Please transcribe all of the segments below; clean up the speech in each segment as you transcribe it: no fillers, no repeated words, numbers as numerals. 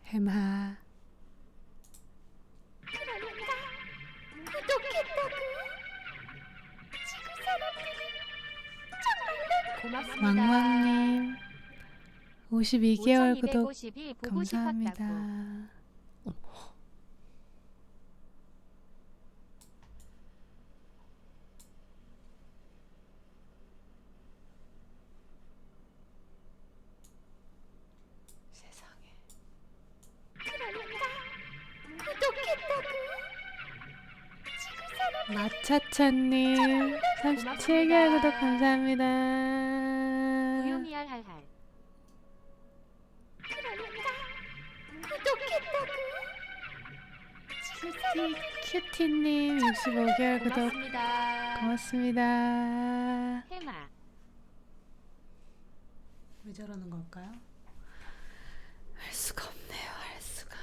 해마. 그러니까 구독했다고. 지구 사람들이 정말로 고맙습니다. 왕왕님 52개월 구독 5252 보고 감사합니다. 싶었다고. 세상에. 그러니까 구독했다고. 지구 사람 마차차님 37개월 구독 감사합니다. 우유미알 할할. 그러니까 구독했다고. 지구 사람 큐티님 65개월 구독 고맙습니다. 고맙습니다. 해마. 왜 저러는 걸까요? 할 수가 없네요. 할 수가.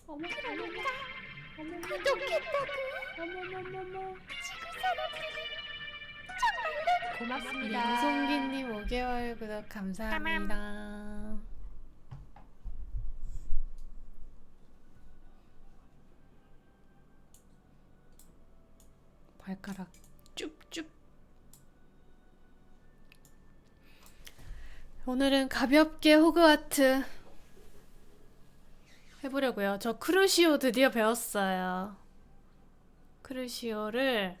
어머, 그러니까 구독했다고. 어머머머머. 지구 사람들이 정말로 고맙습니다. 민송기님 5개월 구독 감사합니다. 발가락 쭈쭈. 오늘은 가볍게 호그와트 해보려고요. 저 크루시오 드디어 배웠어요. 크루시오를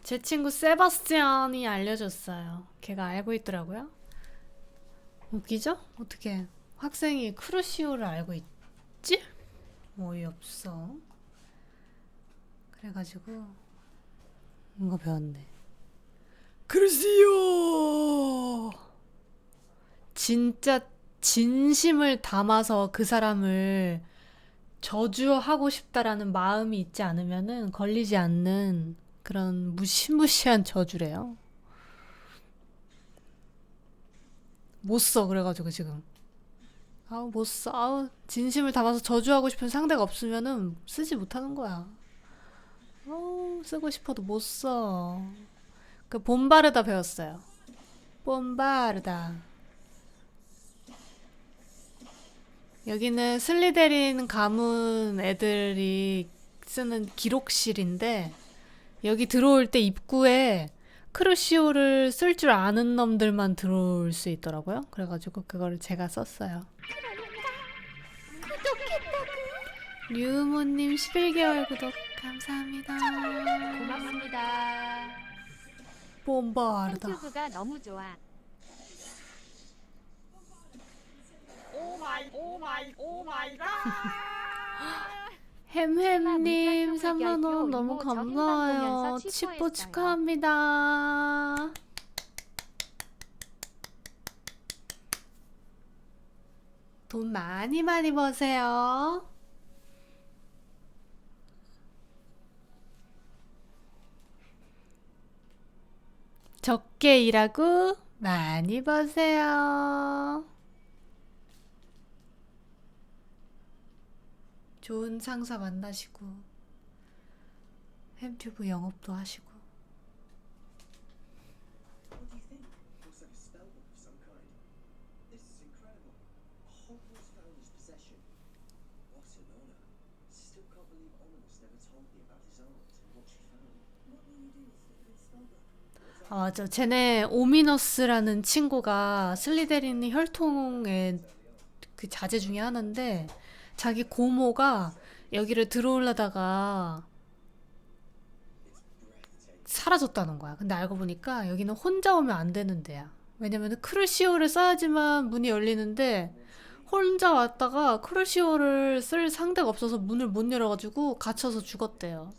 제 친구 세바스티안이 알려줬어요. 걔가 알고 있더라고요. 웃기죠? 어떻게 학생이 크루시오를 알고 있지? 어이없어. 그래가지고 이거 배웠네. 크루시오! 진짜 진심을 담아서 그 사람을 저주하고 싶다라는 마음이 있지 않으면은 걸리지 않는 그런 무시무시한 저주래요. 못 써. 그래가지고 지금 아우 못 써. 아우 진심을 담아서 저주하고 싶은 상대가 없으면은 쓰지 못하는 거야. 쓰고 싶어도 못 써. 그 봄바르다 배웠어요. 봄바르다. 여기는 슬리데린 가문 애들이 쓰는 기록실인데 여기 들어올 때 입구에 크루시오를 쓸 줄 아는 놈들만 들어올 수 있더라고요. 그래가지고 그거를 제가 썼어요. 류모님 11개월 구독 감사합니다. 고맙습니다. 봄바르다. 햄튜브가 너무 좋아. 오마이 갓. 햄햄님 물결표 3만원 너무 이모 저 햄방 감사해요. 보면서 치뽀 치뽀했어요. 축하합니다. 돈 많이 많이 버세요. 적게 일하고 많이 버세요. 좋은 상사 만나시고 햄튜브 영업도 하시고. What do you think? Looks like a spellbook of some kind. This is incredible. A Hogwarts founder's possession. What an honor. Still can't believe Ominous never told me about his aunt and what she found. What will you do with the spellbook? 아 맞아. 쟤네 오미너스라는 친구가 슬리데린 혈통의 그 자제 중에 하나인데 자기 고모가 여기를 들어오려다가 사라졌다는 거야. 근데 알고 보니까 여기는 혼자 오면 안 되는 데야. 왜냐면 크루시오를 써야지만 문이 열리는데 혼자 왔다가 크루시오를 쓸 상대가 없어서 문을 못 열어가지고 갇혀서 죽었대요.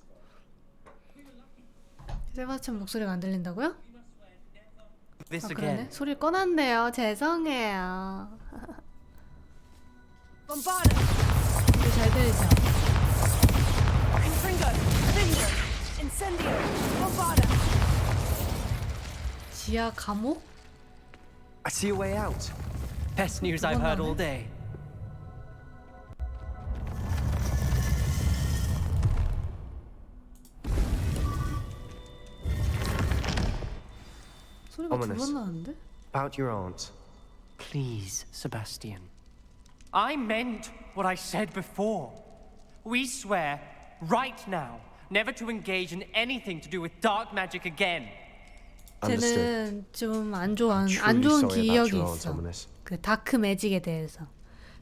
세바스찬 목소리가 안 들린다고요? This 아 again. 그러네. 소리 꺼놨네요. 죄송해요. 이게 잘 들리죠? 지하 감옥? I see a way out. Best news I've heard all day. 소리가 두 어머나. 번 나는데? About your aunt. Please, Sebastian. I meant what I said before. We swear, right now, never to engage in anything to do with dark magic again. Understood. 쟤는 좀 안 좋은 Truly sorry about 기억이 your aunt, 있어. Ominous. 그 다크 매직에 대해서.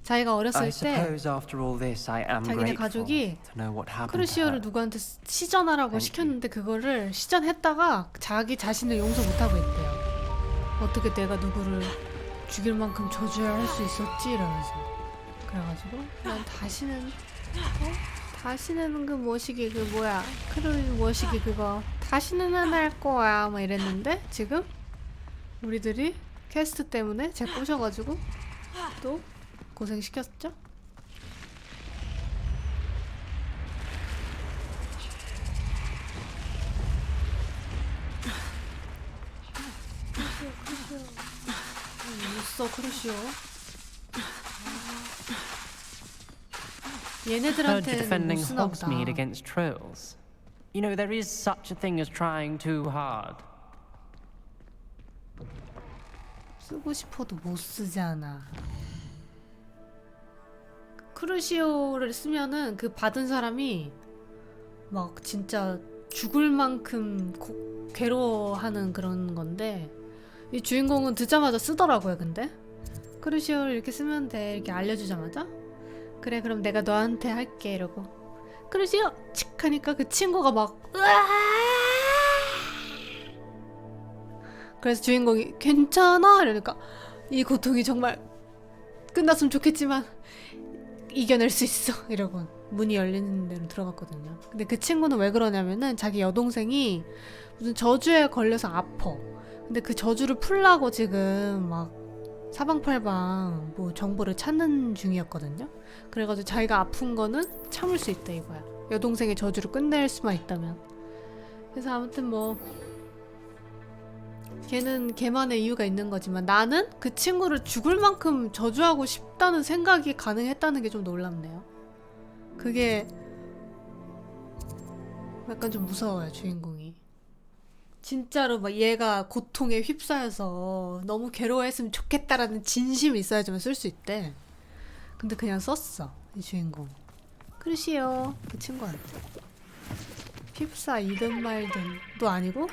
자기가 어렸을 I 때 suppose after all this, I am 자기네 grateful 가족이 to know what happened to 크루시오를 her. 누구한테 시전하라고 시켰는데 그거를 시전했다가 자기 자신을 용서 못하고 있대요. 어떻게 내가 누구를 죽일 만큼 저주를 할 수 있었지? 이러면서. 그래가지고 난 다시는 그 뭐시기 그 뭐야 뭐시기 그거 다시는 안 할 거야 막 이랬는데 지금 우리들이 퀘스트 때문에 쟤 꼬셔가지고 또 고생시켰죠? 못써 크루시오. Heard you're 얘네들한테는 defending 못 쓰나 보다. Hogsmeade against trolls. You know, there is such a thing as trying too hard. 쓰고 싶어도 못 쓰잖아. 크루시오를 쓰면은 그 받은 사람이 막 진짜 죽을 만큼 괴로워하는 그런 건데 이 주인공은 듣자마자 쓰더라고요. 근데 크루시오를 이렇게 쓰면 돼 이렇게 알려주자마자 그래 그럼 내가 너한테 할게 이러고 크루시오 칙 하니까 그 친구가 막 으아 그래서 주인공이 괜찮아 이러니까 이 고통이 정말 끝났으면 좋겠지만 이겨낼 수 있어 이러고 문이 열리는 데로 들어갔거든요. 근데 그 친구는 왜 그러냐면은 자기 여동생이 무슨 저주에 걸려서 아파. 근데 그 저주를 풀라고 지금 막 사방팔방 뭐 정보를 찾는 중이었거든요. 그래가지고 자기가 아픈 거는 참을 수 있다 이거야. 여동생의 저주를 끝낼 수만 있다면. 그래서 아무튼 뭐 걔는 걔만의 이유가 있는 거지만 나는 그 친구를 죽을 만큼 저주하고 싶다는 생각이 가능했다는 게 좀 놀랍네요. 그게 약간 좀 무서워요, 주인공이. 진짜로 막 얘가 고통에 휩싸여서 너무 괴로워했으면 좋겠다라는 진심이 있어야지만 쓸 수 있대. 근데 그냥 썼어, 이 주인공. 크루시오, 그 친구한테. 휩싸이든 말든 또 아니고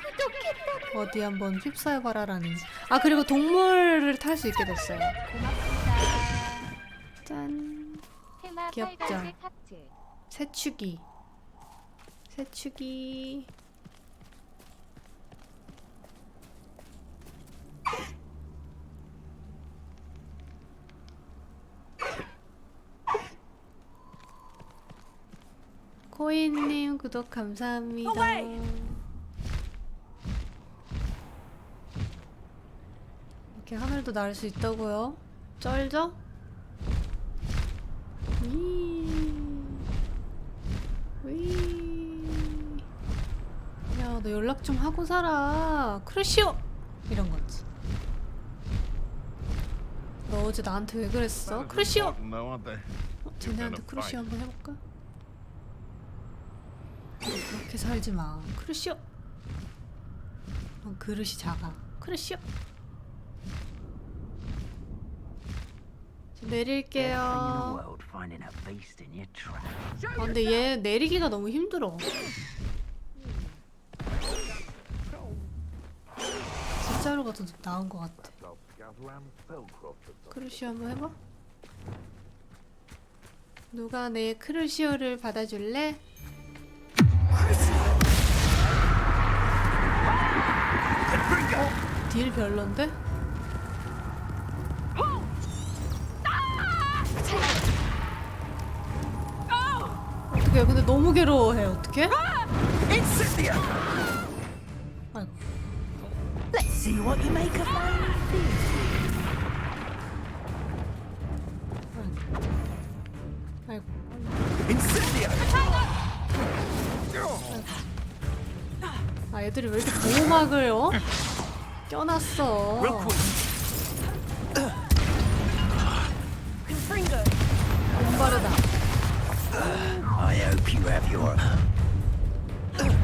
어디 한번 휩싸여봐라라는. 아 그리고 동물을 탈 수 있게 됐어요. 고맙습니다. 짠. 테마 귀엽죠? 빨간색 하트. 새축이. 새축이. 코인님 구독 감사합니다. 이렇게 하늘도 날 수 있다고요? 쩔죠? 야, 너 연락 좀 하고 살아. 크루시오! 이런 거지. 너 어제 나한테 왜 그랬어? 크루시오! 쟤네한테 크루시오 한번 해볼까? 그렇게 살지 마. 크루시오! 그릇이 작아. 크루시오! 내릴게요. 근데 얘 내리기가 너무 힘들어. 진짜로가 더 나은 것 같아. 크루시오 한번 해봐. 누가 내 크루시오를 받아줄래? 딜 별론데? 어떡해, 근데 너무 괴로워해. 어떡해? 아이고. Let's see what you make of my 아이고. 아 애들이 왜 이렇게 보호막을 껴놨어. 공바르다. I hope you have your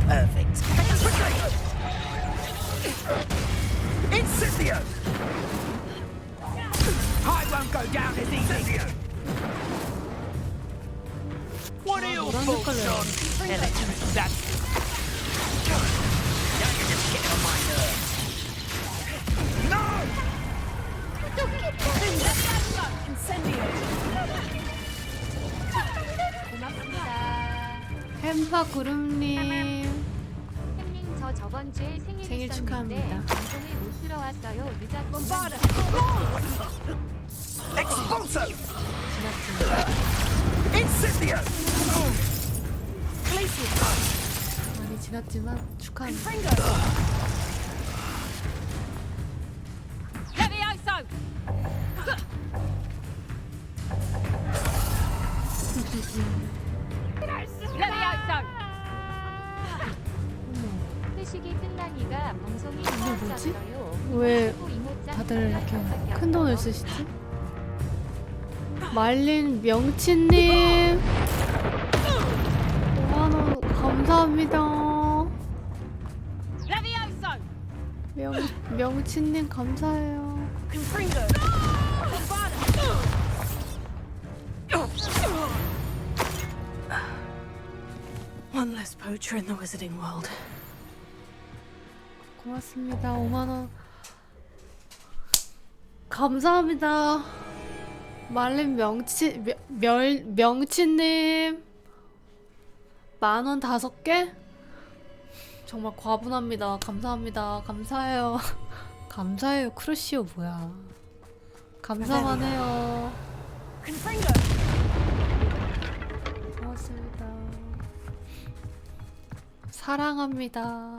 perfect. Incendio! go down as easy. What are your 노란 thoughts 색깔로 on electric? Now you're just getting on my nerves. No! 고맙습니다. 햄파 구름님 햄님 저 저번 주에 생일 생일 있었는데 축하합니다. 방송을 못 들어 왔어요. 늦었지만 Expulso! 지났지만 Incendio! 많이 지났지만 축하합니다. 회식이 끝나니가 방송이 뭐지? 끝났어요. 왜 그리고 이모짱 다들 이렇게 생각밖에 큰 돈을 없어요. 쓰시지? 말린 명치님 5만원 감사합니다. 명치님 감사해요. One less poacher in the wizarding world. 고맙습니다. 5만원 감사합니다. 말린 명치님 10,000원 5개? 정말 과분합니다. 감사합니다. 감사해요. 감사해요. 크루시오 뭐야. 감사만 해요. 고맙습니다. 사랑합니다.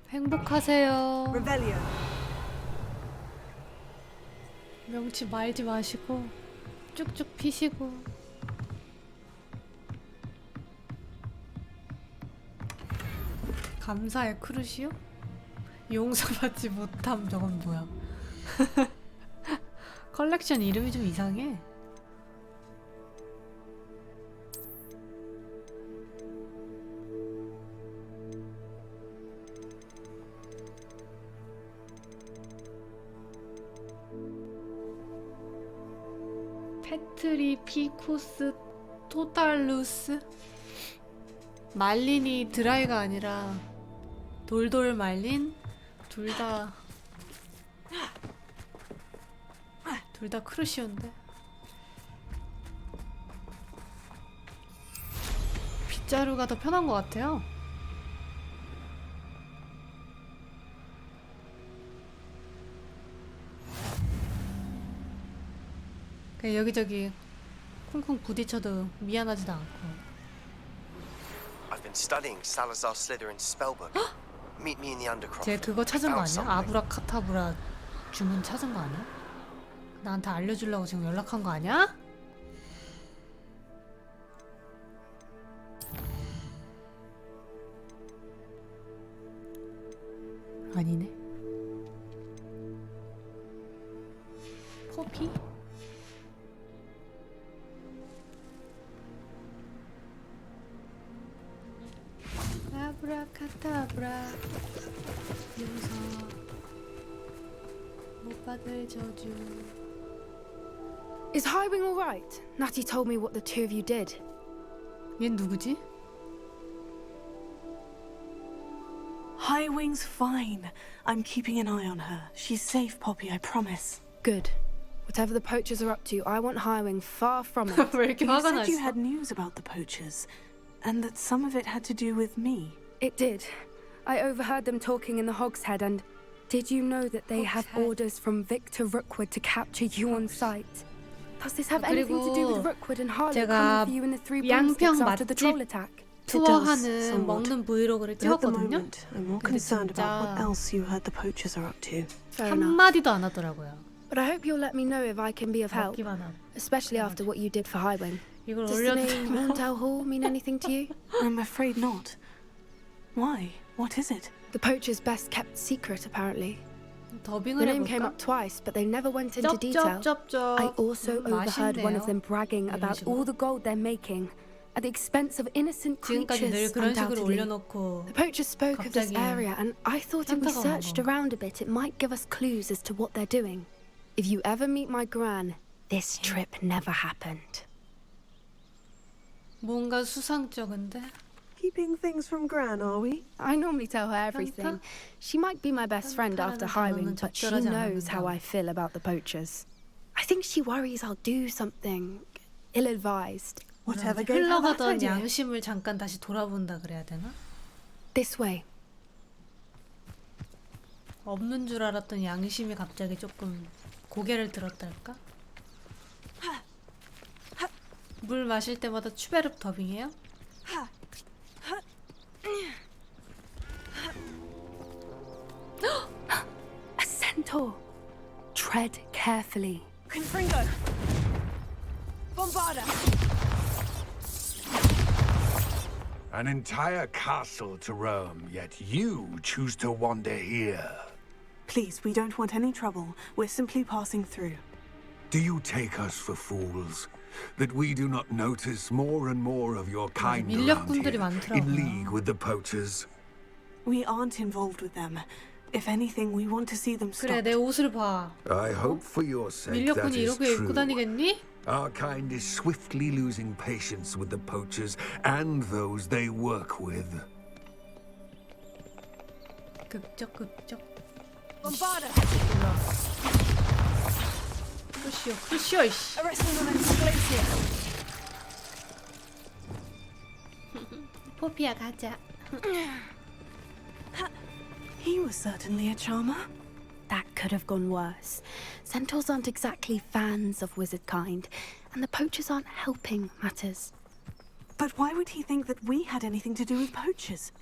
행복하세요. 명치 말지 마시고 쭉쭉 피시고. 감사해 크루시오? 용서받지 못함 저건 뭐야? 컬렉션 이름이 좀 이상해. 페트리 피쿠스 토탈루스 말린이 드라이가 아니라 돌돌 말린 둘 다 크루시온데 빗자루가 더 편한 것 같아요. 그냥 여기저기 쿵쿵 부딪혀도 미안하지도 않고. I've been studying Salazar Slytherin's spellbook. Meet me in the undercroft. 쟤 그거 찾은 거 Found 아니야? something. 아브라카타브라 주문 찾은 거 아니야? 나한테 알려주려고 지금 연락한 거 아니야? 아니네. 포피? 아브라카타브라 용서 못 받을 저주. Is Highwing all right? Natty told me what the two of you did. 얜 누구지? Highwing's fine. I'm keeping an eye on her. She's safe, Poppy, I promise. Good. Whatever the poachers are up to, I want Highwing far from it. 왜 이렇게 You 화가 said you 났어? had news about the poachers, and that some of it had to do with me. It did. I overheard them talking in the Hogshead, and did you know that they have Hogshead. orders from Victor Rookwood to capture you on sight? Does this have 아, anything to do 그리고 with Rookwood and Harlow 제가 coming for you in the Three 양평 Broomsticks after the 맛집 troll attack? 투어하는 somewhat. 먹는 브이로그를 But at the 찍었거든요. moment, I'm more 근데 concerned about what 진짜 else you heard the poachers are up to. Fair enough. 한마디도 안 하더라고요. But I hope you'll let me know if I can be of help, 먹기만 하고. especially after what you did for Highwing. 이걸 Does the name 올려주면 Montel Hall mean anything to you? I'm afraid not. Why? What is it? The poacher's best kept secret, apparently. The 더빙을 name came 해볼까? up twice, but they never went into detail. 쩝쩝쩝쩝. I also overheard one of 맛있네요. them bragging about 이런 식으로. all the gold they're making. at the expense of innocent 지금까지 늘 creatures, 그런 식으로 undoubtedly. 올려놓고 The poacher spoke of this 갑자기 area, and I thought if we 산타가 온 searched 건가? around a bit, it might give us clues as to what they're doing. If you ever meet my gran, this trip never happened. 뭔가 수상쩍은데? Keeping things from Gran, are we? I normally tell her everything. She might be my best friend after hiring, but she knows how I feel about the poachers. I think she worries I'll do something ill-advised. Whatever gave her that 흘러가던 idea. 양심을 잠깐 다시 돌아본다 그래야 되나? This way. 없는 줄 알았던 양심이 갑자기 조금 고개를 들었달까? 물 마실 때마다 추베르 더빙해요? A centaur. Tread carefully. Confringo! Bombarda! An entire castle to roam, yet you choose to wander here. Please, we don't want any trouble. We're simply passing through. Do you take us for fools? That we do not notice more and more of your kind around 밀렵꾼들이 here, 많더라고요. in league with the poachers? We aren't involved with them. If anything, we want to see them 그래, stopped. 내 옷을 봐. I hope for your sake that 밀렵꾼이 is 이렇게 입고 true. 다니겠니? Our kind is swiftly losing patience with the poachers and those they work with. 극적. Bombarda! 크루시오, 이씨. Arresting them in Glacier! 포피아 가자. He was certainly a charmer. That could have gone worse. Centaurs aren't exactly fans of wizard kind, and the poachers aren't helping matters. But why would he think that we had anything to do with poachers?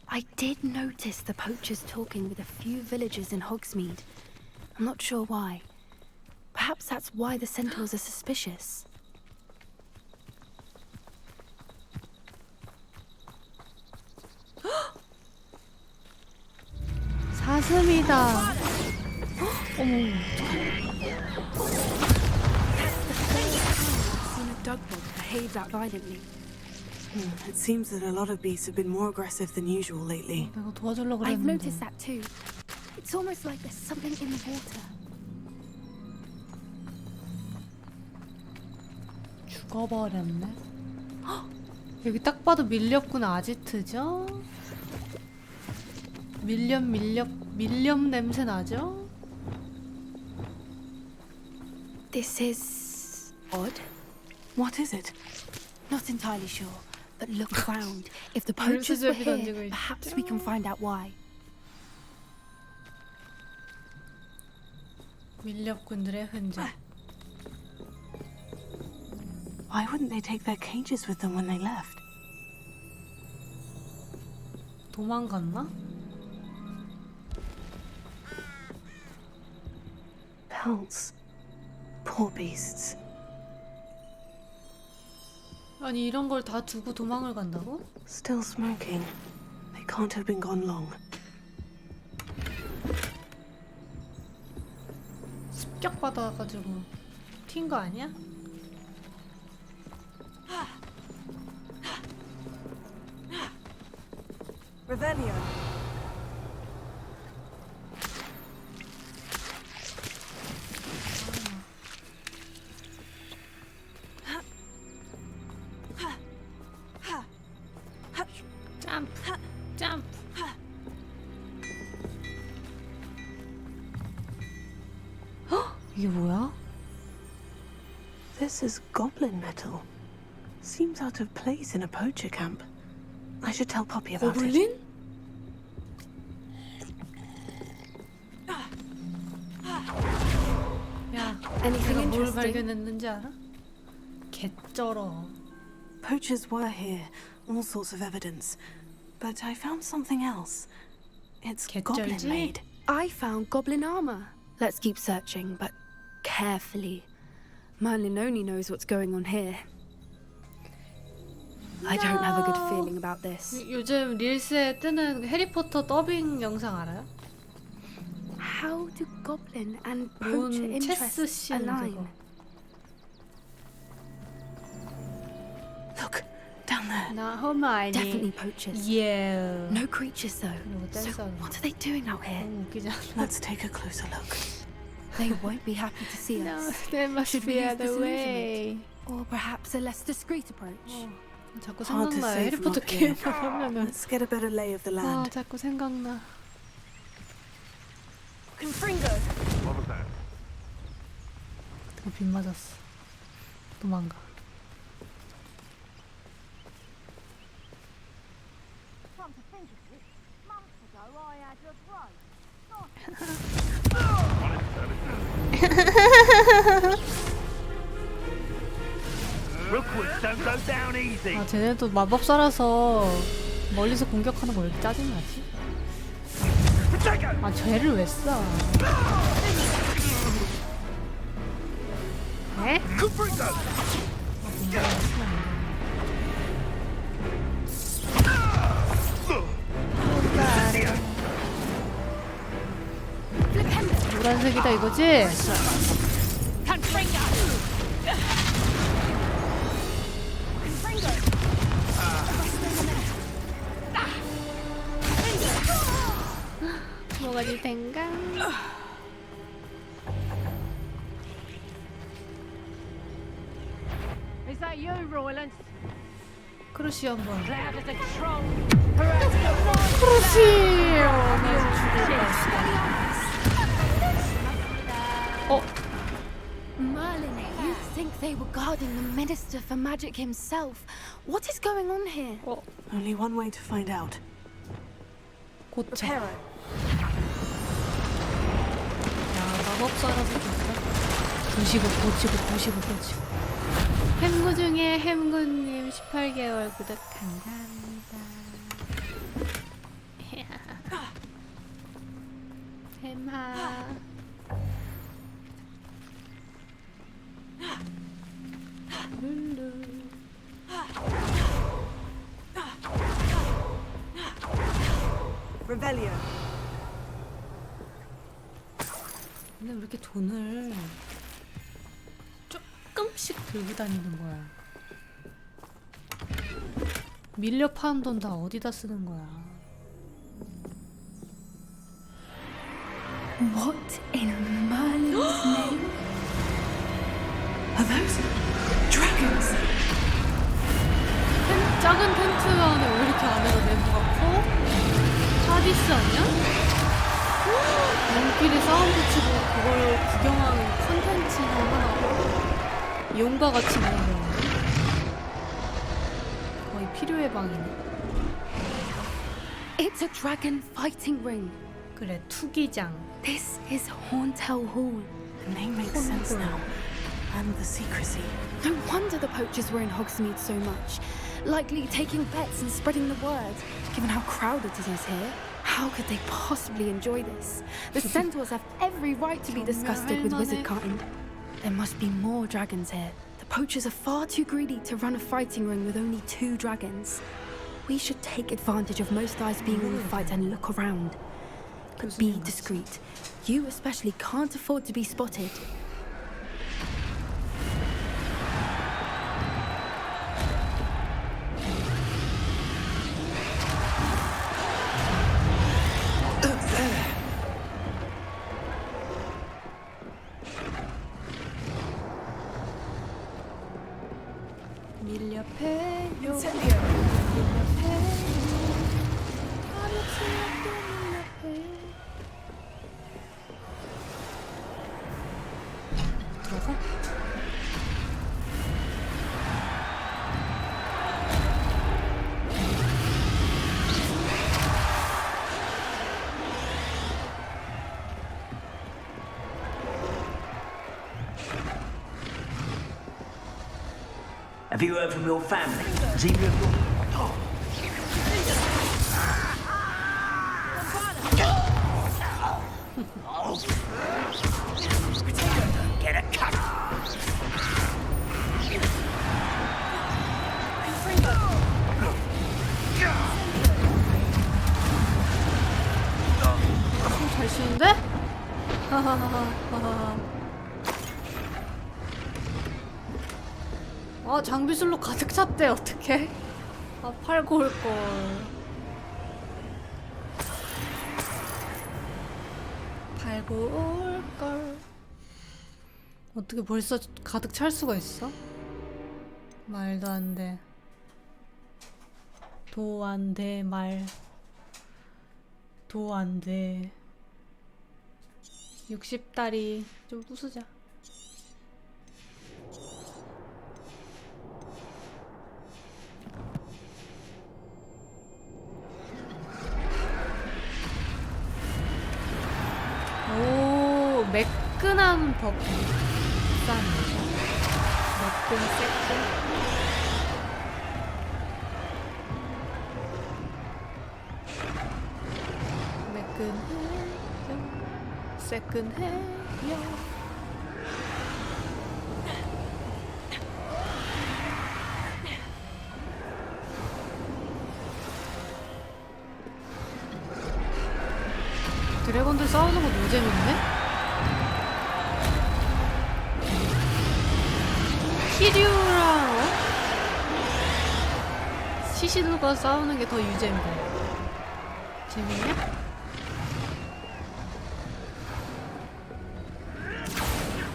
I did notice the poachers talking with a few villagers in Hogsmeade. I'm not sure why. Perhaps that's why the centaurs are suspicious. 사슴이다. 어머. Seen a dog behave that violently. It seems that a lot of beasts have been more aggressive than usual lately. 내가 도와주려고 I've 그랬는데. noticed that too. It's almost like there's something in the water. 죽어버렸네. 헉! 여기 딱 봐도 밀렵꾼 아지트죠? 밀렵 냄새 나죠? This is odd. What is it? Not entirely sure, but look around. If the poachers were here, perhaps we can find out why. 밀렵꾼들의 흔적. Why wouldn't they take their cages with them when they left? 도망갔나? Pelts. Poor beasts. 아니 이런 걸 다 두고 도망을 간다고? Still smoking. They can't have been gone long. 습격받아가지고 튄 거 아니야? Revelio. 점프. 헉! 이게 뭐야? This is goblin metal. Seems out of place in a poacher camp. I should tell Poppy about it. 고블린? 야, Anything 내가 뭘 interesting? 발견했는지 알아? 개쩔어. Poachers were here, all sorts of evidence. But I found something else. It's goblin 개쩔지? made. I found goblin armor. Let's keep searching, but carefully. Merlin only knows what's going on here. I don't have a good feeling about this. 요즘 릴스에 뜨는 해리포터 더빙 영상 알아요? How do goblin and poacher 론 체스 interests 씬 align? 그거. Look, down there. 나 허마이니. Definitely poachers. Yeah. No creatures though. 이거 So 짤 what are they doing out here? 너무 웃기지 않아? Let's take a closer look. They won't be happy to see No, us. they must Should we be use other way. Or perhaps a less discreet approach. 자꾸 Hard to 생각나요. say from 해리포터 up here. 게임을 하면은. Let's get a better lay of the 아, land. 자꾸 생각나. 그거 빗 맞았어. 도망가. 아, 쟤네도 마법사라서 멀리서 공격하는 거 왜 이렇게 짜증나지? 아, 쟤를 왜 쏴? 에? 노란색이다 이거지? 뭐가 될 텐가? Is that you, Royland? 크루시 한번. Loud as a troll. 크루시! 어? Merlin, you think they were guarding the Minister for Magic himself? What is going on here? Only one way to find out. 고쳐. 야, 마법사라서 좋다. 부시고 고치고. 햄구 중에 햄구님 18개월 구독 감사합니다. 햄하. 룰루. Revelio. 근데 왜 이렇게 돈을 조금씩 들고 다니는 거야? 밀려 파는 돈 다 어디다 쓰는 거야? What in Merlin's name? Are those dragons? 작은 텐트 안에 왜 이렇게 안에가 내부가 커? 하디스 아니야? 눈길이 싸움 붙이고 그걸 구경하는 컨텐츠 하나 용과 같이 만들었네. 거의 필요해 방이네. It's a dragon fighting ring. 그래, 투기장. This is Hauntel Hall. The name makes sense now. And the secrecy. No wonder the poachers were in Hogsmeade so much. Likely taking bets and spreading the word. Given how crowded it is here, how could they possibly enjoy this? The centaurs have every right to be disgusted with wizardkind. There must be more dragons here. The poachers are far too greedy to run a fighting ring with only 2 dragons. We should take advantage of most eyes being on the fight and look around. But be discreet. You especially can't afford to be spotted. 밀렵해요. 들어가? Have you heard from your family? Has he moved on? Get a cut. 잘 쉬는데? 하하하하. 장비술로 가득 찼대. 어떡해? 아, 팔고 올걸. 팔고 올걸. 어떻게 벌써 가득 찰 수가 있어? 말도 안 돼. 도 안 돼, 말. 도 안 돼. 60다리 좀 부수자. 오, 매끈한 버프. 싼 매끈 세끈. 매끈해요. 세끈해요. 드래곤들 싸우는 거 너무 재밌네? 키류랑 시시누가 싸우는 게 더 유재인데. 재밌냐?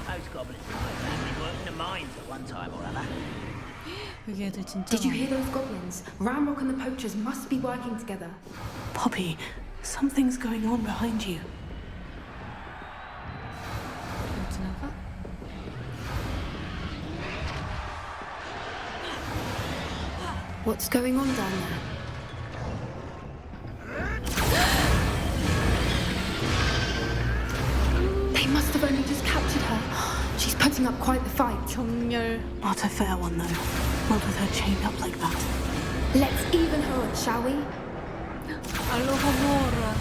Those goblins in my family worked in the mines at one time or other. 여기 애들 진짜 Did you 많아. hear those goblins? Ramrock and the poachers must be working together. Poppy, something's going on behind you. 못 지나가? What's going on down there? They must have only just captured her. She's putting up quite the fight. 정렬. Not a fair one, though. Not with her chained up like that. Let's even her up, shall we? 알로하모라.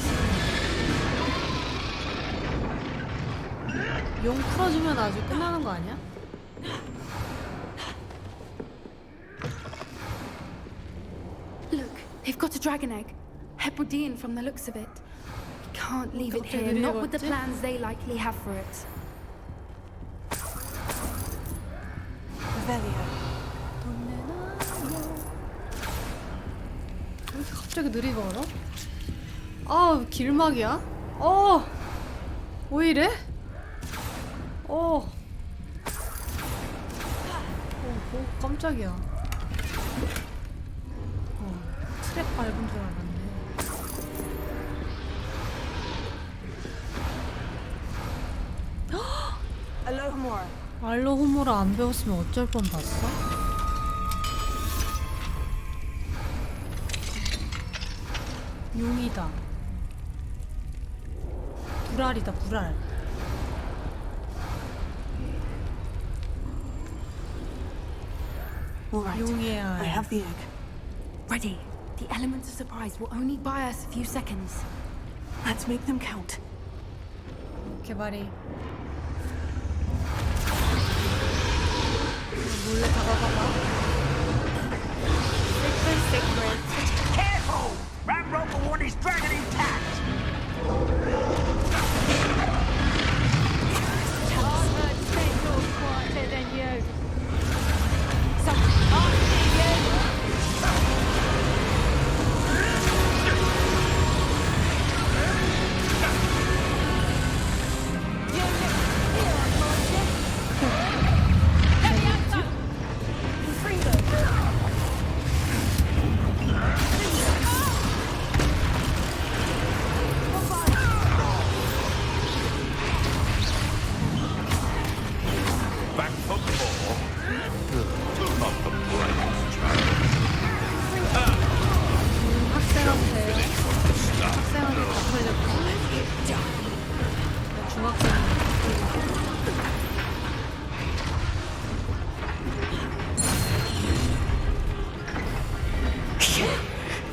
용 풀어주면 아주 끝나는 거 아니야? Look, they've got a dragon egg. Hebridean from the looks of it. We can't leave it here, 갑자기 not with the 내려갔지? plans they likely have for it. Revelio. 왜 이렇게 갑자기 느리게 걸어? 아, 길막이야? 왜 이래? 깜짝이야. 트랩 밟은 줄 알았네. Alohomora. 알로 호모라 안 배웠으면 어쩔 뻔 봤어? 용이다. 불알이다, 불알. All right. 용의 I 알. have the egg. Ready. The elements of surprise will only buy us a few seconds. Let's make them count. 개발이. 몰래 다가가봐. Careful! Ramrock will want his dragon intact! Back for more. Not the brightest child. 학생한테 학생한테 다 털렸고 중학생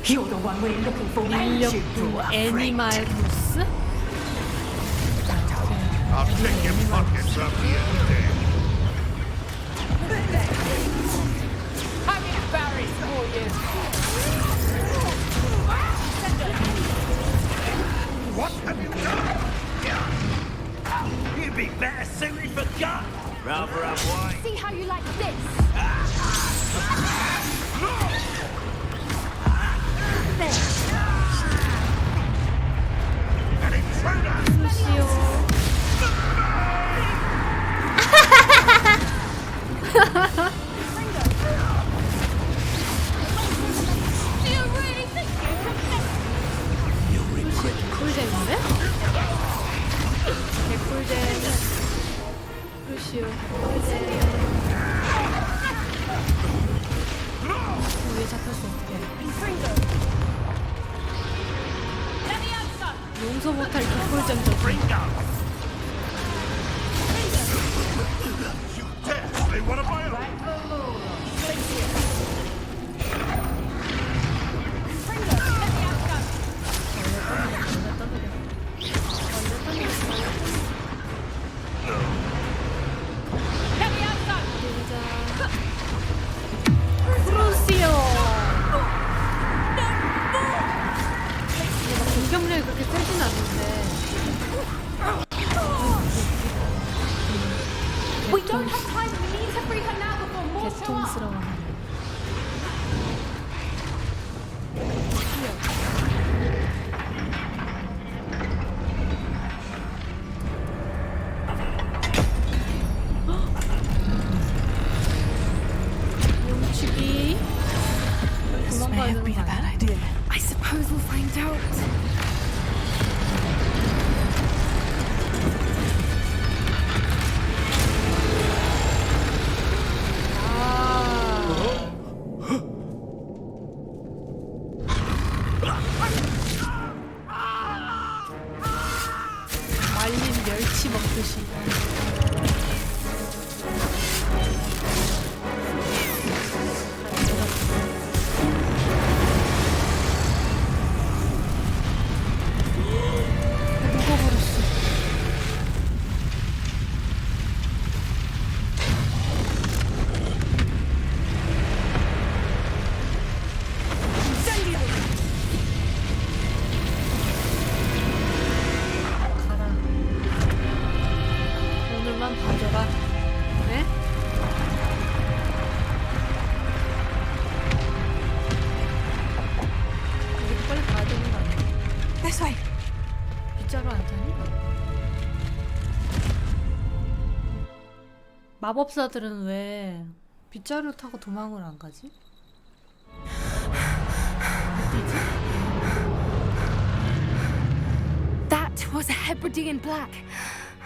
You're the one we're looking for. 인력도 애니말 보스? I'll check your pockets up the other day. What have you done? You'd be better suited for gun. Rather unwise. See how you like this? 꿀잼인데? 개꿀잼. 루시오 꿀잼. 왜 잡혔어 어떡해. 용서 못할 개꿀잼 저 크루시오. 공격력이 그렇게 세진 않는데. We don't have time. We need to free her now before more show up. 개통스러워. 용치기. This may 도망가야 have 되는 been 거 a bad 아니야? idea. I suppose we'll find out. 말린 멸치 먹듯이. 녹아버렸어. 가라. 오늘만 봐줘라. 네? 우리 빨리 가야 되는 거 아니야? This way. 빗자루 안 타니? 마법사들은 왜 빗자루 타고 도망을 안 가지? That was a Hebridean black.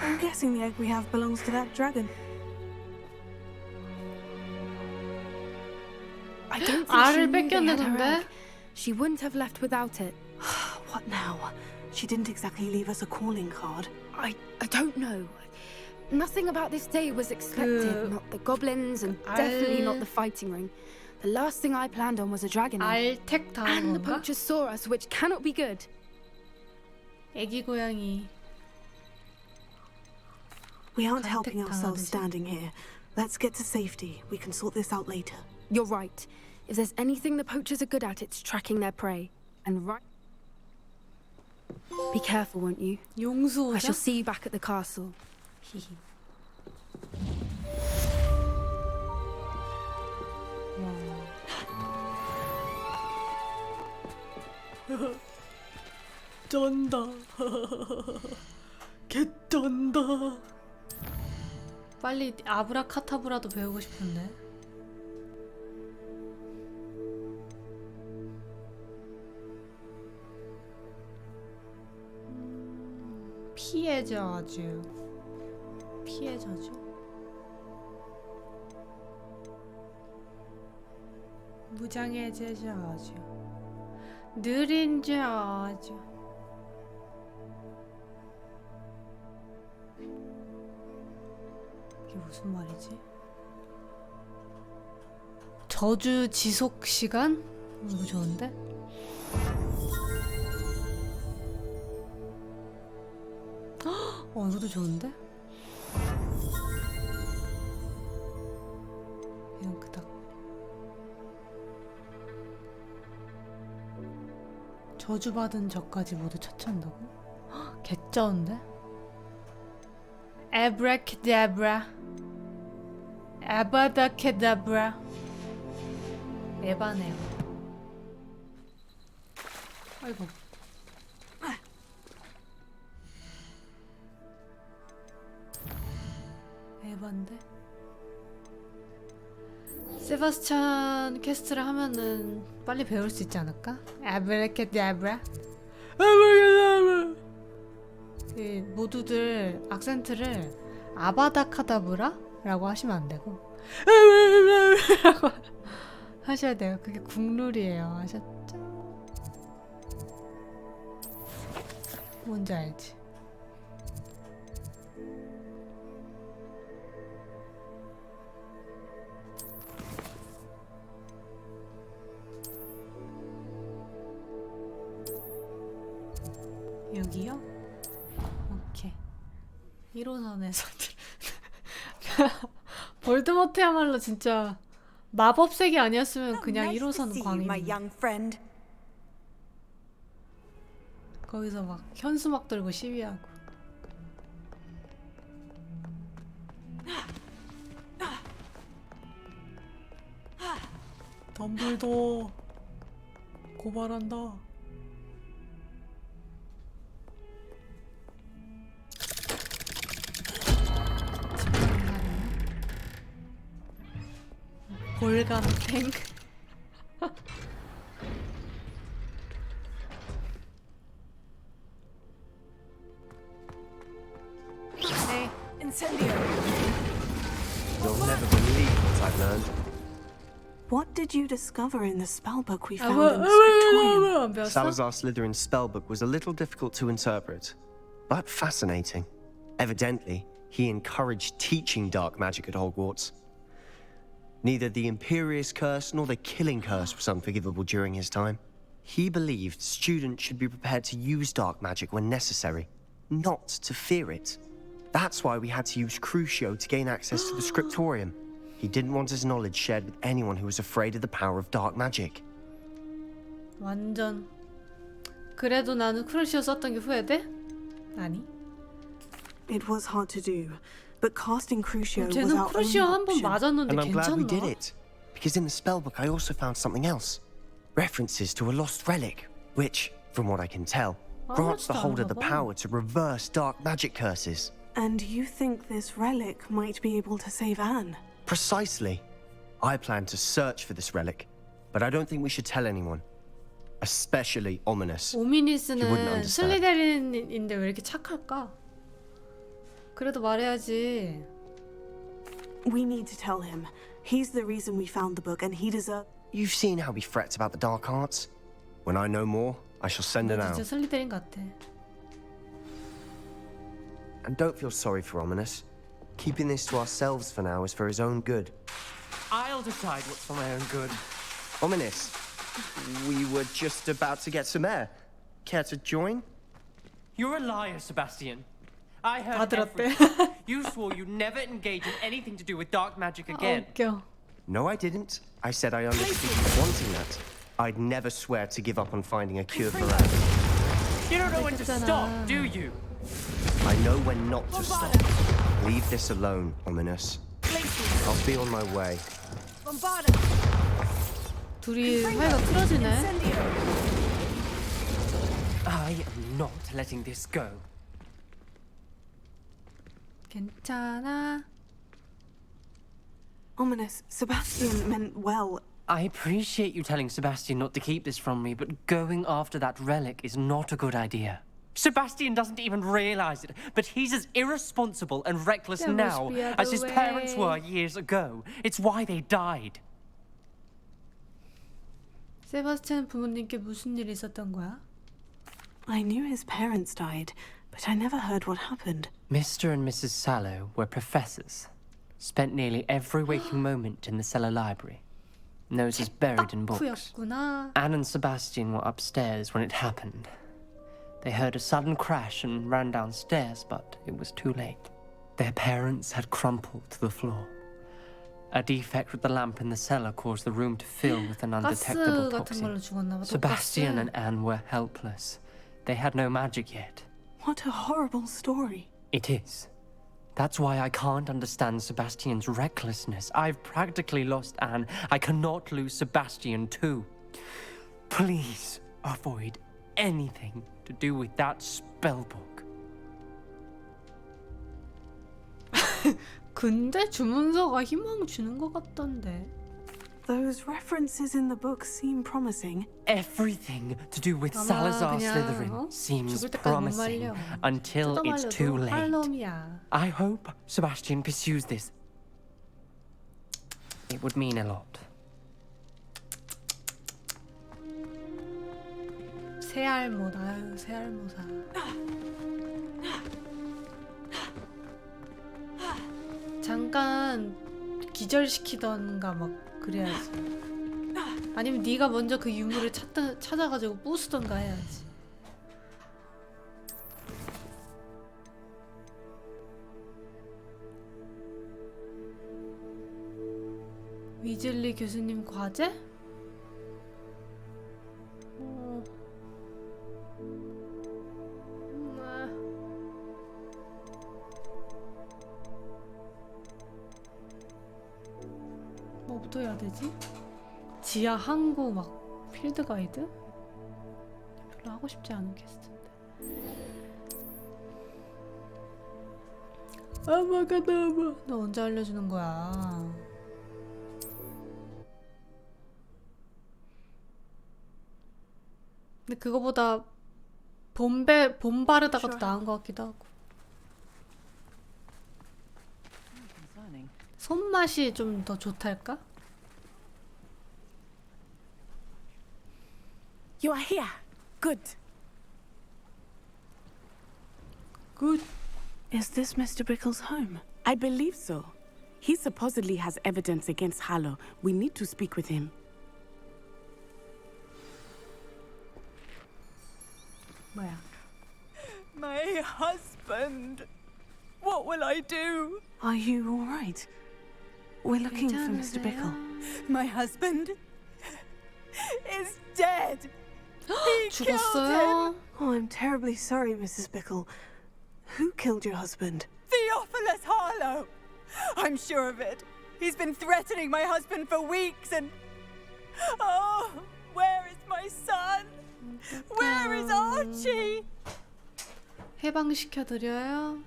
I'm guessing the egg we have belongs to that dragon. I don't think 알을 she knew they had her 뺏겼는데? egg. She wouldn't have left without it. What now? She didn't exactly leave us a calling card. I don't know. Nothing about this day was expected. Not the goblins, and definitely not the fighting ring. The last thing I planned on was a dragon egg. 알택 당한 And the 건가? poachers saw us, which cannot be good. 애기 고양이. We aren't Contact helping ourselves 당하듯이. standing here. Let's get to safety. We can sort this out later. You're right. If there's anything the poachers are good at, it's tracking their prey. And right. Be careful, won't you? 용수 I 오자? shall see you back at the castle. 히히. 쩐다. 개쩐다. 빨리 아브라카타브라도 배우고 싶은데. 피해 저주. 피해 저주. 무장해제 저주. 느린 저주. 이게 무슨 말이지? 저주 지속 시간? 이거 좋은데? 이것도 좋은데? 이건 그닥 저주받은 적까지 모두 처치한다고? 개쩌운데? 에브라케다브라 아바다케다브라 에바네요. 아이고. 에반데? 세바스찬 퀘스트를 하면은 빨리 배울 수 있지 않을까? 아브라카다브라. 이 모두들 악센트를 아바다카다브라라고 하시면 안 되고 라고 하셔야 돼요. 그게 국룰이에요. 아셨죠? 뭔지 알지? 여기요? 오케이. 1호선에서 볼드모트야말로 진짜 마법 세계 아니었으면 그냥 1호선 광인. 거기서 막 현수막 들고 시위하고. 덤블도 고발한다. 볼간팽. 네. You'll never believe what I've learned. What did you discover in the spellbook we found in the scriptorium? 안 배웠어? Salazar Slytherin's spellbook was a little difficult to interpret, but fascinating. Evidently, he encouraged teaching dark magic at Hogwarts. Neither the Imperious Curse nor the Killing Curse was unforgivable during his time. He believed students should be prepared to use dark magic when necessary, not to fear it. That's why we had to use Crucio to gain access to the scriptorium. He didn't want his knowledge shared with anyone who was afraid of the power of dark magic. 완전. 그래도 나는 크루시오 썼던 게 후회돼? 아니. It was hard to do, but casting Crucio was 쟤는 our 크루시오 한 번 only option. 맞았는데 And I'm glad we did 괜찮나? it. Because in the spellbook I also found something else. References to a lost relic, which, from what I can tell, grants the holder the power to reverse dark magic curses. And you think this relic might be able to save Anne? Precisely. I plan to search for this relic, but I don't think we should tell anyone. Especially Ominous. You wouldn't 오미니스는 understand. 슬리데린인데 왜 이렇게 착할까? 그래도 말해야지. We need to tell him. He's the reason we found the book, and he deserves. You've seen how he frets about the dark arts. When I know more, I shall send it out. 진짜 슬리데린 같아. And don't feel sorry for Ominous. Keeping this to ourselves for now is for his own good. I'll decide what's for my own good. Ominous, we were just about to get some air. Care to join? You're a liar, Sebastian. I 다 heard 들었대. everything. You swore you'd never engage in anything to do with dark magic 아, again. 웃겨. No, I didn't. I said I understood you wanting that. I'd never swear to give up on finding a cure for Anne. You don't know when to stop, do you? I know when not to stop. Leave this alone, Ominous. I'll be on my way. 둘이 사이가 틀어지네. I am not letting this go. 괜찮아. Ominous, Sebastian meant well. I appreciate you telling Sebastian not to keep this from me, but going after that relic is not a good idea. Sebastian doesn't even realize it, but he's as irresponsible and reckless There must now be other as his parents way. were years ago. It's why they died. 세바스찬 부모님께 무슨 일이 있었던 거야? I knew his parents died, but I never heard what happened. Mr. and Mrs. Sallow were professors. Spent nearly every waking moment in the cellar library. Noses buried in books. 덕후였구나. Anne and Sebastian were upstairs when it happened. They heard a sudden crash and ran downstairs, but it was too late. Their parents had crumpled to the floor. A defect with the lamp in the cellar caused the room to fill with an 가스 undetectable 같은 걸로 toxin. 죽었나 봐. Sebastian 독가스. and Anne were helpless. They had no magic yet. What a horrible story. It is. That's why I can't understand Sebastian's recklessness. I've practically lost Anne. I cannot lose Sebastian too. Please avoid anything to do with that spellbook. 근데 주문서가 희망 주는 것 같던데. Those references in the book seem promising. Everything to do with 아마 Salazar 그냥 Slytherin seems 죽을 때까지 못 promising 말려. until it's too 뜯어말려도 late. 할럼이야. I hope Sebastian pursues this. It would mean a lot. 새알못, 아유 새알모사. 잠깐 기절시키던가 막 그래야지. 아니면 네가 먼저 그 유물을 찾아가지고 부수던가 해야지. 위즐리 교수님 과제? 뭐부터 해야 되지? 지하 항구 막 필드 가이드? 별로 하고 싶지 않은 퀘스트인데. 아마가다마. 너 언제 알려주는 거야? 근데 그거보다 봄바르다가 더 나은 것 같기도 하고. 손맛이 좀 더 좋달까? You are here. Good. Good. Is this Mr. Bickle's home? I believe so. He supposedly has evidence against Harlow. We need to speak with him. 뭐야? My husband. What will I do? Are you all right? We're looking for Mr. Bickle. My husband is dead. He killed him. 죽었어요? Oh, I'm terribly sorry, Mrs. Bickle. Who killed your husband? Theophilus Harlow. I'm sure of it. He's been threatening my husband for weeks and... Oh, where is my son? Where is Archie? 해방시켜드려요?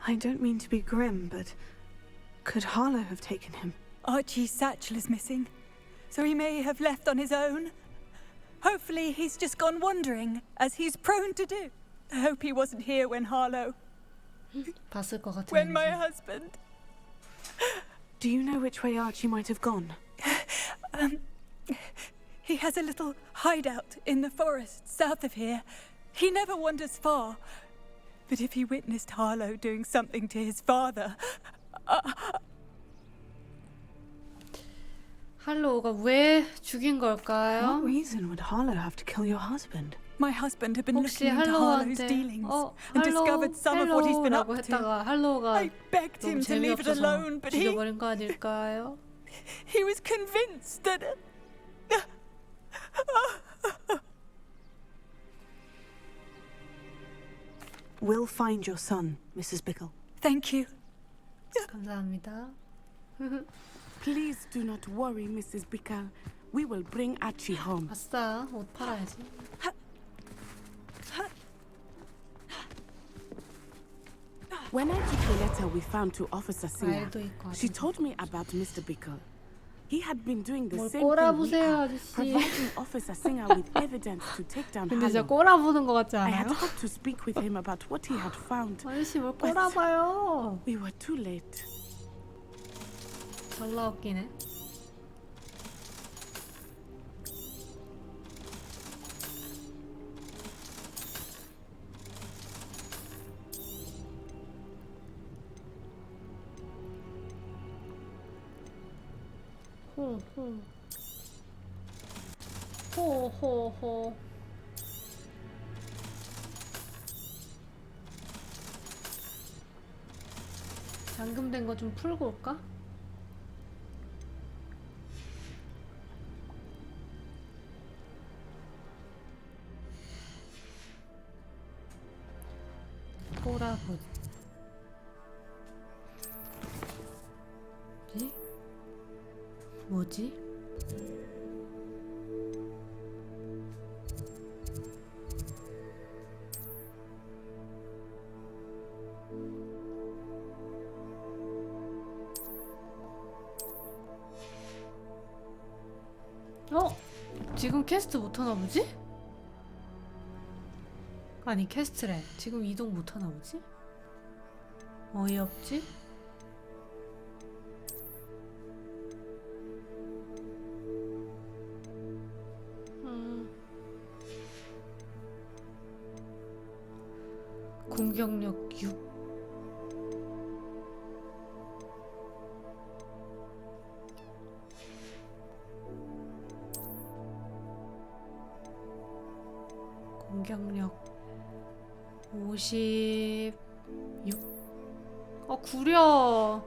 I don't mean to be grim, but could Harlow have taken him? Archie's satchel is missing, so he may have left on his own. Hopefully he's just gone wandering, as he's prone to do. I hope he wasn't here when Harlow... 봤을 것 같아. when my husband... Do you know which way Archie might have gone? He has a little hideout in the forest south of here. He never wanders far. But if he witnessed Harlow doing something to his father... 할로우가 왜 죽인 What 걸까요? reason would Harlow have to kill your husband? My husband had been 혹시 looking into Harlow's 할로우한테 dealings 할로우, and discovered some of what he's been up 할로우라고 to. 했다가 할로우가 I begged 너무 him to leave it alone, 재미없어서 but he 죽여버린 거 아닐까요? was convinced that... We'll find your son, Mrs. Bickle. Thank you. 감사합니다. Please do not worry, Mrs. Bickle. We will bring Archie home. 아싸, 옷 팔아야지. When I took the letter we found to Officer Singer, 과일도 있고 she 아주. told me about Mr. Bickle. He had been doing the 뭘 same thing we 꼬라보세요, are, 아저씨. providing Officer Singer with evidence to take down 근데 진짜 Harlow. 꼬라보는 거 같지 I had 않아요? hoped to speak with him about what he had found. 아저씨 뭘 꼬라봐요? We were too late. 졸라 웃기네. 호호 호호호 잠금된 거 좀 풀고 올까? 꼬라보 뭐지? 지금 캐스트 못하나 보지? 아니 캐스트래. 지금 이동 못하나 보지? 어이없지? 공격력 6. 공격력 56. 구려.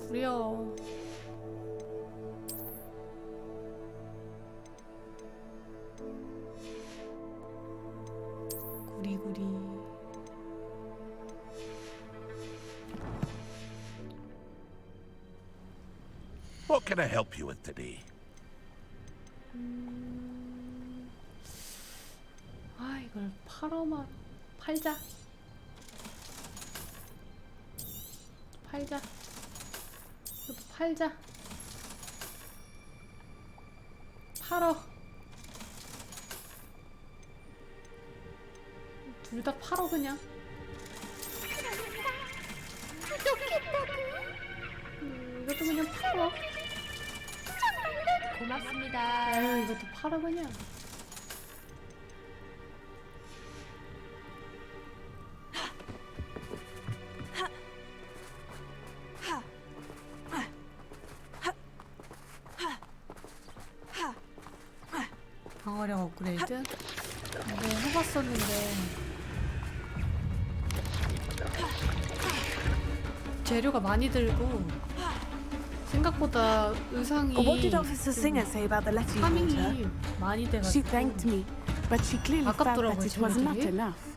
구려. 구리구리. What can I help you with today? 이걸 팔자. 이것도 팔자. 팔어. 둘 다 팔어 그냥. 이것도 그냥 팔어. 고맙습니다. 아유 이것도 팔어 그냥. 방어력 업그레이드? 네, 해봤었는데 재료가 많이 들고 생각보다 의상이 What did Officer Singer say about the letter you brought her? 파밍이 많이 She 돼가지고 thanked me, but she clearly felt that 아깝더라고요, it was not 재료들이. enough.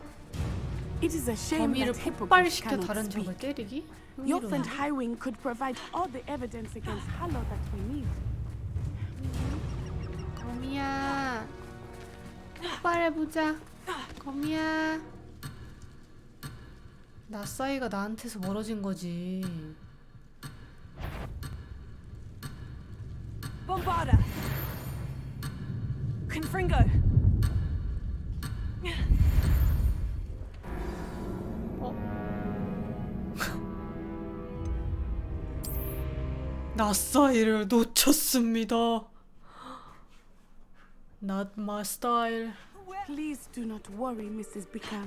It is a shame 범위를 that hypocrites 폭발시켜 cannot 다른 적을 speak. 때리기? Your 흥미로워. friend Highwing could provide all the evidence against Harlow that we need. 거미야 폭발해보자. 거미야. 나사이가 나한테서 멀어진 거지. Bombarda! Confringo! 나사이를 놓쳤습니다. Not my style. Please do not worry, Mrs. Bickham.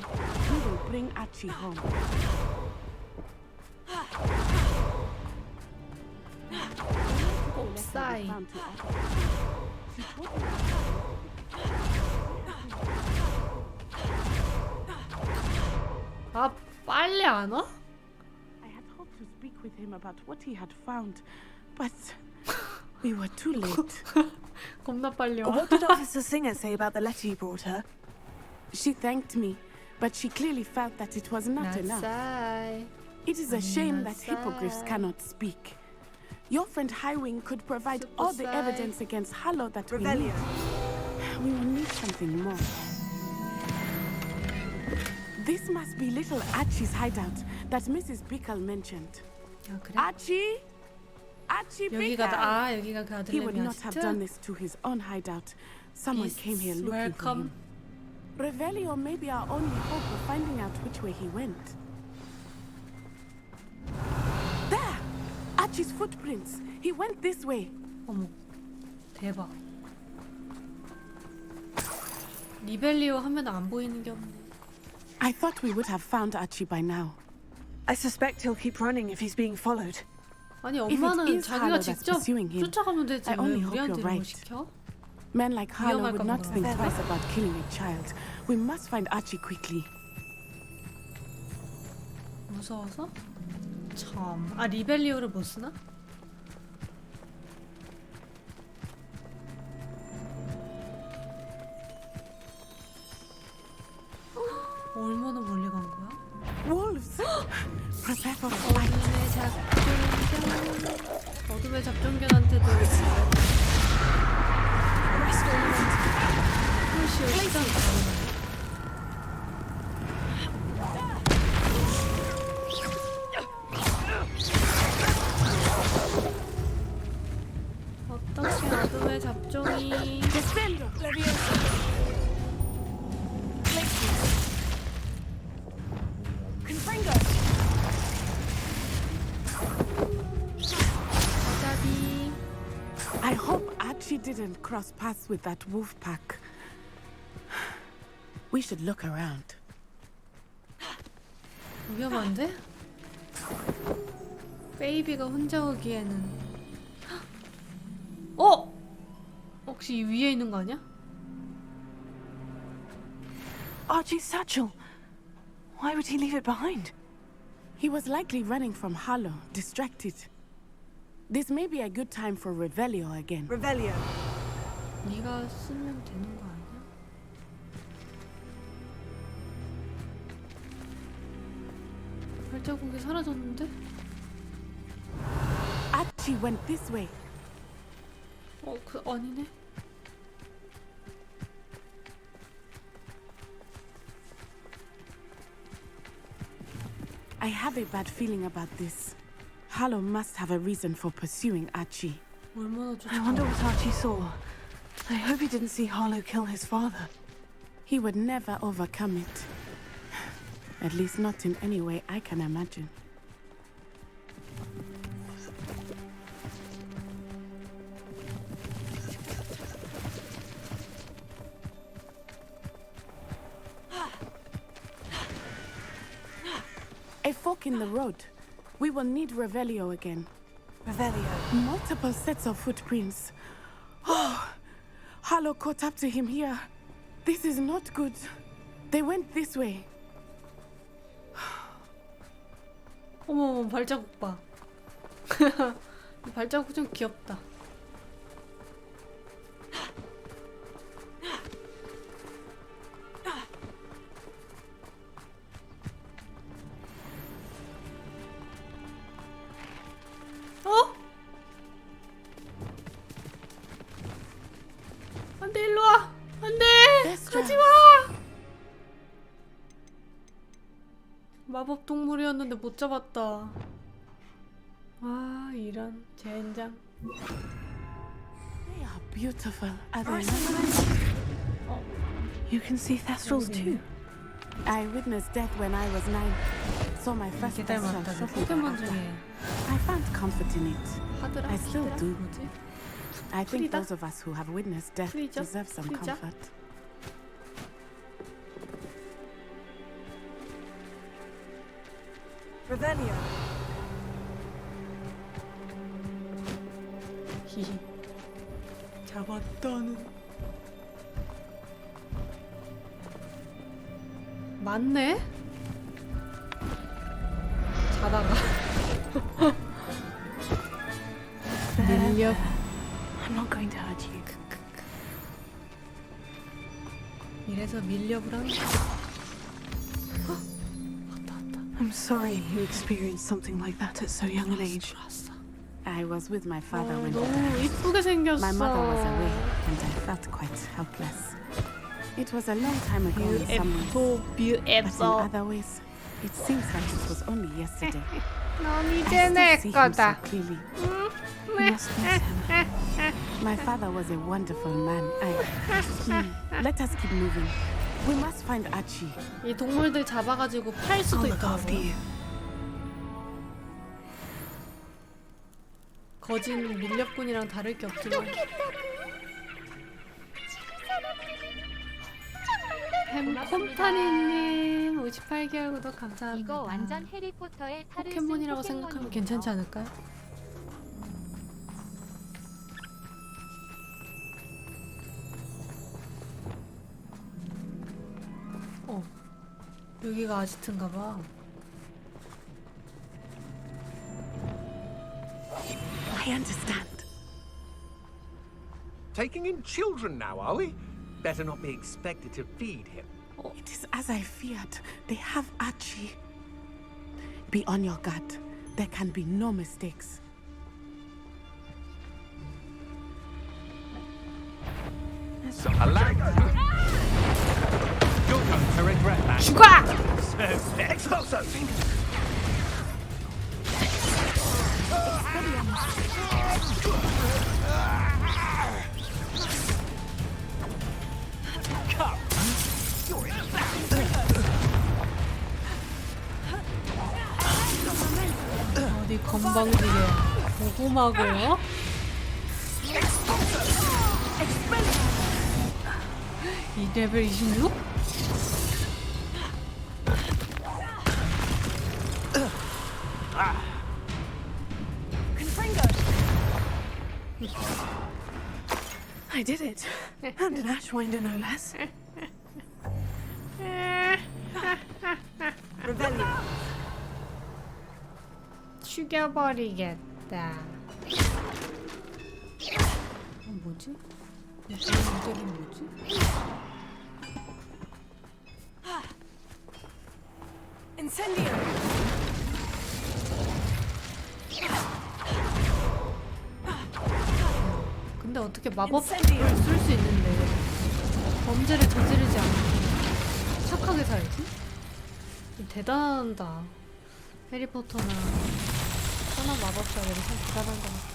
We will bring Archie home. 옵사이. 아 빨리 안 와? I had hoped to speak with him about what he had found, but we were too late. 겁나 빨리 와. What did Officer Singer say about the letter you brought her? She thanked me, but she clearly felt that it was not enough. 나사이. It is a shame that hippogriffs cannot speak. Your friend Highwing could provide all the evidence against Harlow that we need. We will need something more. This must be little Archie's hideout that Mrs. Bickle mentioned. 아, 그래? Archie? Archie 여기가 Bickle! 여기가 그 He would 아들내미 not have done 아지트? this to his own hideout. Someone came here looking welcome. for him. Revelio may be our only hope of finding out which way he went. There! Archie's footprints. He went this way. 어머 대박. 리벨리오 하면 안 보이는 게 없네. I thought we would have found Archie by now. I suspect he'll keep running if he's being followed. 아니 it 엄마는 is 자기가 Harlow that's 직접 pursuing him, 쫓아가면 되지 I 왜 only hope 우리한테 you're 이런 걸 right. 시켜? Men like Harlow would not think 위험할까 봐. twice about killing a child. We must find Archie quickly. 무서워서? 참. 아 리벨리오를 못 쓰나? 얼마나 멀리 간 거야? Wolves! Prepare for a fight. 어둠의 잡종견한테도 프레시오 시간 가능하네. 잡종이. Defender! Confringo! 어차피 I hope Archie didn't cross paths with that wolf pack. We should look around. 위험한데? 베이비가 혼자 오기에는. 어? 혹시 이 위에 있는 거 아니야? Archie's satchel. Why would he leave it behind? He was likely running from Harlow, distracted. This may be a good time for Revelio again. Revelio. 네가 쓰면 되는 거 아니야? 발자국이 사라졌는데? Archie went this way. 아니네. I have a bad feeling about this. Harlow must have a reason for pursuing Archie. 얼마나 I wonder what Archie saw. I hope he didn't see Harlow kill his father. He would never overcome it. At least not in any way I can imagine. A fork in the road. We will need Revelio again. Revelio. Multiple sets of footprints. Oh, Harlow caught up to him here. This is not good. They went this way. 어머, 발자국 봐. 이 발자국 좀 귀엽다. 어? 안돼, 일로 와. 안돼, 가지 마. 마법 동물이었는데 못 잡았다. 아, 이런 젠장. They are beautiful. Are they not? You can see thestrals too. I witnessed death when I was 9. Saw my first 이게 닮았다. 그 thestral 포켓몬 shortly 중에 after. I found comfort in it. 하드라? I still 히드라? do. 뭐지? I think 프리다? those of us who have witnessed death 프리죠? deserve some 프리자? comfort. Revelio. 히히. 잡았다는. 맞네? 자다가. 밀렵. I'm not going to hurt you. 이래서 밀렵을 하는 거야. I'm sorry you experienced something like that at so young an age. I was with my father when he 너무 died. 이쁘게 생겼어. My mother was away, and I felt quite helpless. It was a long time ago in some ways, but in other ways, it seems like it was only yesterday. 넌 I 이제 내 still see him so 거다. clearly. You must miss him. My father was a wonderful man. Let us keep moving. We must find Archie. 이 동물들 잡아가지고 팔 수도 I'll look after 있더라고. you. 거진 밀렵꾼이랑 다를 게 없지만. 햄콤타니님 58개월 구독 감사합니다. 이거 완전 해리포터의 탈을 쓴 포켓몬이라고 생각하면 괜찮지 않을까요? 여기가 아지트인가 봐. I understand. Taking in children now, are we? Better not be expected to feed him. It is as I feared. They have Archie. Be on your guard. There can be no mistakes. You're going to regret that. 죽어! Expulso! 건방지게 고구마고요? 이 레벨 26? I did it. And an ashwinder, no less. Rebellion. 죽여버리겠다. 뭐지? 이 문제는 뭐지? Incendio. 근데 어떻게 마법을 쓸 수 있는데 범죄를 저지르지 않고 착하게 살지? 대단하다. 해리포터나 천한 마법사들이 참 대단한 것 같아.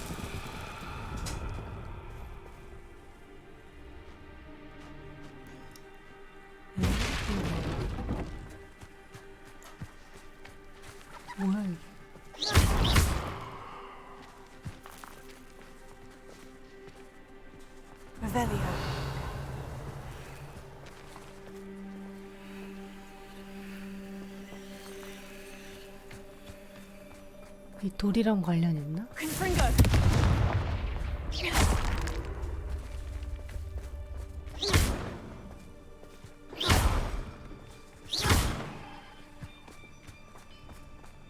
뭐야 이게? Revelio. 이 돌이랑 관련 있나? Confringo.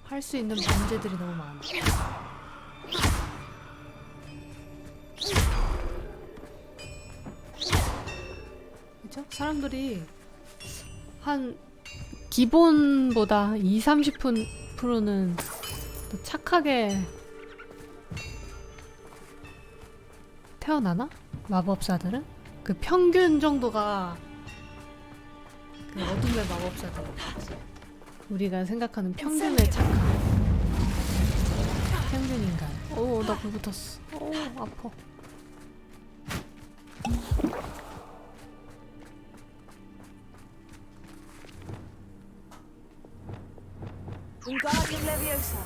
할 수 있는 범죄들이 너무 많아. 그죠? 사람들이 한 기본보다 20-30%는 더 착하게 태어나나? 마법사들은? 그 평균 정도가 그 어둠의 마법사들. 우리가 생각하는 평균의 착한 평균 인간. 오, 나 불 붙었어. 오, 아파. Wingardium Leviosa.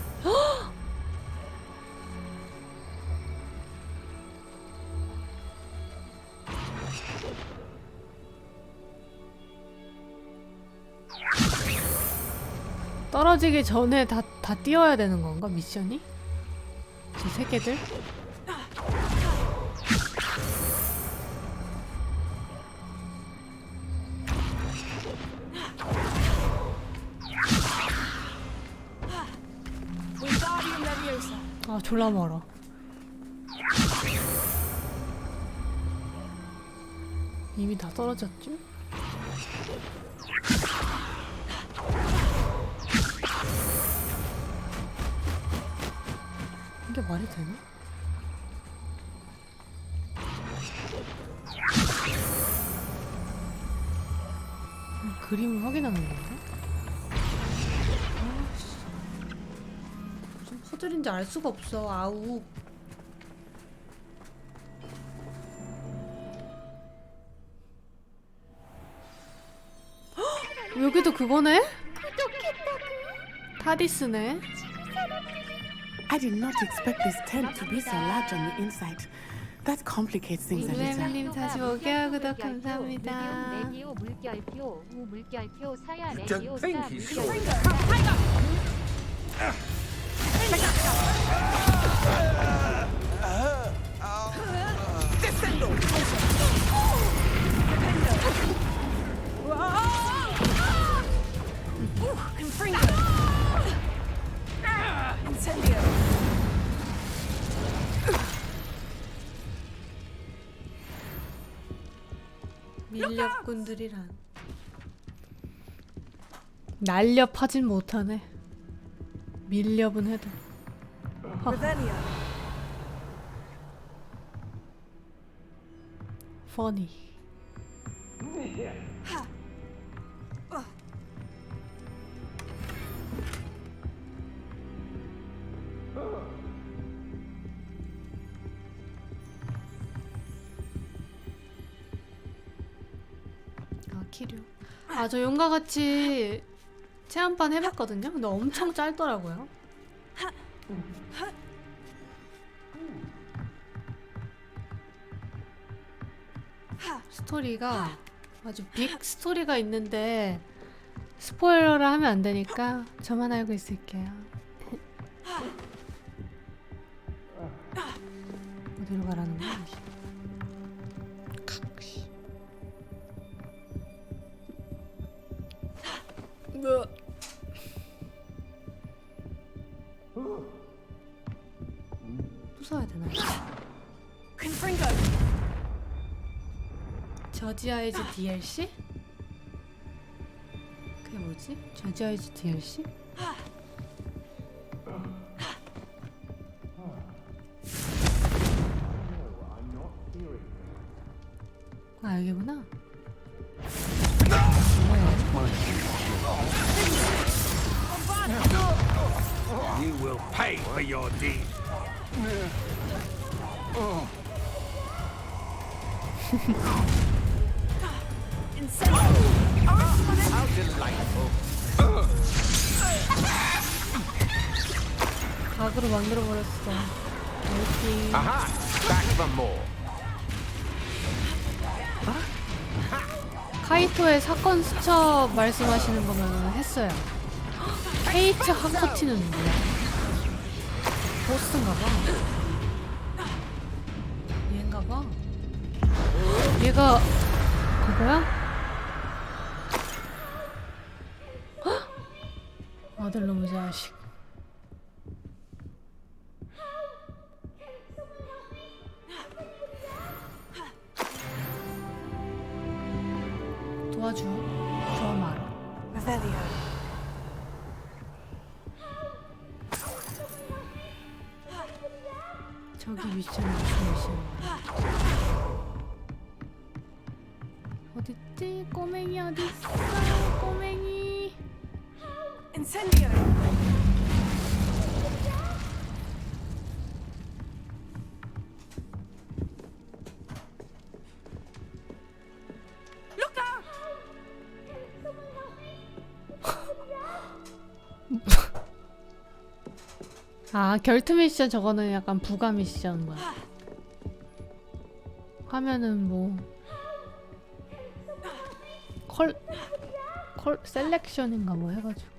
떨어지기 전에 다 뛰어야 되는 건가, 미션이? 저 새끼들? Wingardium Leviosa. 아, 졸라 멀어. 이미 다 떨어졌죠? 이게 말이 되나? 그림을 확인하는 건가? 아씨, 무슨 퍼즐인지 알 수가 없어. 아우. 헉! 여기도 그거네? 타디스네. I did not expect this tent to be so large on the inside. That complicates things a little. 님 45개월 구독 감사합니다. 레디오 물결표 우 물결표 사야 Don't 레디오 사 think he's so 밀렵꾼들이란 날렵하진 못하네. 밀렵은 해도. Revelio. funny. 아, 키류. 아, 저 용과 같이 체험판 해봤거든요. 근데 엄청 짧더라고요. 스토리가 아주 빅 스토리가 있는데 스포일러를 하면 안 되니까 저만 알고 있을게요. 어디로 가라는 거야? 또 사야 되나? 저지 아이즈 DLC? 그게 뭐지? 저지 아이즈 DLC? 아 여기구나. You will pay for your deed. How delightful. 각으로 만들어버렸어. 여기. Aha! Back for more. 카이토의 사건 수첩 말씀하시는 거면 했어요. 페이트 하코티는 뭐야? 보스인가봐. 얘인가봐. 얘가 그거야? 헉! 아들놈의 자식. 도와줘. 저 말아. Revelio. 저기 미션 무슨 미션? 어딨지? 꼬맹이 어딨어? 꼬맹이. Incendio. Look out! 아 결투 미션 저거는 약간 부가 미션 뭐야? 화면은 뭐 컬 셀렉션인가 뭐 해가지고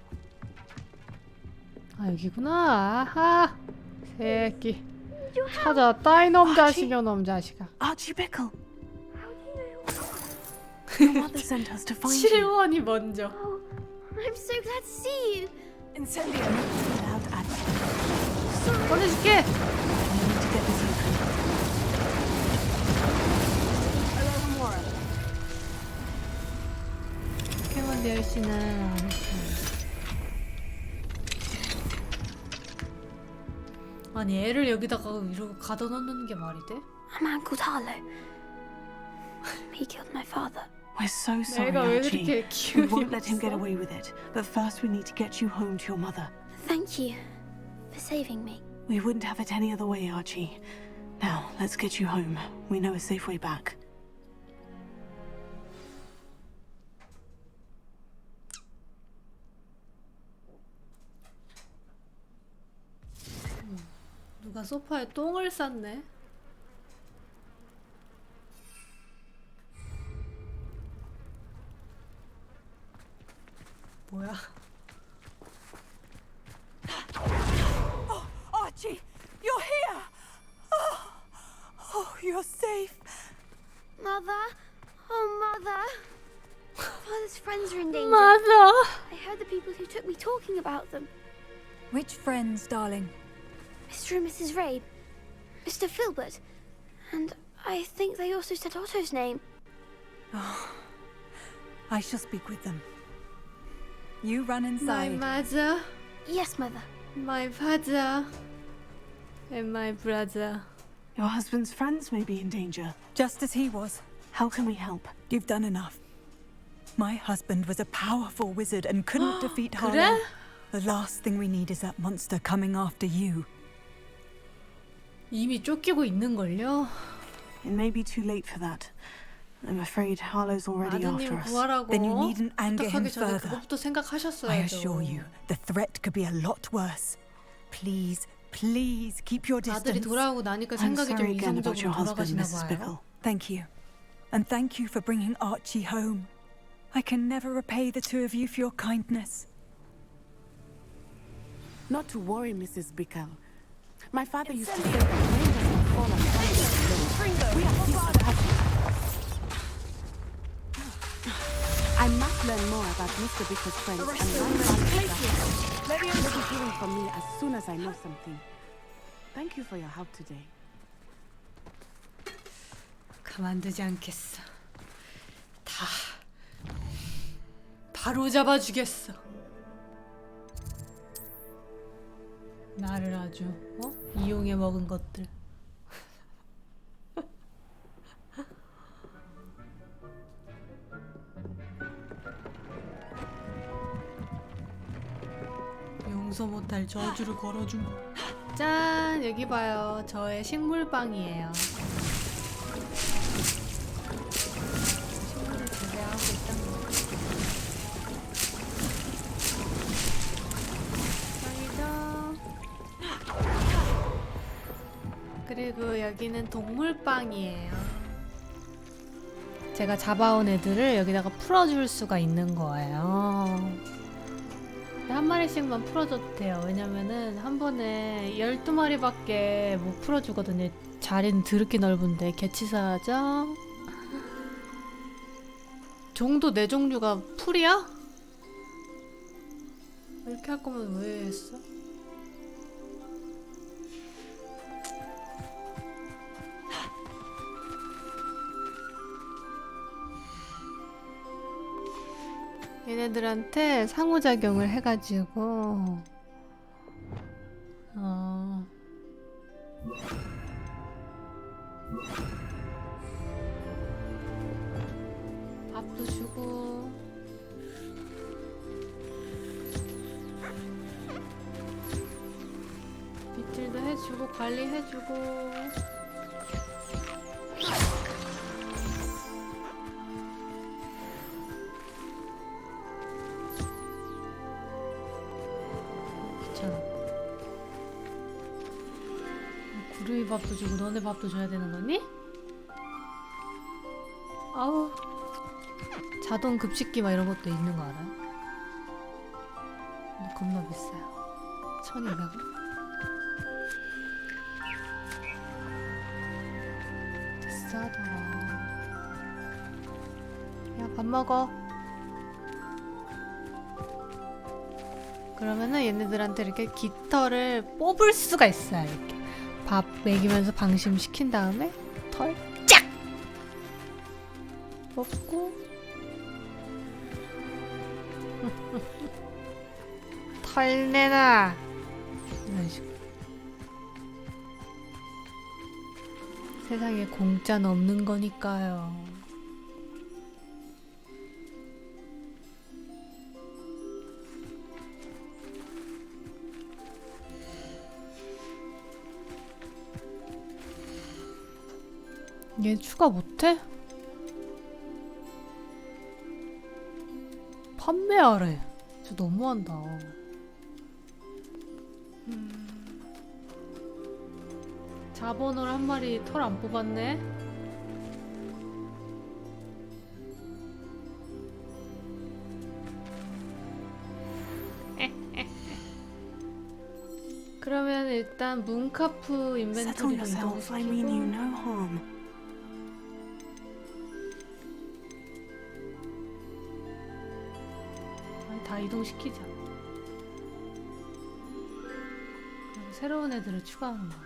아 여기구나. 아하 새끼 찾았다 이놈 자식이 놈 자식아. Archie Bickle. Your mother sent us to find you. 7원이 먼저. I'm so glad to see you. Incendio. Without Archie. 보내줄게. I need to get this open. 포켓몬 DLC는 안 했어요. 아니 애를 여기다가 이러고 가둬놓는 게 말이 돼? A man called Harlow. He killed my father. We're so sorry, 내가 왜 Archie. 이렇게 We 기운이 won't let him get 없어? away with it. But first we need to get you home to your mother. Thank you for saving me. We wouldn't have it any other way, Archie. Now, let's get you home. We know a safe way back. 누가 소파에 똥을 쌌네? 뭐야? Oh, Archie, you're here! Oh, you're safe. Mother? Oh, Mother. Father's friends are in danger. Mother! I heard the people who took me talking about them. Which friends, darling? Mr. and Mrs. Rabe. Mr. Filbert. And I think they also said Otto's name. Oh, I shall speak with them. You run My inside. mother, Yes, Mother. my father, and my brother. Your husband's friends may be in danger. Just as he was. How can we help? You've done enough. My husband was a powerful wizard and couldn't defeat Harlow. 그래? The last thing we need is that monster coming after you. 이미 쫓기고 있는걸요? It may be too late for that. I'm afraid Harlow's already after 아드님 us. 구하라고 Then you needn't anger him 부탁하기 전에 further. 그것부터 생각하셨어야죠. I assure you, the threat could be a lot worse. Please, please keep your 아들이 distance. 돌아오고 나니까 I'm 생각이 좀 sorry again about 이성적으로 your husband, 돌아가시나 Mrs. 봐요. Bickle. Thank you. And thank you for bringing Archie home. I can never repay the two of you for your kindness. Not to worry, Mrs. Bickle. My father used to say that rain doesn't fall on Sunday. We are here to help you. I must learn more about Mr. Bickle's friends and my father's. You'll be hearing from me as soon as I know something. Thank you for your help today. 가만두지 않겠어. 다 바로 잡아주겠어. 나를 아주 이용해 먹은 것들. 용서 못할 저주를 걸어준 거. 짠! 여기 봐요. 저의 식물빵이에요. 식물을 재배하고 있다는 거. 그리고 여기는 동물빵이에요. 제가 잡아온 애들을 여기다가 풀어줄 수가 있는 거예요. 한 마리씩만 풀어줘도 돼요. 왜냐면은 한 번에 12마리밖에 못 풀어주거든요. 자리는 드럽게 넓은데. 개치사죠? 종도 4종류가 풀이야? 이렇게 할 거면 왜 했어? 얘네들한테 상호작용을 해가지고 밥도 주고 빗질도 해주고 관리해주고 구름이 밥도 주고 너네 밥도 줘야 되는 거니? 아우 자동 급식기 막 이런 것도 있는 거 알아요? 근데 겁나 비싸요. 1,200원. 비싸더라. 야, 밥 먹어. 그러면은 얘네들한테 이렇게 깃털을 뽑을 수가 있어요. 이렇게 밥 먹이면서 방심시킨 다음에 털 쫙! 뽑고 털 내놔! 이런 식으로. 세상에 공짜는 없는 거니까요. 얘 추가 못해? 판매하래. 저 너무한다. 자본을 한 마리 털 안 뽑았네? 그러면 일단 문카프 인벤토리로 이동시키고 다 이동시키자. 그리고 새로운 애들을 추가하는 거야.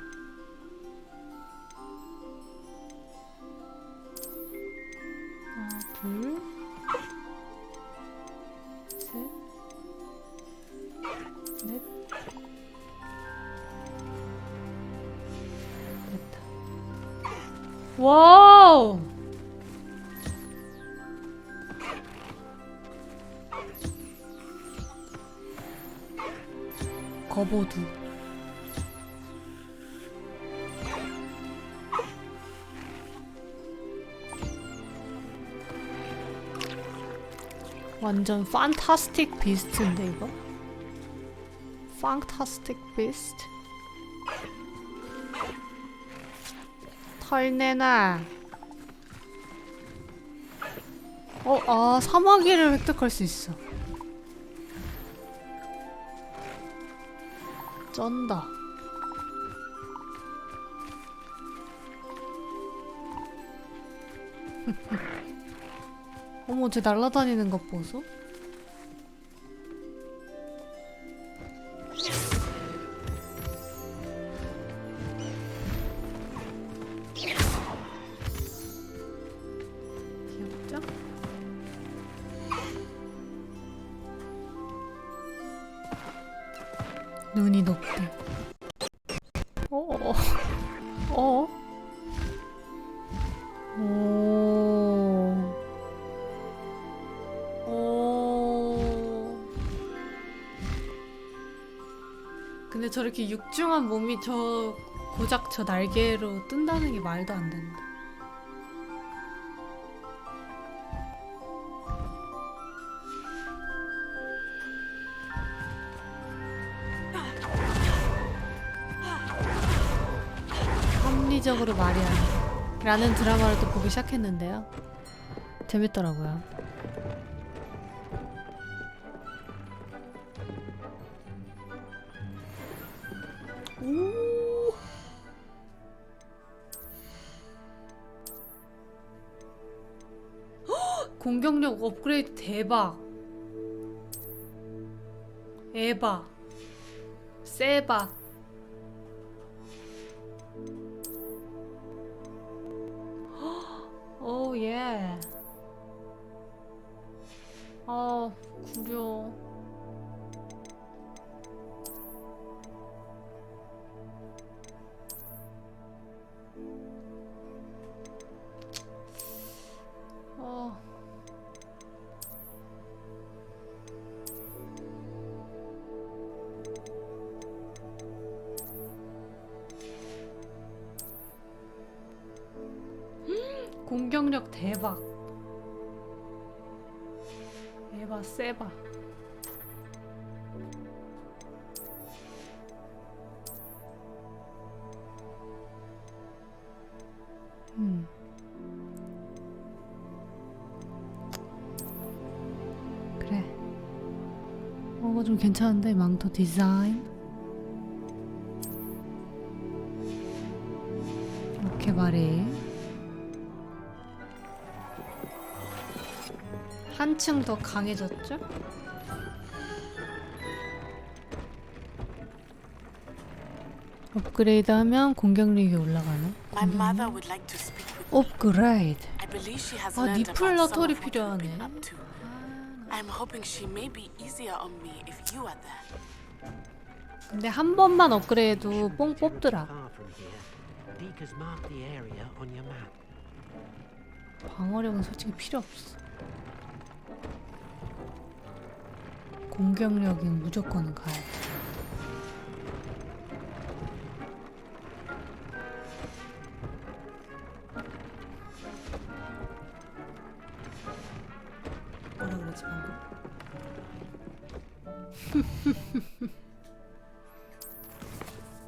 하나, 둘, 셋, 넷. 됐다. 와우! 거보두. 완전 판타스틱 비스트인데 이거? 판타스틱 비스트. 털 내놔. 사마귀를 획득할 수 있어. 쩐다. 어머, 쟤 날아다니는 것 보소? 귀엽죠? 눈이 높대. 오. 근데 저렇게 육중한 몸이 고작 저 날개로 뜬다는 게 말도 안 된다. 합리적으로 말이 안 돼. 라는 드라마를 또 보기 시작했는데요. 재밌더라고요. 오. 헉! 공격력 업그레이드 대박. 에바. 세바. 오 예. 구려. 공격력 대박. 에바 세바. 그래. 이거 좀 괜찮은데 망토 디자인. 이렇게 말해. 한층 더 강해졌죠? 업그레이드하면 공격력이 올라가네. 업그레이드. 니플러 털이 필요하네. 근데 한 번만 업그레이드도 뽕 뽑더라. 방어력은 솔직히 필요 없어. 공격력은 무조건 가야 돼. 뭐라 그러지 방금?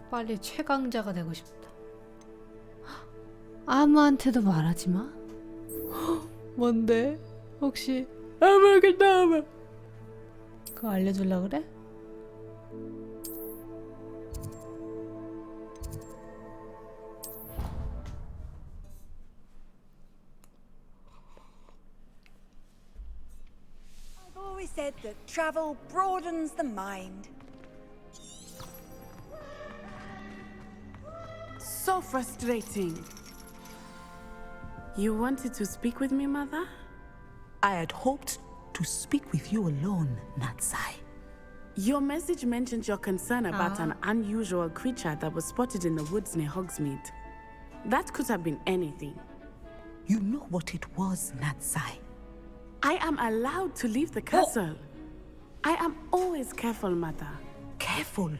빨리 최강자가 되고 싶다. 아무한테도 말하지 마. 뭔데? 혹시 아무겠다. 그거 알려줄라 그래? I've always said that travel broadens the mind. So frustrating. You wanted to speak with me, Mother? I had hoped to speak with you alone, Natsai. Your message mentioned your concern about an unusual creature that was spotted in the woods near Hogsmeade. That could have been anything. You know what it was, Natsai. I am allowed to leave the castle. I am always careful, Mother. Careful?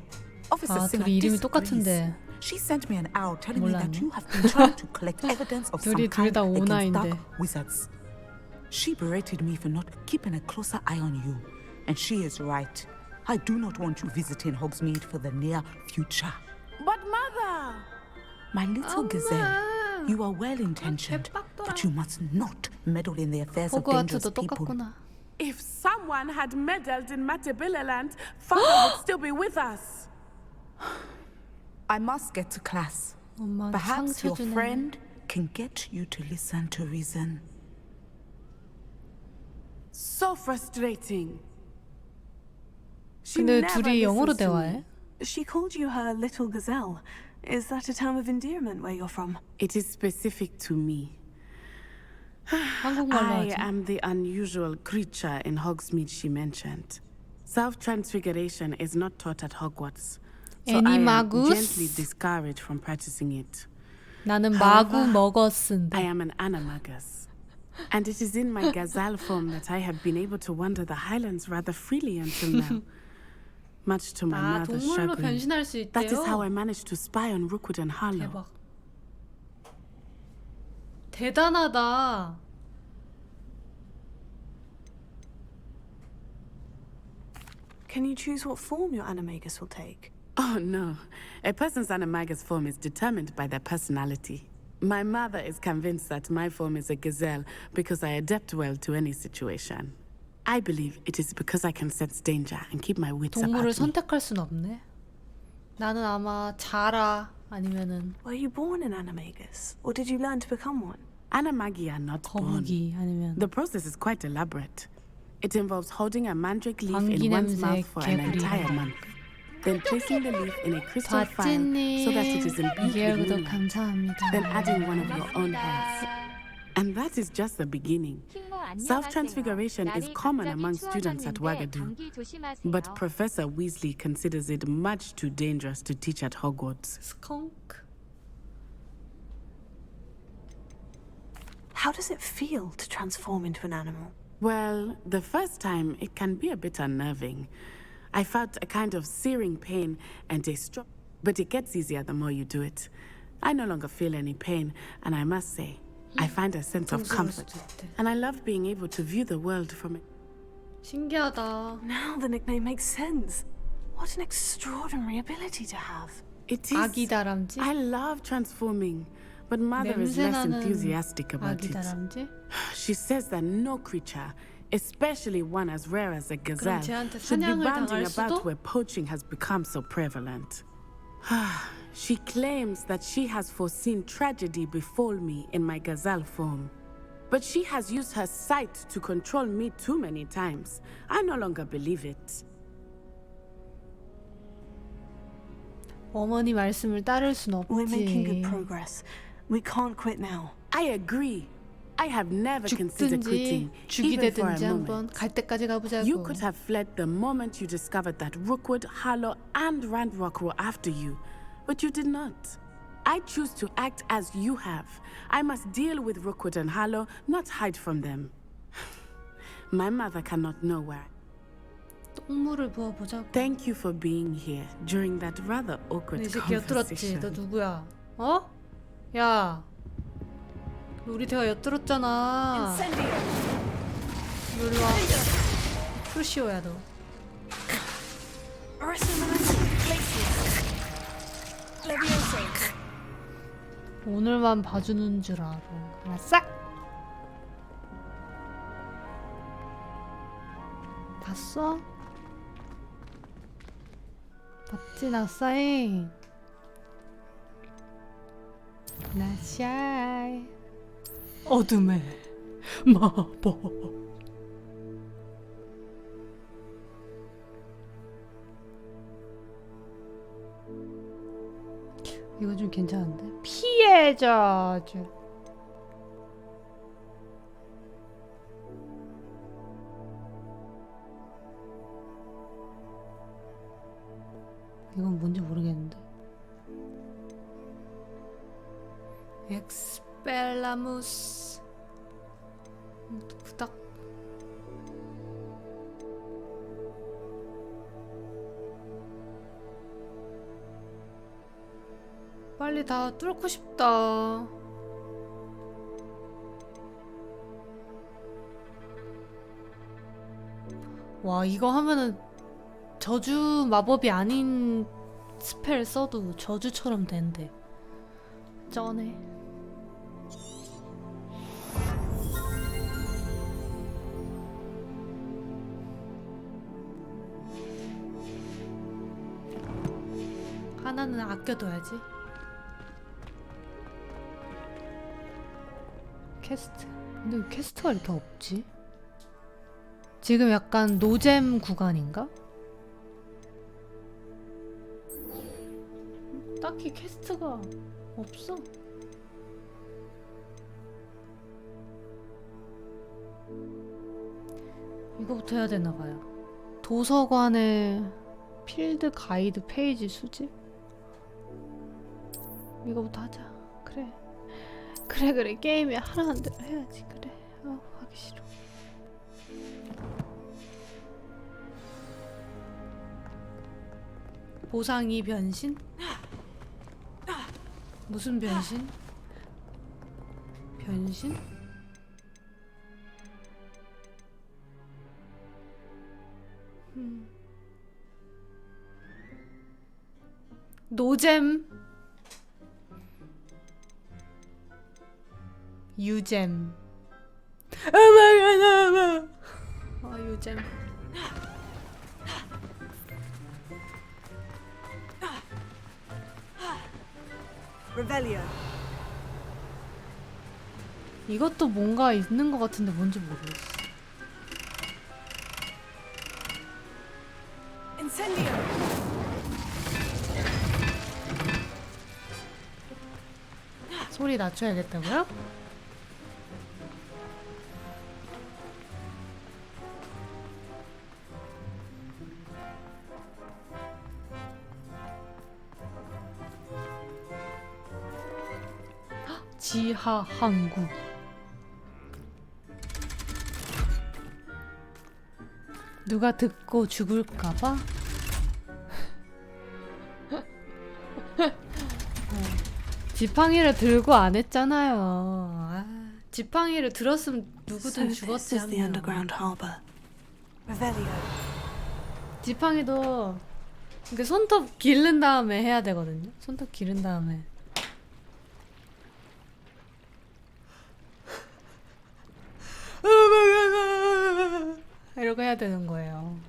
Officer Singer 둘이 이름이 disagrees. 똑같은데. She sent me an owl telling me that 몰랐네. you have been trying to collect evidence of some 둘이 kind 다 against 오나인데. dark wizards. She berated me for not keeping a closer eye on you. And she is right. I do not want you visiting Hogsmeade for the near future. But Mother! My little gazelle, you are well-intentioned, but you must not meddle in the affairs of dangerous 호그와트도 people. 똑같구나. If someone had meddled in Matabeleland, Father would still be with us. I must get to class. 엄마 Perhaps 상처 your 주네. friend can get you to listen to reason. So frustrating. She 근데 never 둘이 영어로 listens to 대화해? me. She called you her little gazelle. Is that a term of endearment where you're from? It is specific to me. 한국말로 I 하지. am the unusual creature in Hogsmeade she mentioned. Self-transfiguration is not taught at Hogwarts, so I am 애니마구스. gently discouraged from practicing it. 나는 마구 However, 먹었은데. I am an animagus, and it is in my gazelle form that I have been able to wander the Highlands rather freely until now. Much to my 아, mother's 동물로 chagrin. 변신할 수 That is how 있대요. I managed to spy on Rookwood and Harlow. 대박. 대단하다. Can you choose what form your animagus will take? Oh no, a person's animagus form is determined by their personality. My mother is convinced that my form is a gazelle because I adapt well to any situation. I believe it is because I can sense danger and keep my wits 동물을 about me. 선택할 순 없네. 나는 아마 자라 아니면은 Were you born an animagus, or did you learn to become one? Animagi are not born. 거북이 아니면 The process is quite elaborate. It involves holding a mandrake leaf in 방귀 one's 냄새 mouth for an 개구리. entire month, then placing the leaf in a crystal phial so that it 바찌님 is imbued with 이해구독 meaning, 감사합니다. then adding one of your own hairs. And that is just the beginning. Self-transfiguration is common among students at Wagadu, but Professor Weasley considers it much too dangerous to teach at Hogwarts. 스컹크. How does it feel to transform into an animal? Well, the first time it can be a bit unnerving. I felt a kind of searing pain and a stroke, but it gets easier the more you do it. I no longer feel any pain, and I must say, I find a sense of comfort. And I love being able to view the world from it. 신기하다. Now the nickname makes sense. What an extraordinary ability to have. It is. 아기 다람쥐? I love transforming, but Mother is less 냄새나는 enthusiastic about 아기 it. 다람쥐? She says that no creature, especially one as rare as a gazelle, 쟤한테 should be 사냥을 bounding 당할 about 수도? where poaching has become so prevalent. She claims that she has foreseen tragedy befall me in my gazelle form. But she has used her sight to control me too many times. I no longer believe it. 어머니 말씀을 따를 순 We're making good 없지. progress. We can't quit now. I agree. I have never considered quitting, 죽든지 죽이 even for a 되든지 한번 moment. 갈 때까지 You 가보자고. could have fled the moment you discovered that Rookwood, Harlow, and Randrock were after you, but you did not. I choose to act as you have. I must deal with Rookwood and Harlow, not hide from them. My mother cannot know where. 똥물을 부어보자고. Thank you for being here during that rather awkward 이 새끼 엿들었지. conversation. 너 누구야? 어? 야. 우리 대화 엿들었잖아. 너 일로 와. 프루시오야 너. 오늘만 봐주는 줄 알아. 알았어? 봤어? 봤지 나 사인. 나 샤이. 어둠의 마법. 이거 좀 괜찮은데? 피해자주. 이건 뭔지 모르겠는데. 엑스펠라무스. 부탁. 빨리 다 뚫고 싶다. 와, 이거 하면은 저주 마법이 아닌 스펠 써도 저주처럼 된대. 쩌네. 아껴둬야지. 퀘스트. 근데 왜 퀘스트가 이렇게 없지? 지금 약간 노잼 구간인가? 딱히 퀘스트가 없어. 이거부터 해야 되나봐요. 도서관의 필드 가이드 페이지 수집? 이거부터 하자. 그래. 그래 게임이 하라는 대로 해야지. 그래. 하기 싫어. 보상이 변신? 무슨 변신? 변신? 노잼 유잼 유잼 Revelio. 이것도 뭔가 있는 것 같은데 뭔지 모르겠어. Incendio. 소리 낮춰야겠다고요? 지하 항구. 누가 듣고 죽을까봐? 지팡이를 들고 안 했잖아요. 지팡이를 들었으면 누구든 죽었지 This is the 않나. underground harbor. Revelio. 지팡이도 이게 손톱 기른 다음에 해야 되거든요. 손톱 기른 다음에. 이러고 해야 되는 거예요.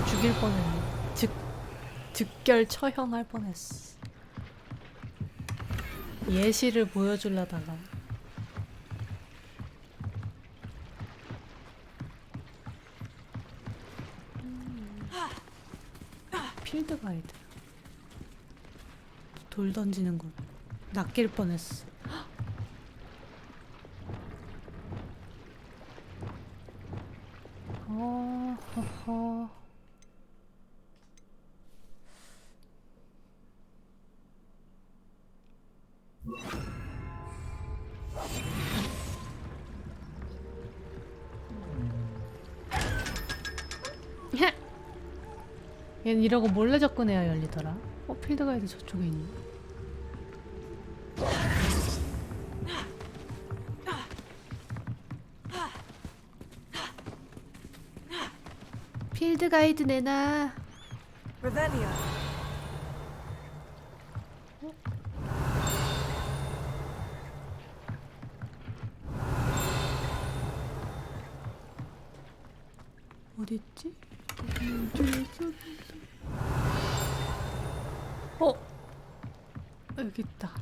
죽일 뻔했네. 즉결 처형할 뻔했어. 예시를 보여주려다가. 필드 가이드. 돌 던지는 거. 낚일 뻔했어. 허허. 얘는 이러고 몰래 접근해야 열리더라. 필드 가이드 저쪽에 있네. 필드 가이드 내놔. Revelio. 어딨지? 여기 있다.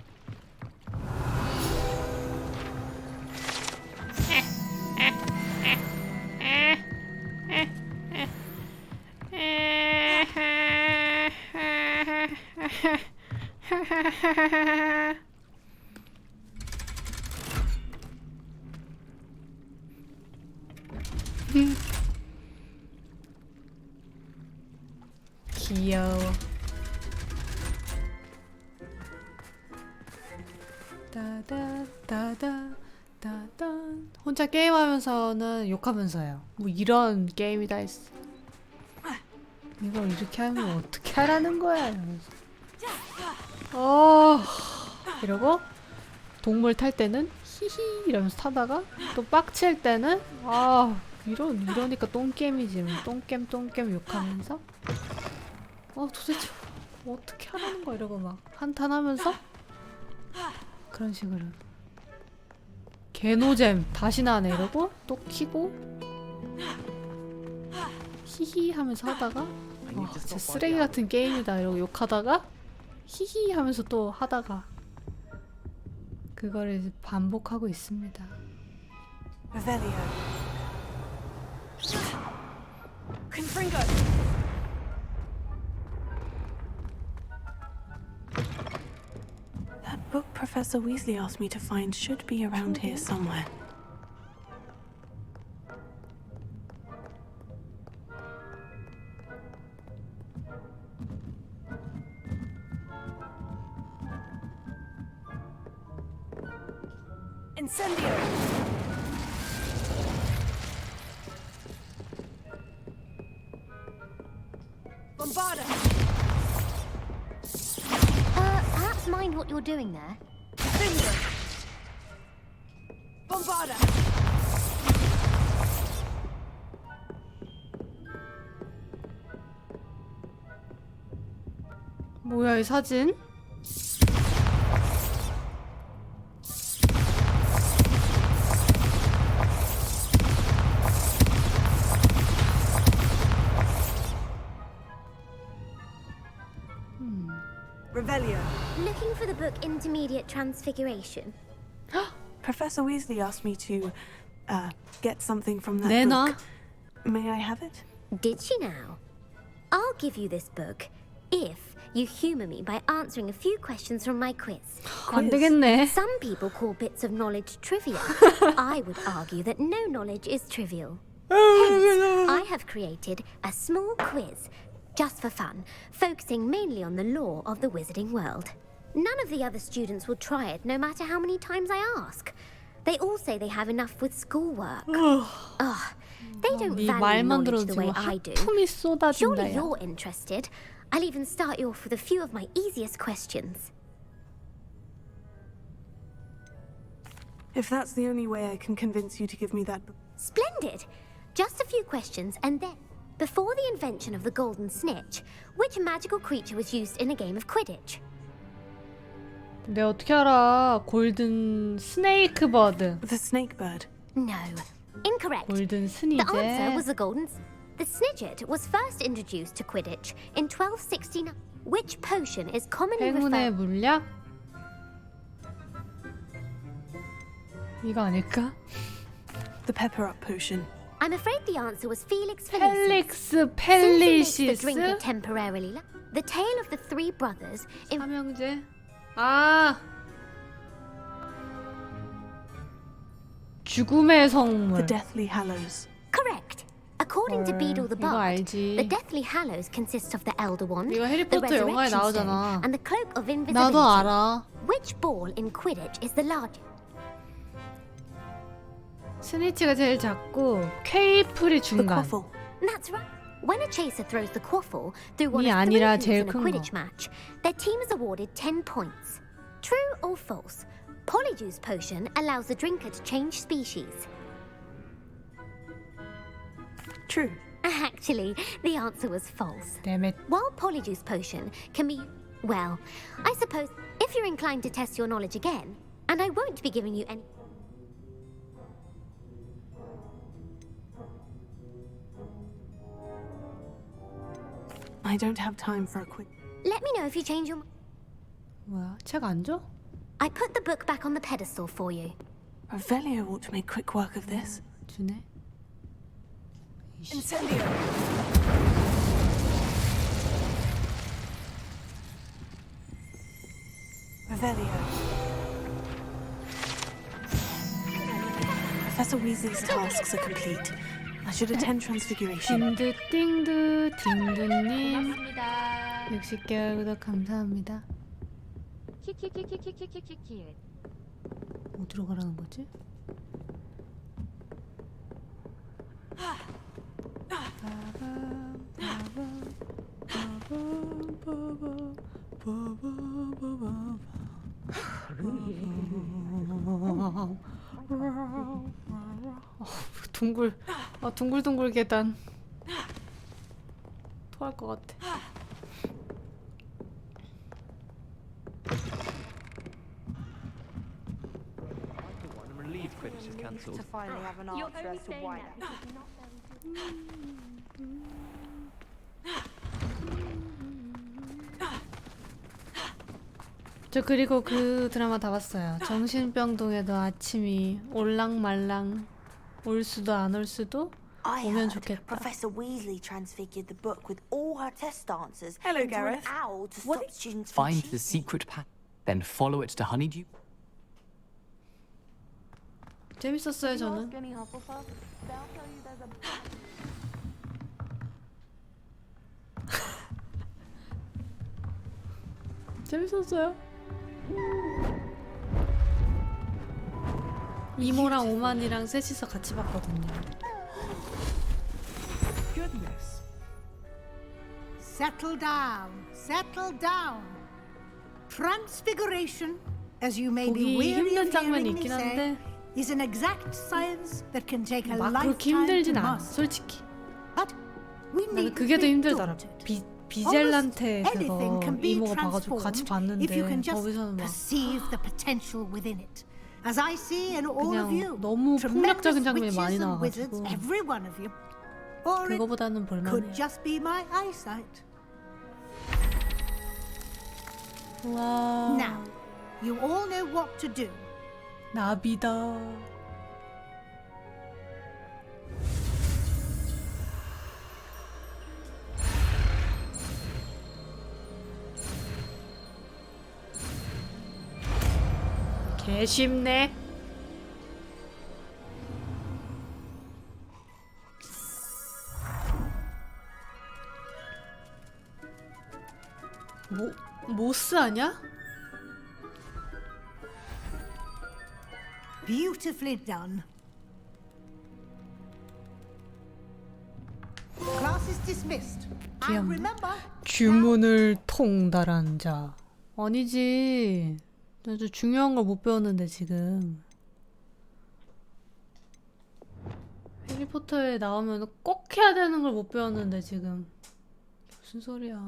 귀여워. 따다다다다다. 혼자 게임하면서는 욕하면서요. 뭐 이런 게임이 다 있어. 이걸 이렇게 하면 어떻게 하라는 거야? 이러면서. 이러고 동물 탈 때는 히히 이러면서 타다가 또 빡칠 때는 이러니까 똥게임이지. 똥겜 욕하면서 도대체 어떻게 하라는 거야? 이러고 막 한탄하면서 그런 식으로. 개노잼 다시 나네 이러고 또 키고 히히 하면서 하다가 진짜 쓰레기 같은 게임이다 이러고 욕하다가 히히 하면서 또 하다가 그거를 이제 반복하고 있습니다. Revelio. Confringo. That book Professor Weasley asked me to find should be around here somewhere. Incendio! Bombarda! Perhaps mind what you're doing there. Finger! Bombarda! 뭐야 이 사진? Revelio. Looking for the book Intermediate Transfiguration? Professor Weasley asked me to, get something from that 내놔. book. May I have it? Did she now? I'll give you this book if you humour me by answering a few questions from my quiz. 안 되겠네. Some people call bits of knowledge trivial. I would argue that no knowledge is trivial. Hence, I have created a small quiz, just for fun, focusing mainly on the lore of the wizarding world. None of the other students will try it, no matter how many times I ask. They all say they have enough with schoolwork. Ugh, they don't 네 value 말만 knowledge 들어도 the way 지금 I do. 하품이 쏟아진다 Surely 야. you're interested. I'll even start you off with a few of my easiest questions. If that's the only way I can convince you to give me that book. Splendid! Just a few questions, and then, before the invention of the golden snitch, which magical creature was used in a game of Quidditch? 내가 어떻게 알아? 골든 스네이크 버드. The snake bird. No. Incorrect. 골든 The answer 스니제. was the golden... The snidget was first introduced to Quidditch in 1269. Which potion is commonly 행운의 referred... 물약? 이거 아닐까? The pepper up potion. I'm afraid the answer was Felix Felicis. 펠릭스 Since it makes the drinker 펠리시스? temporarily... The tale of the three brothers... 삼형제? 아! 죽음의 성물. The Deathly Hallows. Correct. According to Beedle the 이거 Bard, 알지. the Deathly Hallows consist of the Elder Wand, 이거 the 해리포터 영화에 Resurrection Stone, 나오잖아. and the Cloak of 나도 Invisibility. 알아. Which ball in Quidditch is the largest? 스니치가 제일 작고 퀘이플이 중간. That's right. When a chaser throws the quaffle through one 이 of three 아니라 hoops 제일 in a 큰 거. Quidditch match, their team is awarded 10 points. True or false? Polyjuice potion allows the drinker to change species. True. Actually, the answer was false. Damn it. While Polyjuice potion can be... Well, I suppose if you're inclined to test your knowledge again, and I won't be giving you any... I don't have time for a quick... Let me know if you change your mind. 뭐야? 책 안 줘? I put the book back on the pedestal for you. Revelio ought to make quick work of this. 주네. Incendio! Revelio. Professor Weasley's tasks are complete. I should attend Transfiguration. 딩드 띵드 딩드님 60개월 구독 감사합니다. 키키키키키키키키. 어디로 가라는 거지? 둥글둥글 계단 토할 것 같아. I'm relieved Quidditch cancelled. To finally have an answer as to why that. 저 그리고 그 드라마 다 봤어요. 정신병동에도 아침이 올랑말랑 올 수도 안 올 수도 I 오면 heard 좋겠다. Professor Weasley transfigured the book with all her test answers Hello, into an Gareth. owl to stop students from Find cheating. the secret path, then follow it to Honeydew. 재밌었어요 저는. 재밌었어요. 이모랑 오만이랑 셋이서 같이 봤거든요. Goodness. Settle down. Settle down. Transfiguration, as you may be 보기 weary 힘든 of 장면이 hearing me 있긴 say, 한데 is an exact science that can take a 막 그렇게 lifetime to 힘들진 않아 master. 솔직히. But we 나는 need 그게 더 힘들더라. daunted. 비젤란테 Anything 그거 can be 이모가 봐가지고 같이 transformed if you 봤는데 can just 거기서는 막 perceive the potential within it. As I see in all of you, 그냥 너무 폭력적인 장면이 tremendous 많이 witches and wizards, 나와가지고 every one of you. Or it 그거보다는 could 볼만해. just be my eyesight. 와. Now, you all know what to do. 나비다. 개 쉽네. 모스 아냐? Beautifully done. Class is dismissed. And remember, 주문을 통달한 자. 아니지. 나 좀 중요한 걸 못 배웠는데 지금. 해리포터에 나오면 꼭 해야 되는 걸 못 배웠는데 지금. 무슨 소리야.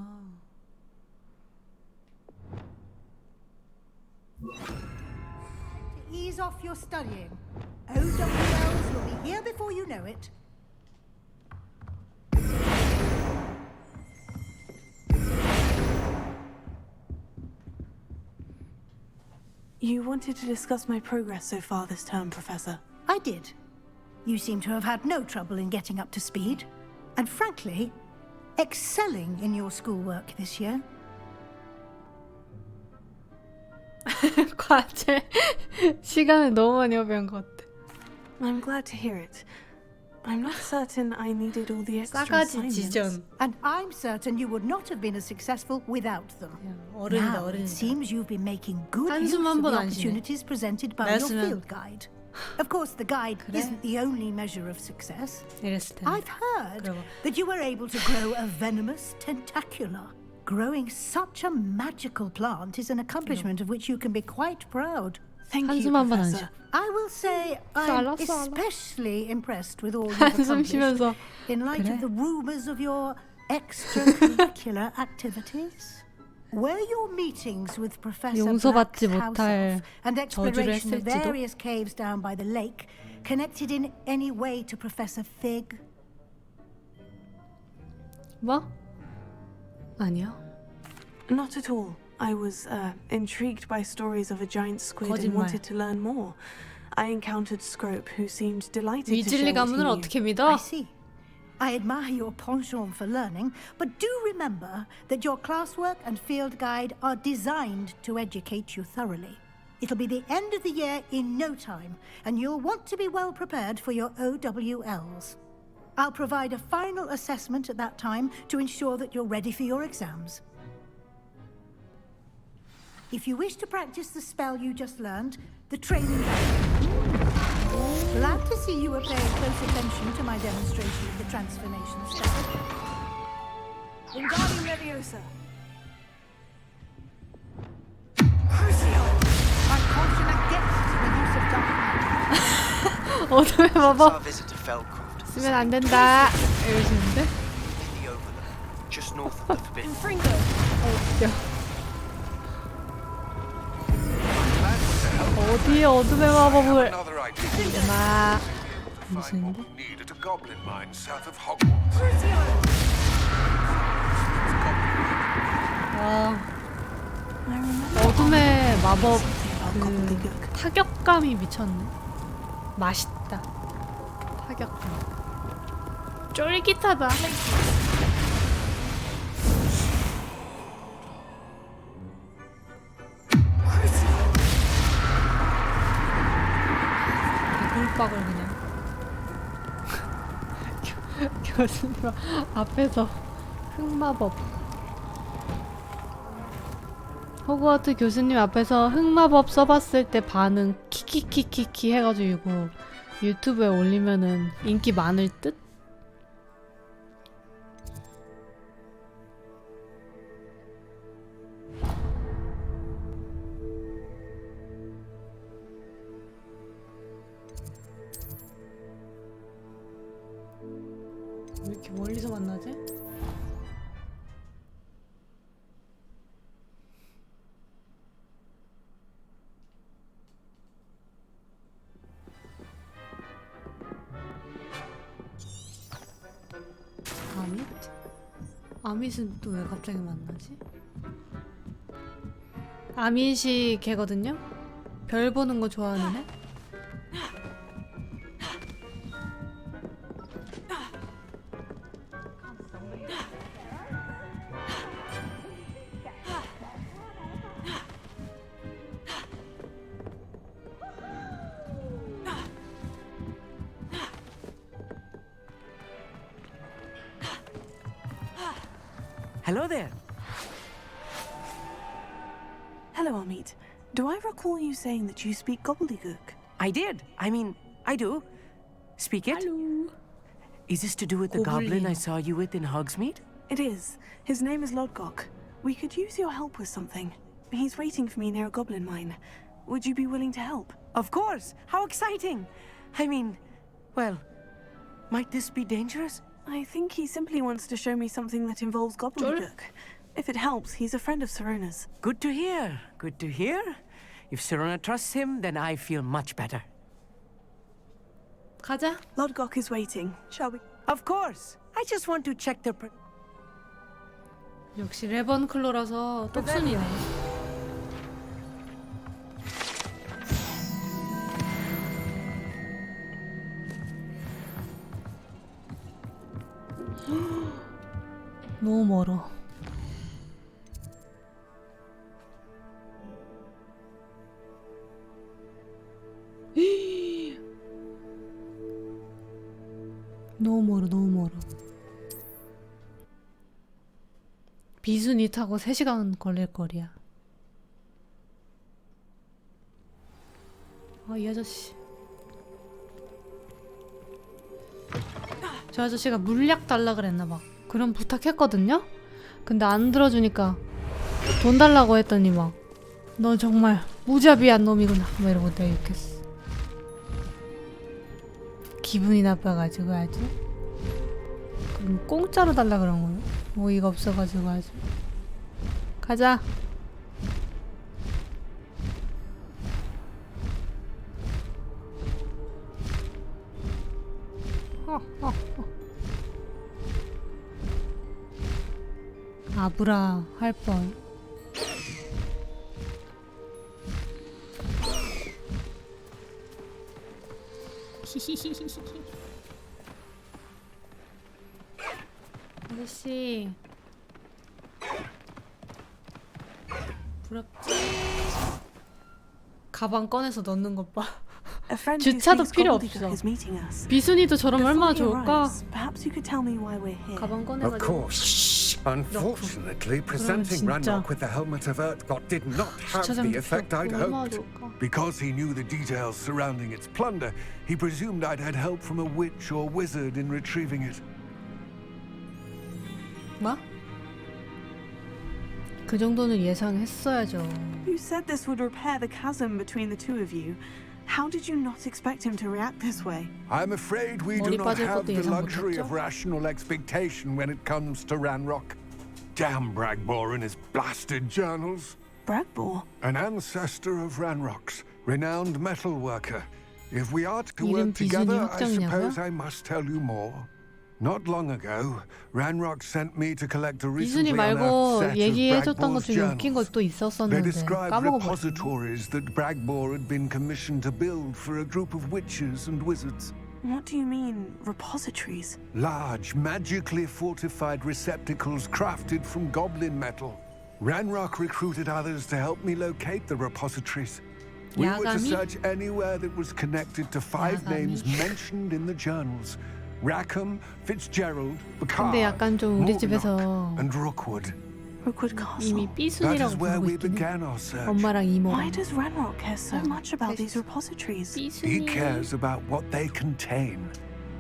to ease off your studying. OWLs will be here before you know it. You wanted to discuss my progress so far this term, Professor. I did. You seem to have had no trouble in getting up to speed. And frankly, excelling in your schoolwork this year. 과제 시간을 너무 많이 허비한 것 같아. I'm glad to hear it. I'm not certain I needed all the extra 싸가지 assignments. 지전. And I'm certain you would not have been as successful without them. 어른이다, Now, it 어른이다. seems you've been making good use 한숨 of 한 the 번 안 쉬네. opportunities presented by your 나였으면- field guide. Of course, the guide 그래? isn't the only measure of success. 이랬을 텐데. I've heard 그래 봐. that you were able to grow a venomous tentacula. Growing such a magical plant is an accomplishment of which you can be quite proud. Thank you, 한숨 한 번 안 Professor. 쉬어. I will say I'm 쏴라, 쏴라. especially impressed with all you've 한숨 accomplished 쉬면서 in light 그래? of the rumors of your extracurricular activities. Were your meetings with Professor Black's 용서받지 house 못할 elf and 저주를 exploration of 했을지도? various caves down by the lake connected in any way to Professor Fig? 뭐? 아니요. Not at all. I was intrigued by stories of a giant squid and 거짓말. wanted to learn more. I encountered Scrope, who seemed delighted to share 위즐리 what he 가문을 knew. 어떻게 믿어? I see. I admire your penchant for learning, but do remember that your classwork and field guide are designed to educate you thoroughly. It'll be the end of the year in no time, and you'll want to be well prepared for your OWLs. I'll provide a final assessment at that time to ensure that you're ready for your exams. If you wish to practice the spell you just learned, the training... Glad to see you were paying close attention to my demonstration of the transformation spell. Wingardium Leviosa. Crucio! I caution against the use of dark magic. 어둠의 Since our 마법 visit to Feldcroft, 쓰면 안 된다. 이러시는데? in the overlook, just north of the Forbidden. 웃겨. 어디에 어둠의 마법을 마 무슨 Need at a goblin mine south of Hogwarts. 어둠의 마법 그 타격감이 미쳤네. 맛있다. 타격감. 쫄깃하다. 물박을 그냥. 교수님 앞에서 흑마법. 호그와트 교수님 앞에서 흑마법 써봤을 때 반응 키키키키키 해가지고 유튜브에 올리면은 인기 많을 듯? 왜 이렇게 멀리서 만나지? 아밋? 아밋은 또 왜 갑자기 만나지? 아밋이 걔거든요? 별 보는 거 좋아하는 애? Hello there. Hello, Amit. Do I recall you saying that you speak gobbledygook? I did. I mean, I do. Speak it. Hello. Is this to do with the goblin I saw you with in Hogsmeade? It is. His name is Lodgok. We could use your help with something. He's waiting for me near a goblin mine. Would you be willing to help? Of course. How exciting. I mean, well, might this be dangerous? I think he simply wants to show me something that involves gobbledygook. If it helps, he's a friend of Serona's. Good to hear. Good to hear. If Serona trusts him, then I feel much better. 가자. Lodgok is waiting. Shall we? Of course. I just want to check their... 역시 레번클로라서 똑순이네. 너무 멀어. 너무 멀어, 너무 멀어. 비순이 타고 3시간 걸릴 거리야. 아, 이 아저씨. 저 아저씨가 물약 달라 그랬나 막 그런 부탁했거든요? 근데 안 들어주니까 돈 달라고 했더니 막 너 정말 무자비한 놈이구나 막 이러고 내가 욕했어. 기분이 나빠가지고 아주. 그럼 공짜로 달라 그런 거예요? 어이가 없어가지고 아주. 가자. 아브라 할 뻔. 아저씨 부럽지? 가방 꺼내서 넣는 것 봐. 주차도 필요 없어. 비순이도 저러면 얼마나 좋을까? 가방 Of course. Unfortunately, presenting Ranrock with the helmet of Urtkot did not have the effect I'd hoped. Because he knew the details surrounding its plunder, he presumed I'd had help from a witch or wizard in retrieving it. 뭐? 그 정도는 예상했어야죠. You said this would repair the chasm between the two of you. How did you not expect him to react this way? I'm afraid we do not have the luxury of rational expectation when it comes to Ranrock. Damn Bragbor and his blasted journals. Bragbor? An ancestor of Ranrock's, Renowned metal worker. If we are to 이름 work 비순이 together, I 확정이냐고요? suppose I must tell you more. Not long ago, Ranrock sent me to collect a 비순이 recently 말고 unearthed set of 얘기해줬던 것 Bragbor's 중에 웃긴 journals. 것도 They 있었었는데 described 까먹어버렸네. repositories that Bragbor had been commissioned to build for a group of witches and wizards. What do you mean, repositories? Large, magically fortified receptacles crafted from goblin metal. Ranrock recruited others to help me locate the repositories. We were to 야감이? search anywhere that was connected to 5 야감이? names mentioned in the journals. Rackham, Fitzgerald, 근데 약간 좀 우리 집에서 and Rookwood. Rookwood Castle. 이미 That 삐순이라고 is where 부르고 we 있긴 해. began our search. 엄마랑 Why 이모랑. does Ranrock care so much about these repositories? He 삐순이. cares about what they contain.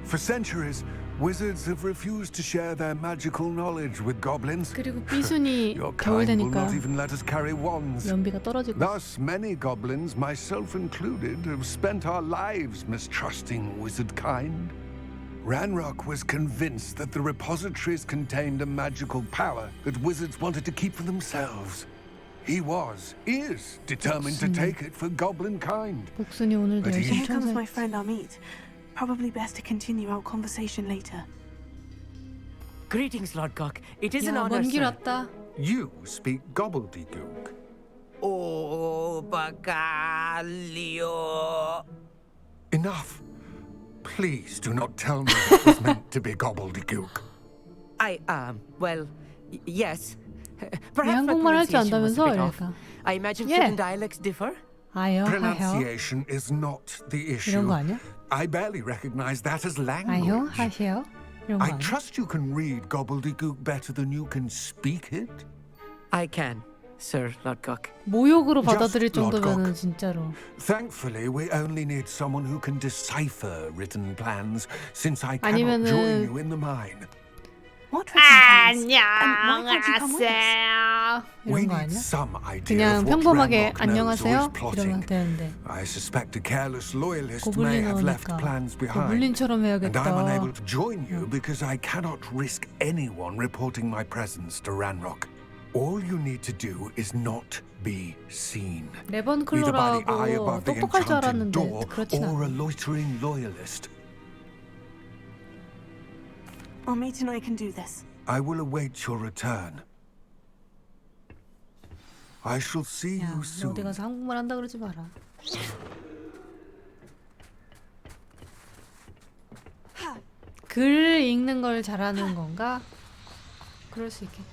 For centuries, wizards have refused to share their magical knowledge with goblins. 그리고 삐순이 Your 겨울 kind will 되니까 not even let us carry wands. 연비가 떨어지고 있어. Thus, many goblins, myself included, have spent our lives mistrusting wizard kind. Ranrock was convinced that the repositories contained a magical power that wizards wanted to keep for themselves. He is determined to take it for goblin kind. 복순이 오늘도 But 열심히 Here comes my 청소했지. friend Amit. Probably best to continue our conversation later. Greetings, Lord Cock. It is an 야, honor, 먼 길 sir. 왔다. You speak gobbledygook. Oh, Bagalio. Enough. Please do not tell me that was meant to be gobbledygook. Well, yes. 왜 Perhaps my 한국말 할 줄 pronunciation was a 안다면서? bit off. 이러니까. I imagine 예. certain dialects differ. 아요, 하요. Pronunciation is not the 이런 issue. 거 아니야? I barely recognize that as language. 아요, 하세요. 이런 거 I 아니야? trust you can read gobbledygook better than you can speak it. I can, Sir Lord Cock. 모욕으로 Just 받아들일 Lord 정도면은 Cock. 진짜로. Thankfully, we only need someone who can decipher written plans, since I cannot 아니면은- join you in the mine. What written plans? And why can't you come with us? 안녕하세요. We 이런 거 need 아니야? some idea 그냥 of what 평범하게 Ranrock knows or 안녕하세요 is plotting. 이러면 되는데. I suspect a careless loyalist may 고블린 have left 오니까 plans behind. 고블린처럼 And I'm unable 해야겠다. to join you because I cannot risk anyone reporting my presence to Ranrock. All you need to do is not be seen. Either by the eye 레번클로라고 above the 똑똑할 줄 enchanted 알았는데 door 그렇진 or a 않아. loitering loyalist. Amit and I can do this. I will await your return. I shall see 야, you 너 soon. 어디 가서 한국말 한다 그러지 마라. 글 읽는 걸 잘하는 건가? 그럴 수 있겠다.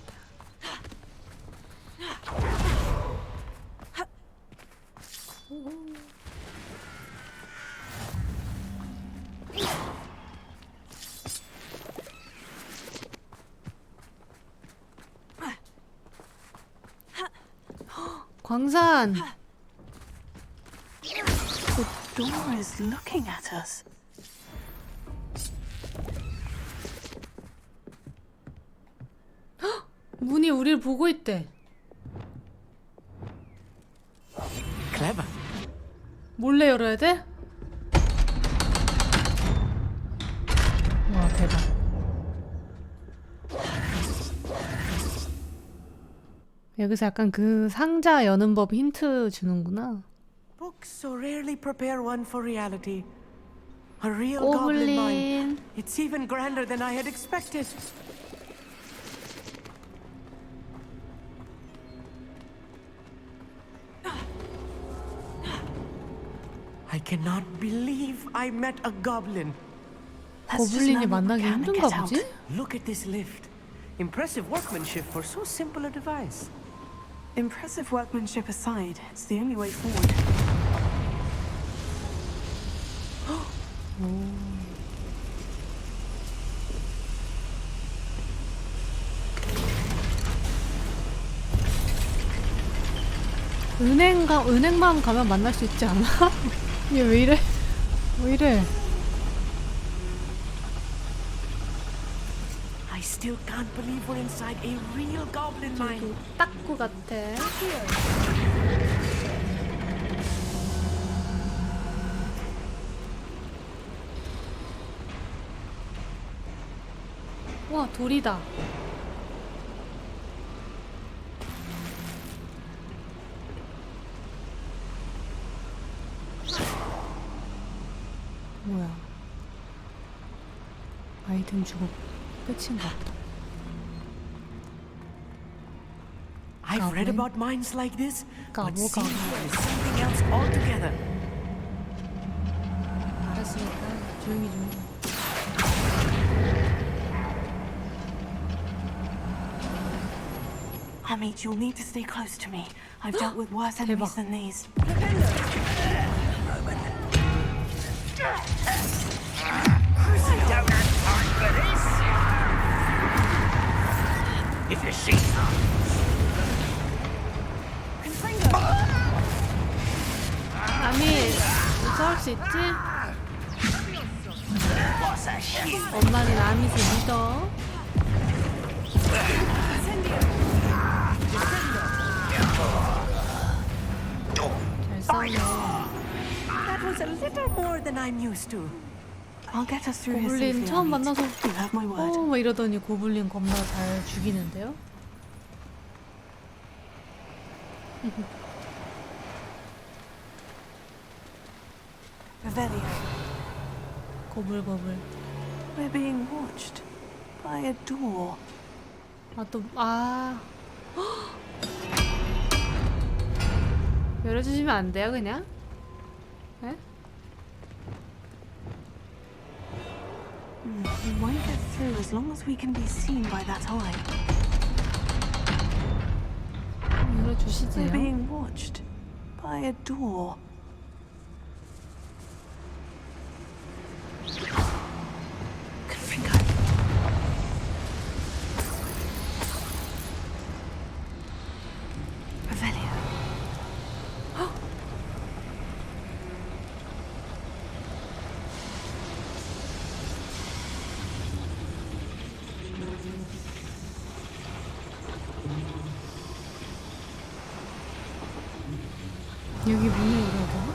광산. The door is looking at us. 문이 우리를 보고 있대. Clever. 몰래 열어야 돼? 와, 대박. 여기서 약간 그 상자 여는 법 힌트 주는구나. Books so rarely prepare one for reality. A real goblin mine. 고블린. It's even grander than I had expected. I cannot believe I met a goblin. 고블린이 만나기 힘든가 보지? Look at this lift. Impressive workmanship for so simple a device. Impressive workmanship aside, it's the only way forward. 은행만 가면 만날 수 있지 않아? 얘 왜 이래? 왜 이래? I still can't believe we're inside a real goblin mine. 딱구 같아. 와, 돌이다. 아이템 주고 끝인가 보다. I've read about mines like this, but Goblin. seeing one is something else altogether. 알았으니까 조용히 좀 해. Amit, you'll need to stay close to me. I've dealt with worse enemies than these. If you see 아미, 싸울 수 있지? 엄마는 아미를 믿어. 잘 싸우네. That was a little more than I'm used to. I'll get us through his 고블린 safely, 처음 Amit. 만나서 You have my word. 막 이러더니 고블린 겁나 잘 죽이는데요? Revelio. 고블고블. We're being watched by a door. 열어주시면 안 돼요, 그냥? 네? We won't get through as long as we can be seen by that eye. We're 열어주시지요. being watched by a door. Revelio. 여기 문을 열어야 되나?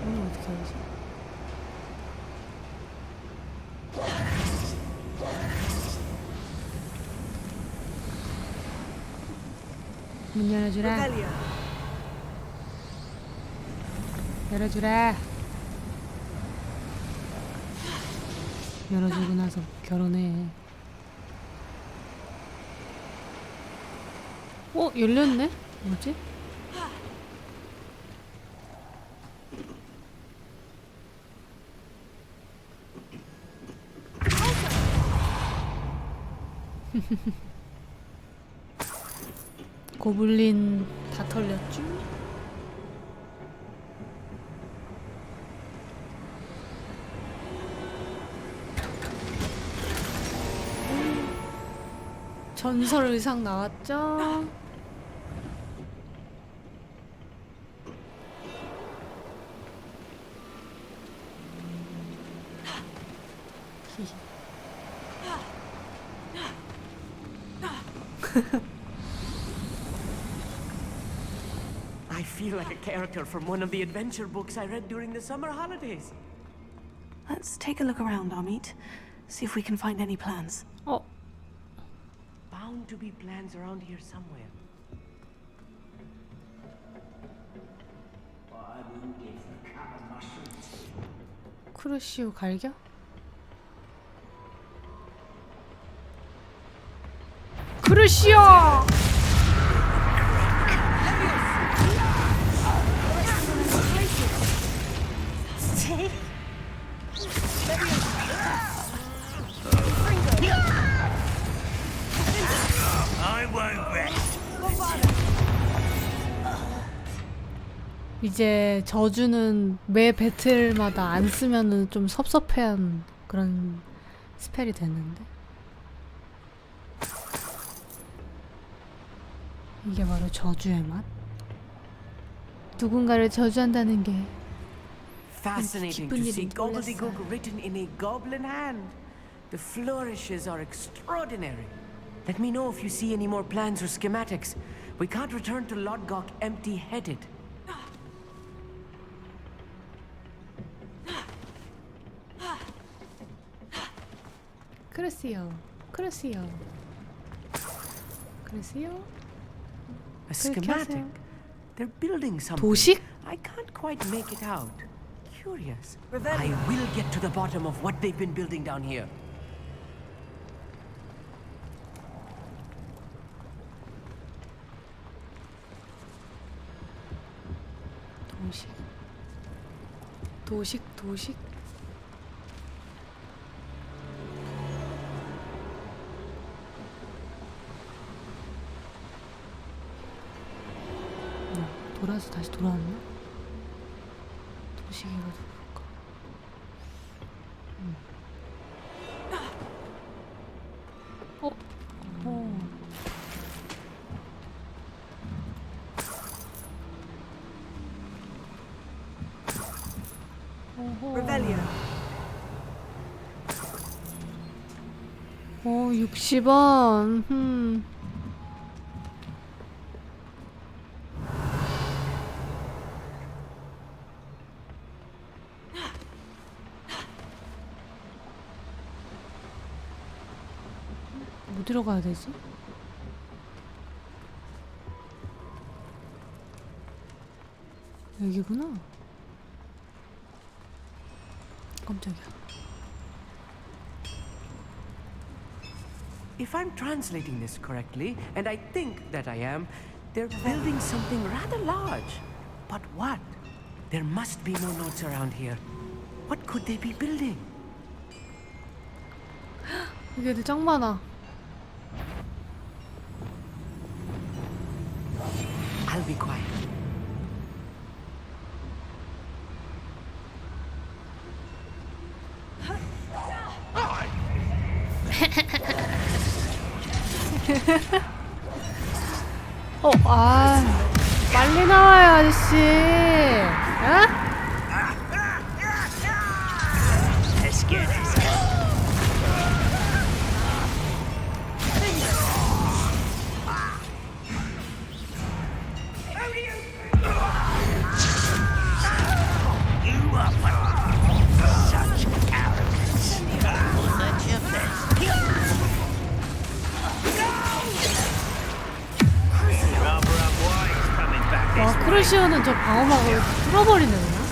문을 어떻게 열지? 문 열어주라. 열어주라. 열어주고 나서 결혼해. 열렸네? 뭐지? 고블린 다 털렸죠? 전설 의상 나왔죠? I feel like a character from one of the adventure books I read during the summer holidays. Let's take a look around, Amit. See if we can find any plans. Bound to be plans around here somewhere. 크루시오 갈겨? 크루시오! I won't rest. 이제 저주는 매 배틀마다 안 쓰면은 좀 섭섭해한 그런 스펠이 됐는데 이게 바로 저주의 맛? 누군가를 저주한다는 게 Fascinating to 기쁜 see 일인 gobbledygook written in a goblin hand. The flourishes are extraordinary. Let me know if you see any more plans or schematics. We can't return to Lodgok empty-headed. 그랬어요. 그랬어요. 그랬어요. A schematic. They're building something. 도식? I can't quite make it out. Curious. I will get to the bottom of what they've been building down here. 도식. 도식, 도식. 돌아서 다시 돌아왔나? 도식이가 누굴까? Revelio. 60원. 어디로 가야 되지? 여기구나. 깜짝이야. If I'm translating this correctly, and I think that I am, they're building something rather large. But what? There must be more notes around here. What could they be building? 여기 애들 짱 많아. I'll be quiet. 빨리 나와요, 아저씨. Let's get this. You are such arrogance. Such a best. 와, 크루시오는 저 방어막을 뚫어버리네, 그냥.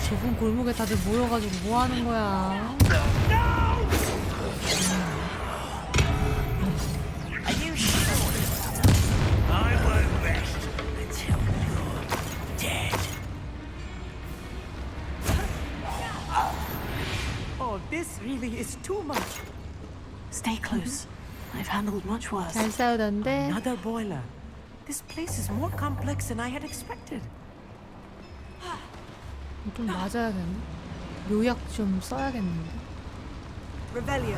좁은 골목에 다들 모여가지고 뭐 하는 거야? Oh, this really is too much. Stay close. I've handled much worse. 잘 싸우던데. Another boiler. This place is more complex than I had expected. 좀 맞아야겠네. 묘약 좀 써야겠는데. Revelio.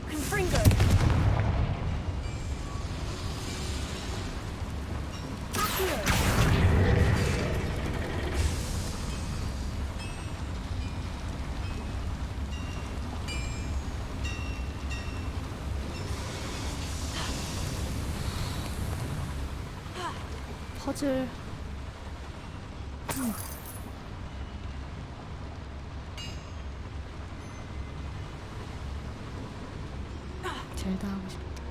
Confringo. 퍼즐. 젤다 하고 싶다.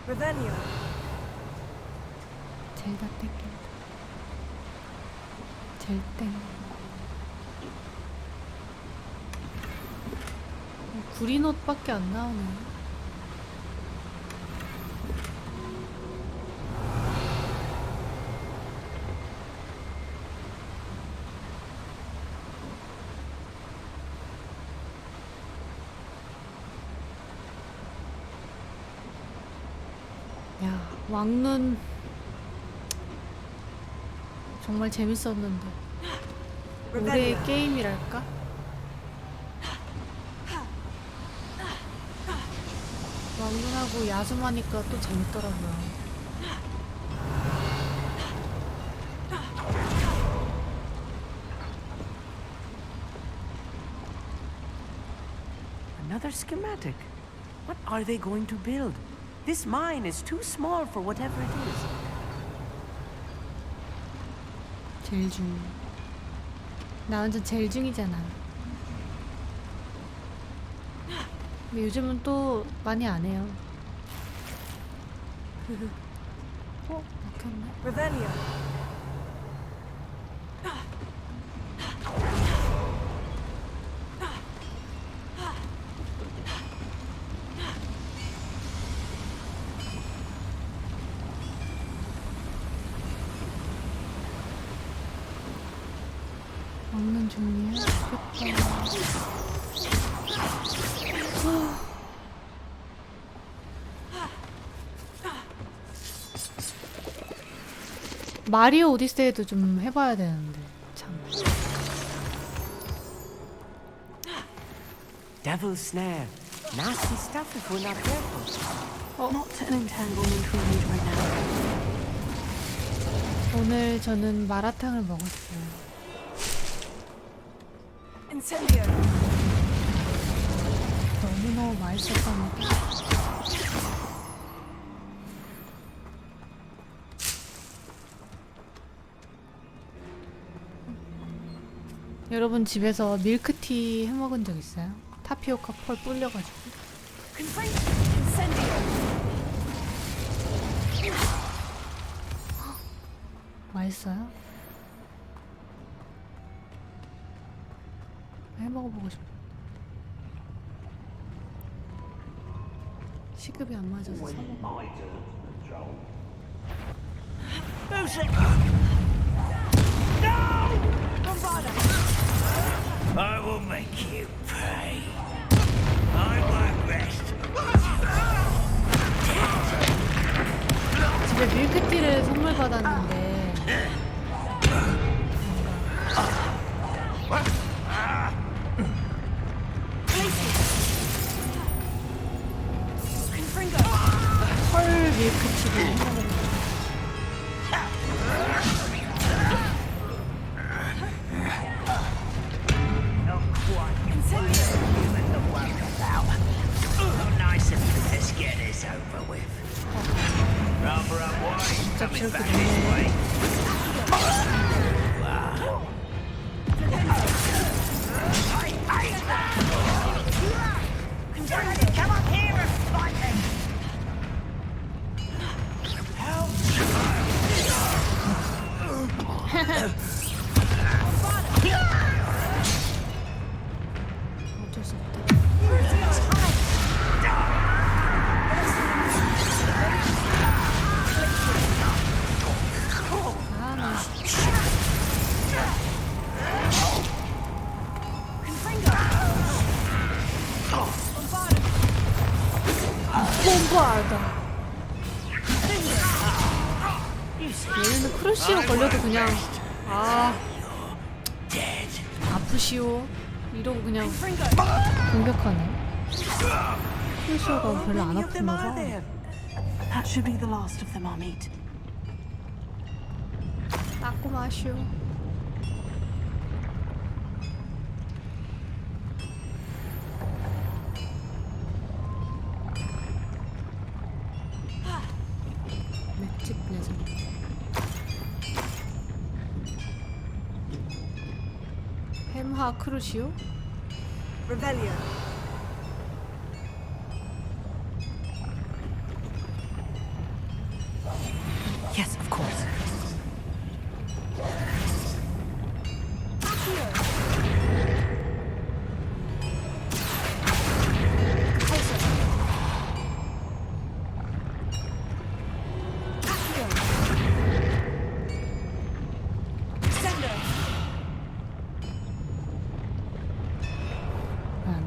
Revelio. 젤다 땡긴다. 젤땡. 구린 옷밖에 안 나오네. 야, 왕눈 정말 재밌었는데. 올해의 게임이랄까? 왕눈하고 야숨하니까 또 재밌더라고요. Another schematic. What are they going to build? This mine is too small for whatever it is. 제일 중. 나 완전 제일 중이잖아. 근데 요즘은 또 많이 안 해요. 막혔네. Revelio. 먹는 중이야? 마리오 오디세이도 좀 해봐야 되는데 참. Devil's snare. Nasty stuff if we're not careful. Not an entanglement we need right now. 오늘 저는 마라탕을 먹었어요. Incendio. 너무너무 맛있었답니다. 여러분 집에서 밀크티 해먹은 적 있어요? 타피오카 펄 불려가지고. 맛있어요? 해먹어보고 싶어. 시급이 안 맞아서 사먹어. I will make you pay. I won't rest. 집에 밀크티를 선물 받았는데 펄 밀크티를 해먹어보고 Nice of you. Let's get this over with. Rather unwise coming back this way. Come up here and fight me. 어쩔 수 없다. bombarda. 얘는 크루시로 걸려도 그냥 아프시오 이러고 그냥 공격하네. 크루시오가 별로 안 아픈가 봐. That should be the last of them I'll meet. 따고 마시오. 맷집 레전드. 햄하 크루시오? Revelio. Yes, of course.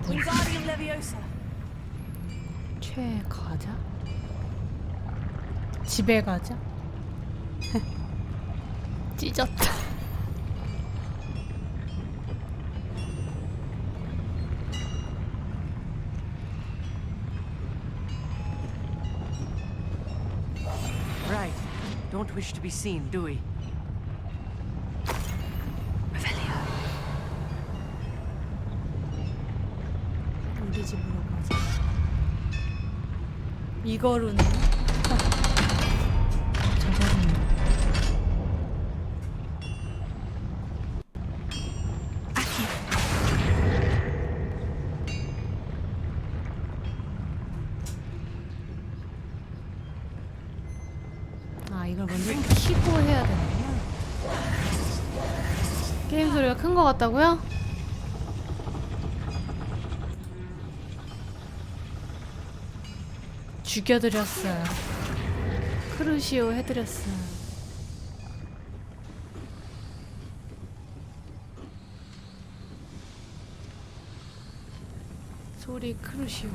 Wingardium Leviosa. 최가자? 집에 가자? 찢었다. Right. Don't wish to be seen, do we? 우리 집으로 가자. 이거로는 저거는 아 이걸 먼저 키고 해야 되는구나. 게임 소리가 큰 거 같다고요? 죽여드렸어요. 크루시오 해드렸어요. 소리 크루시오.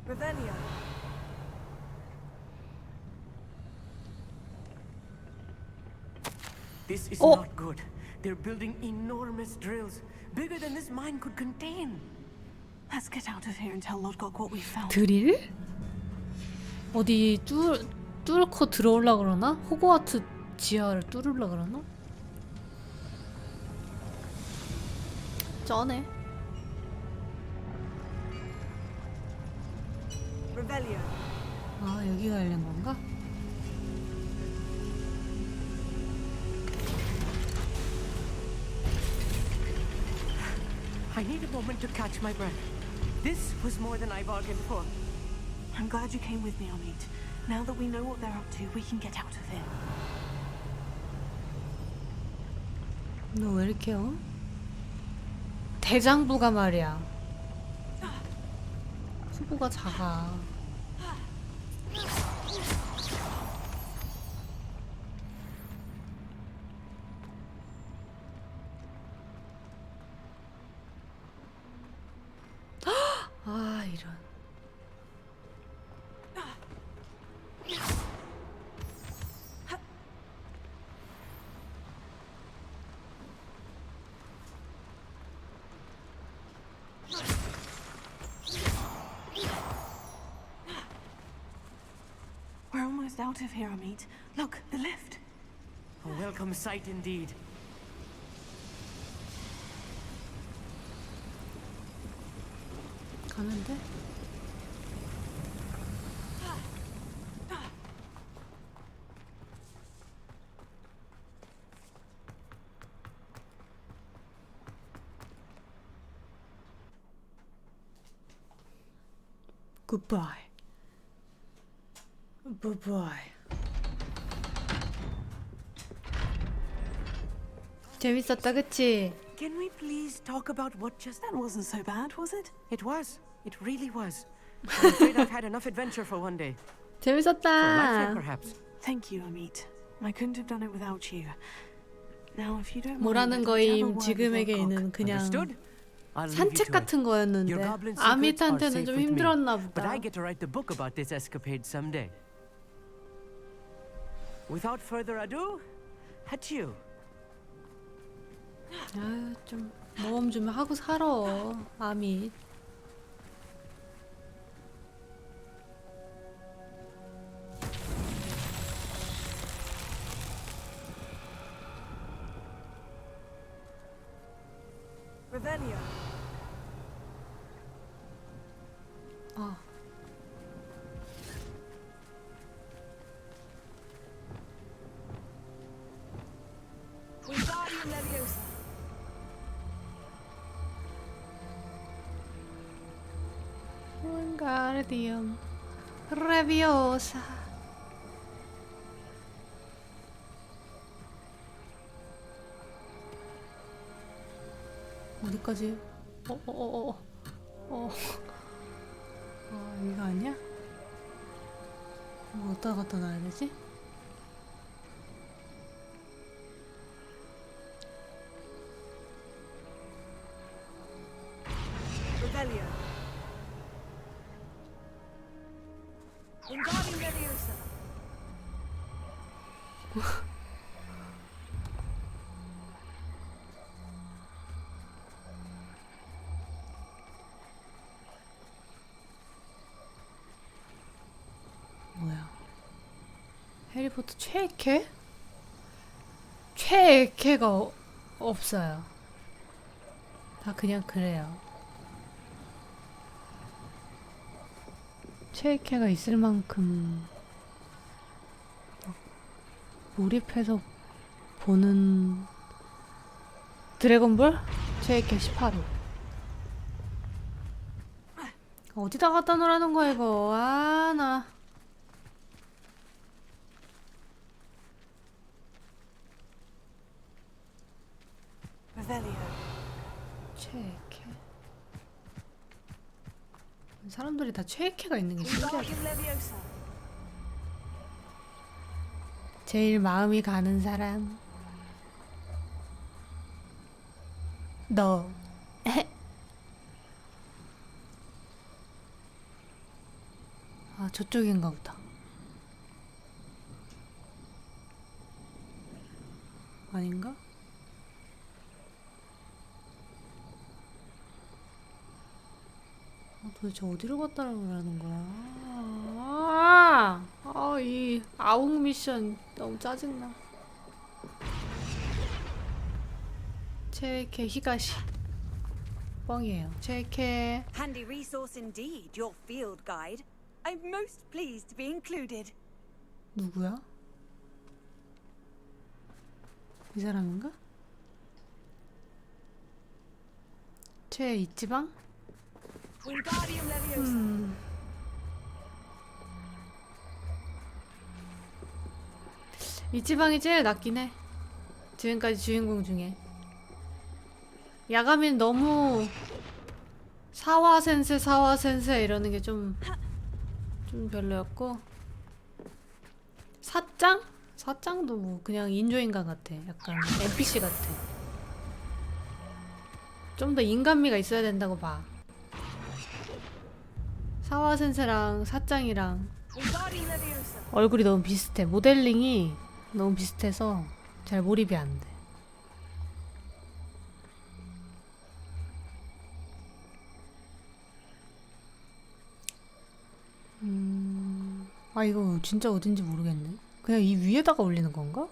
Revelio. This is not good. They're building enormous drills, bigger than this mine could contain. Let's get out of here and tell Lodgok what we found. 드릴? 어디 뚫고 들어올라 그러나? 호그와트 지하를 뚫으려 그러나? 쩌네. Revelio. 아 여기가 열린 건가? I need a moment to catch my breath. This was more than I bargained for. I'm glad you came with me, Amit. Now that we know what they're up to, we can get out of here. 너 왜 이렇게 대장부가 말이야. 후보가 작아. 아 이런. We're almost out of here, Amit. Look, the lift. A welcome sight indeed. 가는데? Goodbye. Bye-bye. 재밌었다, 그치? Can we please talk about what just... That wasn't so bad, was it? It was. It really was. I'm afraid I've had enough adventure for one day. 재밌었다. For life, perhaps. Thank you, Amit. I couldn't have done it without you. Now, if you don't 뭐라는 mind, I'd have a 거임 word with 지금에게는 Lodgok. 그냥 Understood? I'll leave you 산책 to it. 같은 거였는데 Your goblin secrets are 아밋한테는 safe 좀 with me, 힘들었나 But I 보다. get to write the book about this escapade someday. Without further ado, adieu. 아유 좀 모험 좀 하고 살아 아밋. Revelio. 아. Wingardium Leviosa. Wingardium Leviosa. 어디까지? 이거 아니야? 이거 어디다 갖다 놔야 되지? Revelio. Wingardium Leviosa. 뭐야? 해리포터 최애캐? 최애캐가 없어요. 다 그냥 그래요. 최애캐가 있을 만큼 몰입해서 보는 드래곤볼? 최애캐 18호. 어디다 갖다 놓으라는 거야 이거. 아, 나 최애캐. 사람들이 다 최애캐가 있는 게 신기하다. 제일 마음이 가는 사람. 너. 아, 저쪽인가 보다. 아닌가? 도대체 어디로 갔다 오라는 거야? 이 아웅 미션 너무 짜증나. 최애캐 히가시. 뻥이에요. 최애캐. Handy resource indeed, your field guide. I'm most pleased to be included. 누구야? 이 사람인가? 최애 이지방? 이지방이 제일 낫긴 해. 지금까지 주인공 중에. 야가미는 너무 사와 센세 이러는 게 좀 별로였고, 사짱도 뭐 그냥 인조인간 같아. 약간 NPC 같아. 좀 더 인간미가 있어야 된다고 봐. 사와 센세랑 사짱이랑 얼굴이 너무 비슷해. 모델링이 너무 비슷해서 잘 몰입이 안 돼. 아, 이거 진짜 어딘지 모르겠네. 그냥 이 위에다가 올리는 건가?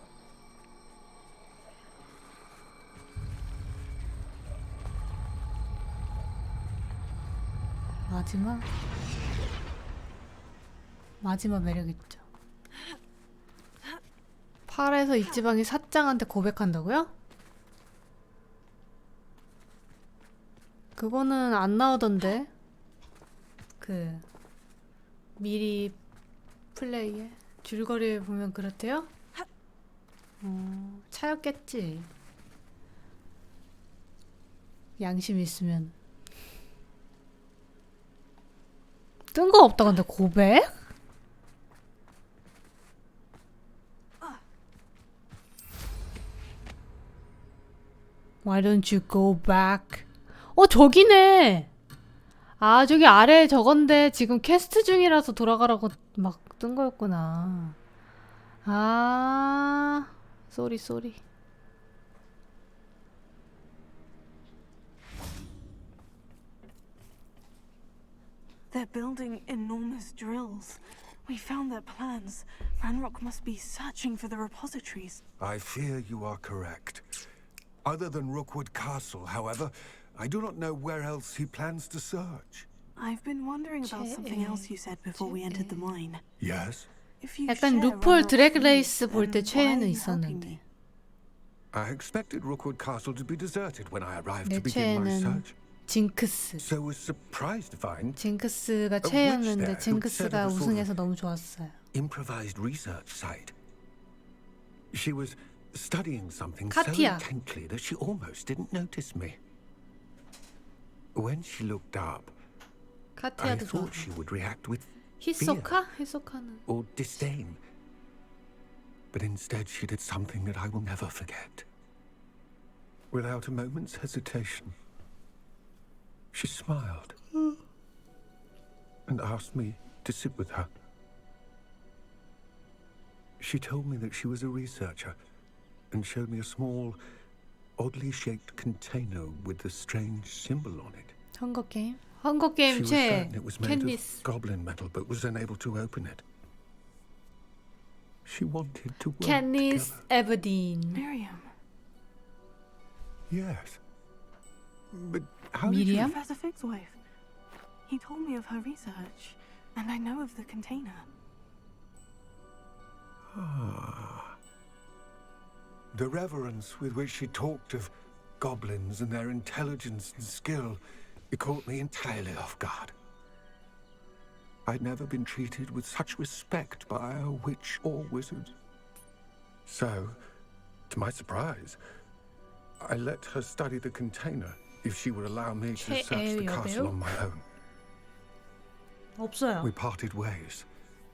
마지막 매력있죠. 8에서 이지방이 사짱한테 고백한다고요? 그거는 안 나오던데. 그 미리 플레이에 줄거리에 보면 그렇대요? 차였겠지. 양심 있으면. 뜬금없다. 근데 고백? Why don't you go back? 저기네. 아, 저기 아래 저건데 지금 퀘스트 중이라서 돌아가라고 막 뜬 거였구나. 아, 쏘리. They're building enormous drills. We found their plans. Ranrock must be searching for the repositories. I fear you are correct. Other than Rookwood Castle, however, I do not know where else he plans to search. I've been wondering about something else you said before we entered the mine. Yes? 약간 루폴 드래그 레이스 볼 때 최애는 있었는데. I expected Rookwood Castle to be deserted when I arrived 내 to begin my 최애는 search. 징크스. So was surprised to find 징크스가 최애였는데 징크스가 우승해서 너무 좋았어요. improvised research site. She was studying something 카티야. so intently that she almost didn't notice me. When she looked up, I 카티야도 좋아. thought she would react with 히소카? 히소카는 or disdain. But instead she did something that I will never forget. Without a moment's hesitation, she smiled and asked me to sit with her. She told me that she was a researcher and showed me a small, oddly shaped container with a strange symbol on it. 헝거게임? She 헝거게임 was 최애 certain it was made 캔디스. of goblin metal, but was unable to open it. She wanted to work Katniss together. Everdeen. Miriam. Yes. But how did you... Miriam? Professor Fig's wife. He told me of her research, and I know of the container. Ah. The reverence with which she talked of goblins and their intelligence and skill, it caught me entirely off guard. I'd never been treated with such respect by a witch or wizard. So, to my surprise, I let her study the container if she would allow me to search the castle on my own. 없어요. We parted ways,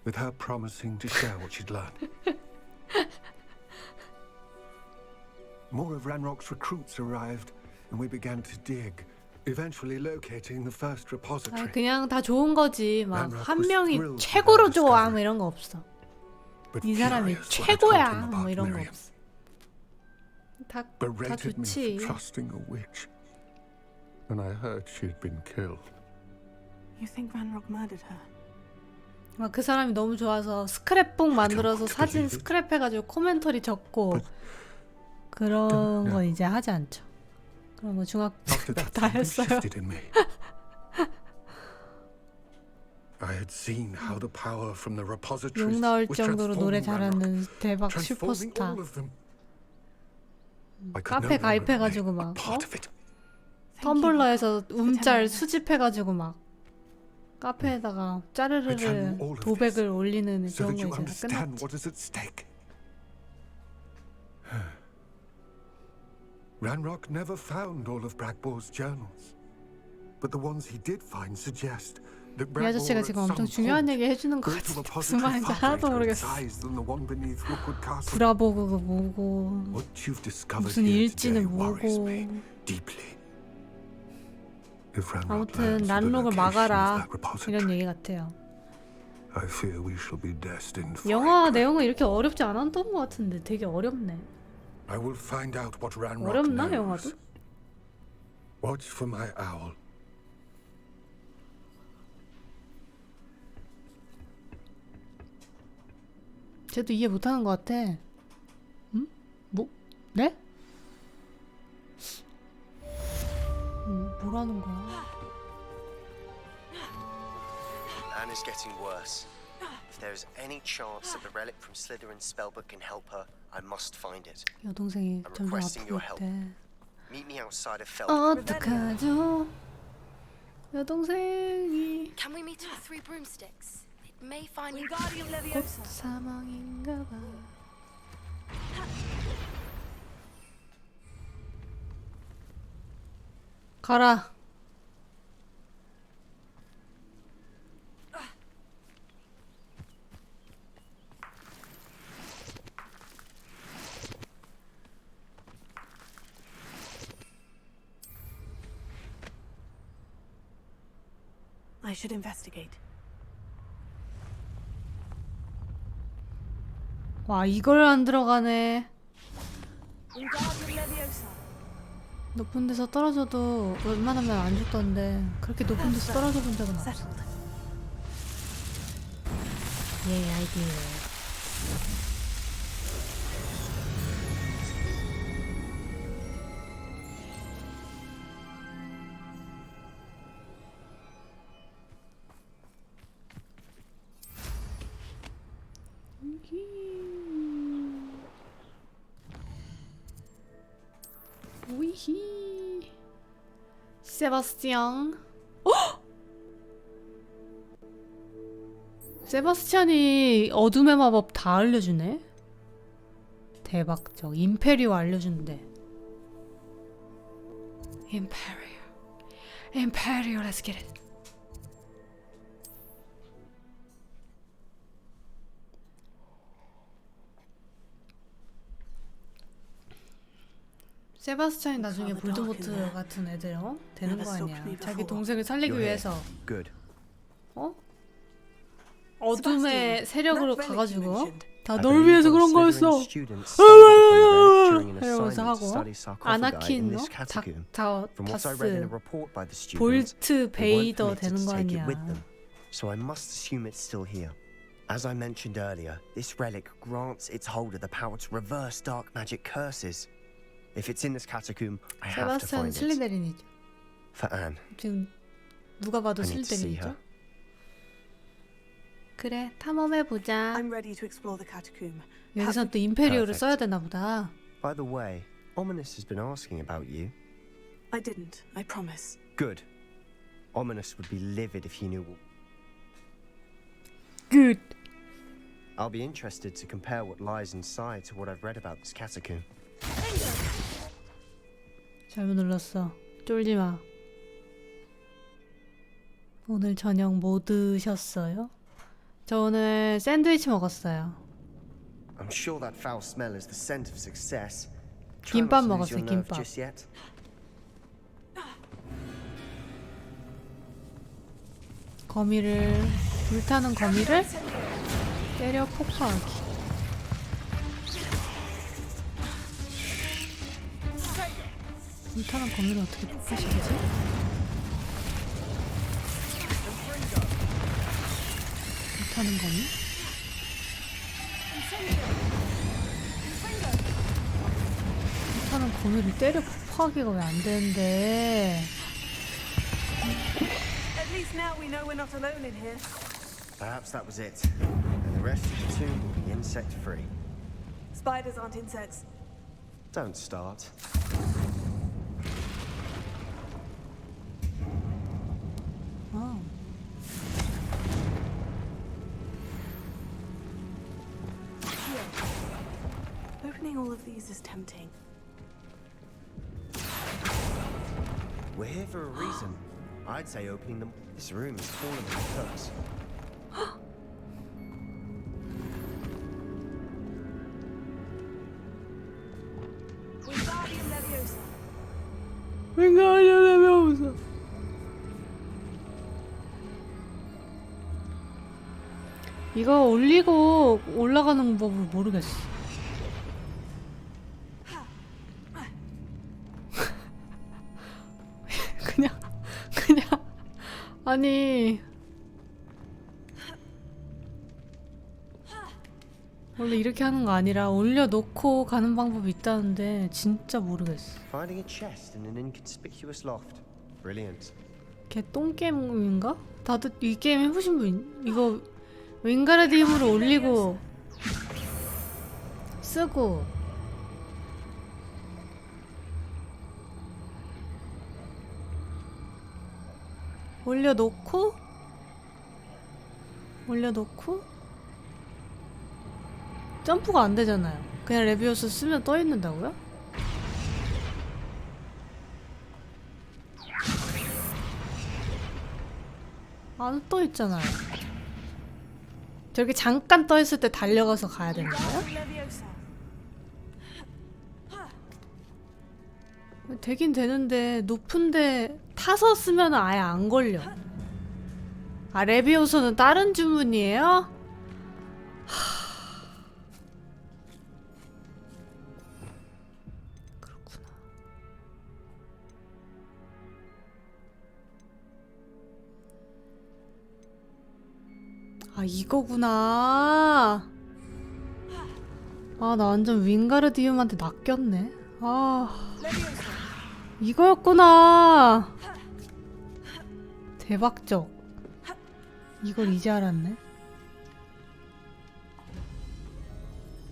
with her promising to share what she'd learned. More of Ranrock's recruits arrived, and we began to dig, eventually locating the first repository. 그냥 다 좋은 거지. 막 한 명이 최고로 좋아 뭐 이런 거 없어. 이 사람이 최고야 뭐 이런 거 없어. 다 좋지. Trusting a witch. And I heard she'd been killed. You think Ranrock murdered her? 그 사람이 너무 좋아서 스크랩북 만들어서 사진 스크랩해가지고 코멘터리 적고 그런 건 이제 하지 않죠. 그런 거 중학교 때 다 했어요. I had seen how the power from the repositories 욕 나올 was 정도로 노래 transforming 잘하는 대박 transforming 슈퍼스타. all of them. 카페 가입해가지고 막 텀블러에서 움짤 수집해가지고 막 카페에다가 짜르르르 도백을 올리는 so 그런 that you 거 이제 다 understand 끝났지. what is at stake. Ranrock never found all of Bragbor's journals, but the ones he did find suggest that 이 아저씨가 Bragbor 지금 at 엄청 some 중요한 point 얘기 해주는 것 built a 같은데 무슨 repository 말인지 far 하나도 greater in 모르겠어. size than the one beneath Rookwood Castle. 브라보그가 뭐고 What you've discovered 무슨 here 일지는 today worries 뭐고. me deeply. If Ranrock 아무튼 learns of the 란록을 location of 막아라 that repository, 이런 얘기 같아요. I fear we shall be destined for 영화 내용은 이렇게 어렵지 않았던 것 같은데 되게 어렵네. I will find out what Ranrock 어렵나 knows. 영화도? Watch for my owl. 쟤도 이해 못하는 것 같아. 응? 뭐? 네? 뭐라는 거야? Anne is getting worse. If there is any chance that the relic from Slytherin's spellbook can help her, I must find it. 여동생이 I'm 점점 requesting your 아프고 help. 있대. Meet me outside of Feld. 어떡하죠? 여동생이 Can we meet with 3 broomsticks? It may find Wingardium 곧 Leviosa. 사망인가 봐. 가라. I should investigate. 와 이걸 안 들어가네. Wingardium Leviosa. 높은 데서 떨어져도 웬만하면 안 죽던데 그렇게 높은 데서 떨어져 본 적은 없어. 예, 아이디어. 위히. 세바스티안. 세바스찬이 어둠의 마법 다 알려주네. 대박적. 임페리오 알려준대. 임페리오, let's get it. 세바스찬이 나중에 볼드모트 같은 애들 되는 거 아니야. 자기 동생을 살리기 위해서. 어? 어둠의 세력으로 가가지고 다 널 위해서 그런 거였어. 이러면서 하고 아나킨 다스 볼트 베이더 되는 거 아니야. So I must assume it's still here. As I mentioned earlier, this relic grants its holder the power to reverse dark magic curses. If it's in this catacomb, I have to 세바스찬 find it. 슬리데린이죠. For Anne. 지금 누가 봐도 I need to see 슬리데린이죠. her. 그래, 탐험해보자. I'm ready to explore the catacomb. 여기선 또 임페리오를 Perfect. 써야 되나 보다. By the way, Ominous has been asking about you. I didn't, I promise. Good. Ominous would be livid if he knew. Good. I'll be interested to compare what lies inside to what I've read about this catacomb. 잘못 눌렀어. 쫄지 마. 오늘 저녁 뭐 드셨어요? 저 오늘 샌드위치 먹었어요. I'm sure that foul smell is the scent of success. 김밥 먹었어요, 김밥. Just yet. 거미를 불타는 거미를 때려 폭파하기. 불타는 거미를 어떻게 폭파시키지? 불타는 거미? 불타는 거미를 때려 폭파하기가 왜 안 되는데? At least now we know we're not alone in here. Perhaps that was it. And the rest of the tomb will be insect-free. Spiders aren't insects. Don't start. 어. Opening all of these is tempting. We're here for a reason. I'd say opening them. This room is full of hooks. 이거 올리고 올라가는 법을 모르겠어. 그냥 아니 원래 이렇게 하는 거 아니라 올려놓고 가는 방법이 있다는데 진짜 모르겠어. Finding a chest in an inconspicuous loft. Brilliant. 걔 똥게임인가? 다들 이 게임 해보신 분 이거 윙가르디움으로 올리고 쓰고 올려놓고 점프가 안 되잖아요. 그냥 레비오스 쓰면 떠 있는다고요? 안 떠 있잖아요. 저렇게 잠깐 떠 있을 때 달려가서 가야 되는 거예요? 되긴 되는데 높은데 타서 쓰면 아예 안 걸려. 아 레비오소는 다른 주문이에요? 그렇구나. 아 이거구나. 아 나 완전 윙가르디움한테 낚였네. 아 이거였구나. 대박적. 이걸 이제 알았네.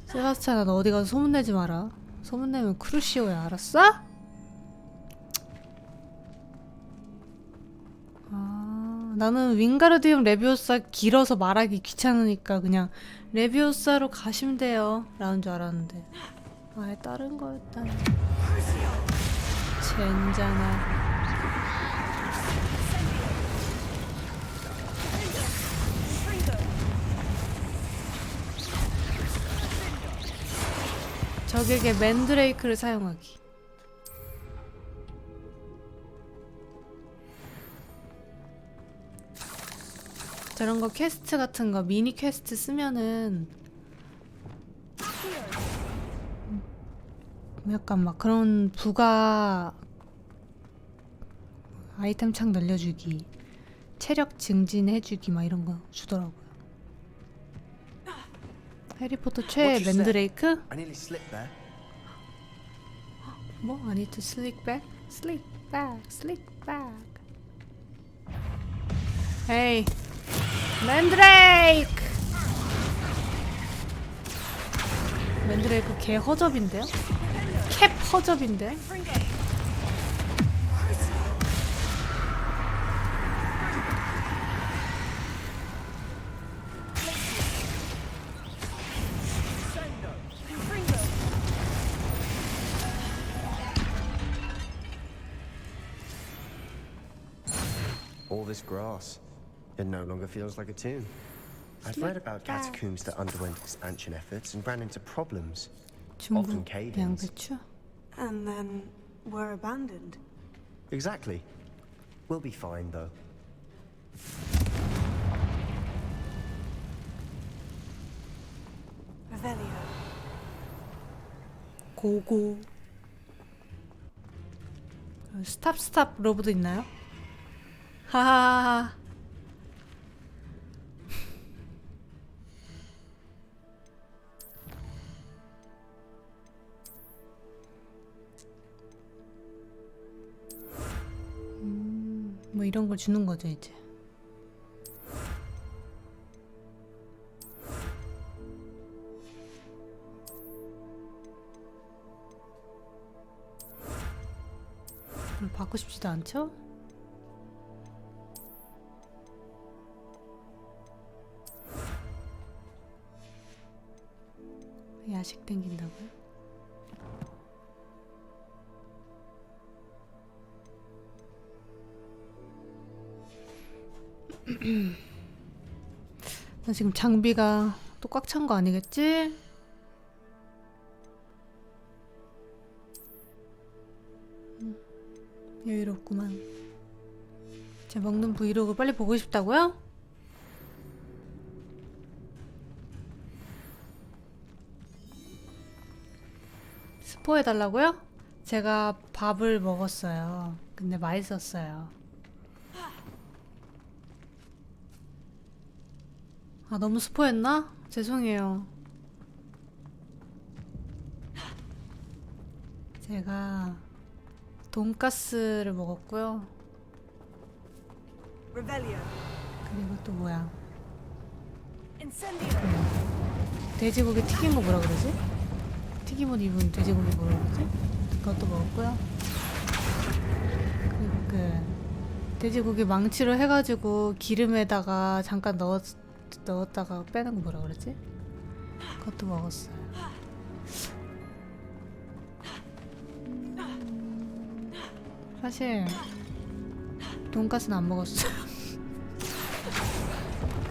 세바스찬아 너 어디 가서 소문내지 마라. 소문내면 크루시오야. 알았어? 아 나는 윙가르디움 레비오사 길어서 말하기 귀찮으니까 그냥 레비오사로 가시면 돼요 라는 줄 알았는데 아예 다른 거였다니. 젠장아. 적에게 맨드레이크를 사용하기. 저런 거 퀘스트 같은 거 미니 퀘스트 쓰면은 약간 막 그런 부가 아이템 창 늘려주기, 체력 증진해주기 막 이런 거 주더라고요. 해리포터 최애 맨드레이크? I nearly slipped there. 뭐? I need to slick back? Slick back, slick back. 에이, 맨드레이크! 맨드레이크 개 허접인데요? 캡 허접인데? All this grass, it no longer feels like a tomb. I've read about catacombs that underwent expansion efforts and ran into problems. Often 중국 cave-ins. 양배추? And then were abandoned. Exactly. We'll be fine, though. Revelio. 고고. 스탑 로브도 있나요? 하하하하. 뭐 이런 걸 주는 거죠 이제. 받고 싶지도 않죠? 야식 땡긴다고요? 나 지금 장비가 또 꽉 찬 거 아니겠지? 여유롭구만. 제 먹는 브이로그 빨리 보고 싶다고요? 스포해달라고요? 제가 밥을 먹었어요. 근데 맛있었어요. 아, 너무 스포했나? 죄송해요. 제가 돈가스를 먹었고요. 그리고 또 뭐야? 돼지고기 튀긴 거 뭐라 그러지? 튀김옷 입은 돼지고기 뭐라 그러지? 그것도 먹었고요. 그리고 그 돼지고기 망치로 해가지고 기름에다가 잠깐 넣었다가 빼는 거 뭐라 그러지? 그것도 먹었어요. 사실 돈가스는 안 먹었어요.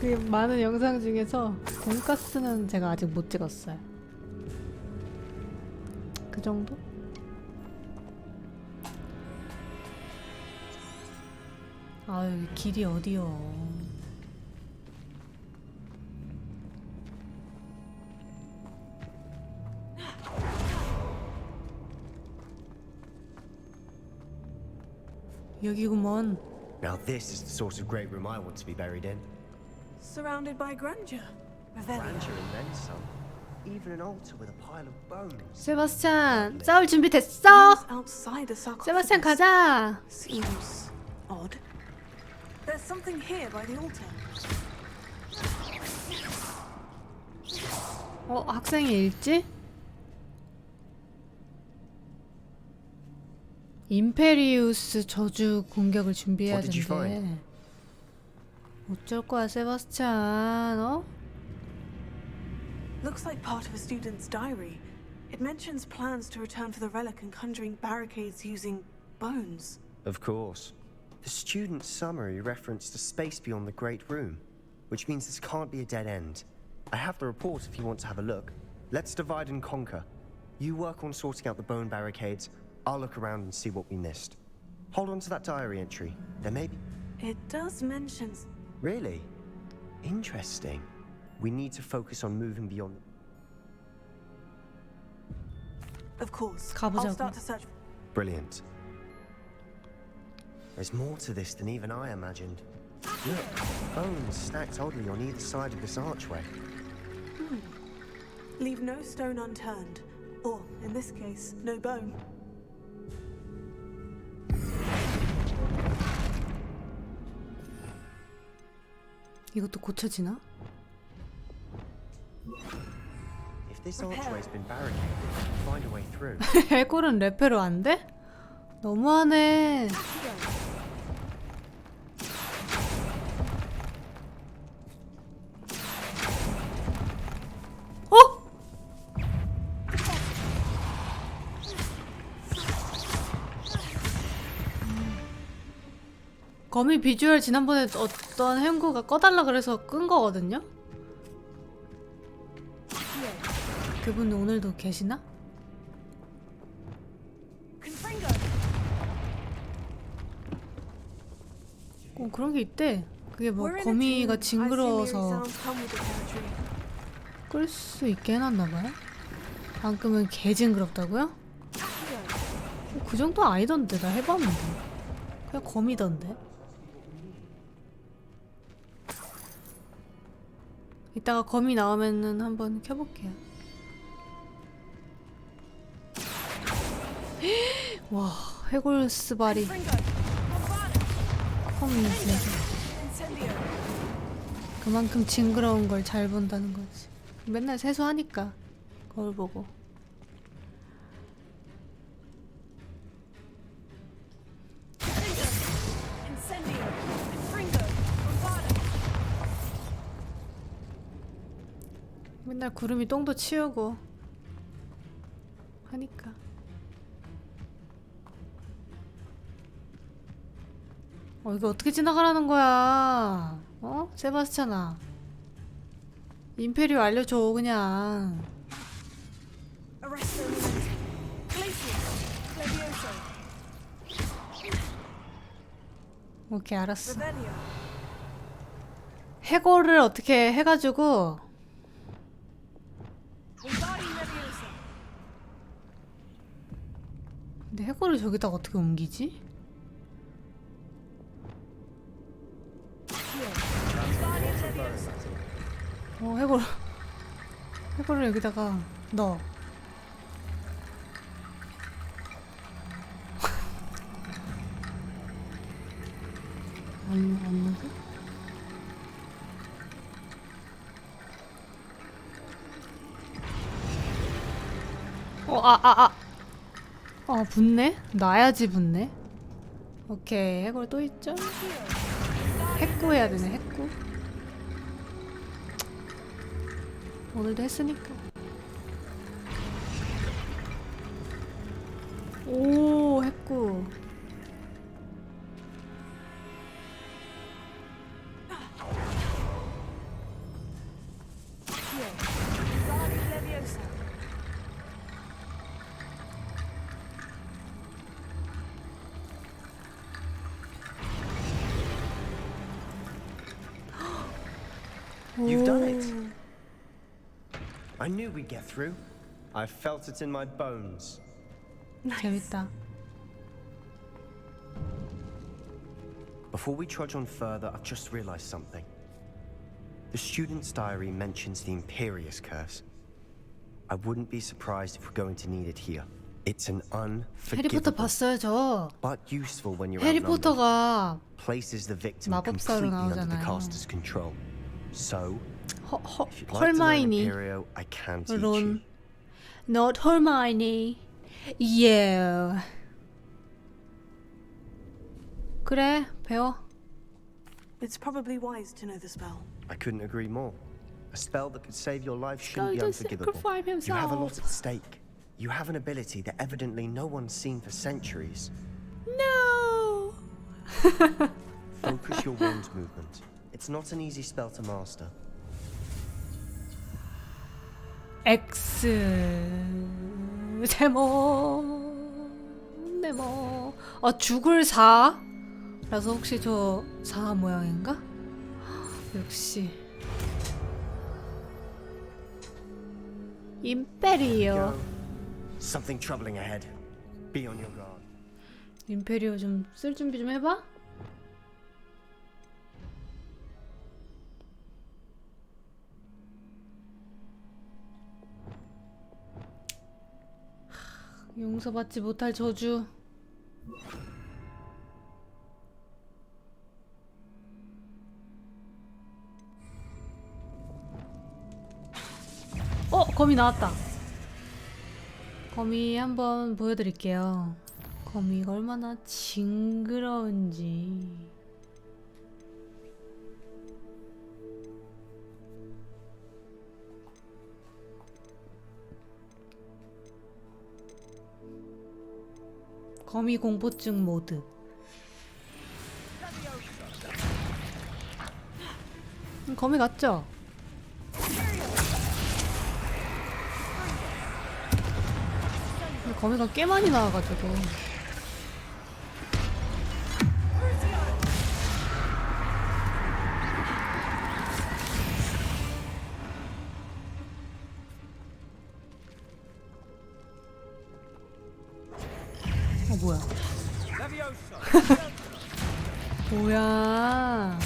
그 많은 영상 중에서 돈가스는 제가 아직 못 찍었어요. 그 정도? 아유, 여기 길이 어디요? 여기구먼. Now this is the sort of great room I want to be buried in. Surrounded by grandeur. Revelio. Grandeur and then some. Even an altar with a pile of bones. 세바스찬, 싸울 준비 됐어? Outside the sarcophagus. 세바스찬 가자. Seems odd. There's something here by the altar. 학생의 일지? 임페리우스 저주 공격을 준비해야 된대. 어쩔 거야, 세바스찬, 어? Looks like part of a student's diary. It mentions plans to return for the relic and conjuring barricades using bones. Of course. The student's summary referenced a space beyond the Great Room, which means this can't be a dead end. I have the report if you want to have a look. Let's divide and conquer. You work on sorting out the bone barricades. I'll look around and see what we missed. Hold on to that diary entry. There may be... It does mention... Really? Interesting. We need to focus on moving beyond... Of course. 가보자고. I'll start to search... Brilliant. There's more to this than even I imagined. Look, bones stacked oddly on either side of this archway. Leave no stone unturned, or in this case, no bone. 이것도 고쳐지나? If this archway's been barricaded, find a way through. 해골은 레페로 안 돼? 너무하네. 거미 비주얼 지난번에 어떤 행구가 꺼달라 그래서 끈 거거든요? 그분 오늘도 계시나? 그런 게 있대. 그게 뭐 거미가 징그러워서 끌 수 있게 해놨나봐요? 안 끄면 개 징그럽다고요? 그 정도 아니던데. 나 해봤는데 그냥 거미던데. 이따가 거미 나오면은 한번 켜볼게요. 와, 해골스바리 컴이지. 그만큼 징그러운 걸 잘 본다는 거지. 맨날 세수하니까 거울 보고. 맨날 구름이 똥도 치우고 하니까. 이거 어떻게 지나가라는 거야? 세바스찬아. 임페리오 알려줘 그냥. 오케이, 알았어. 해골을 어떻게 해가지고 근데 해골을 저기다가 어떻게 옮기지? 해골을 여기다가 넣어. 안 넣어? 붙네? 놔야지 붙네. 오케이, 해골 또 있죠? 핵구 해야 되네, 핵구. 오늘도 했으니까. 오, 핵구. You've done it. I knew we'd get through. I felt it in my bones. 재밌다. Before we trudge on further, I've just realized something. The student's diary mentions the Imperious Curse. I wouldn't be surprised if we're going to need it here. It's an 해리포터 unforgivable, 봤어요, 저. but useful when you're 해리포터가 places the victim 마법사로 completely under the 나오잖아요. caster's control. So, if you'd like to learn 헐마이니. Imperio, I can teach 론. you. Not Hermione. Yeah. 그래, 배워. It's probably wise to know the spell. I couldn't agree more. A spell that could save your life shouldn't be Go to unforgivable. sacrifice You have a lot himself. at stake. You have an ability that evidently no one's seen for centuries. No. Focus your wand movement. It's not an easy spell to master. X 네모. 죽을 4? 라서 혹시 저 4 모양인가? 역시 임페리오. Something troubling ahead. Be on your guard. 임페리오 좀 쓸 준비 좀 해봐. 용서받지 못할 저주. 거미 나왔다. 거미 한번 보여드릴게요. 거미가 얼마나 징그러운지. 거미 공포증 모드. 거미 같죠? 거미가 꽤 많이 나와가지고. 뭐야? 뭐야?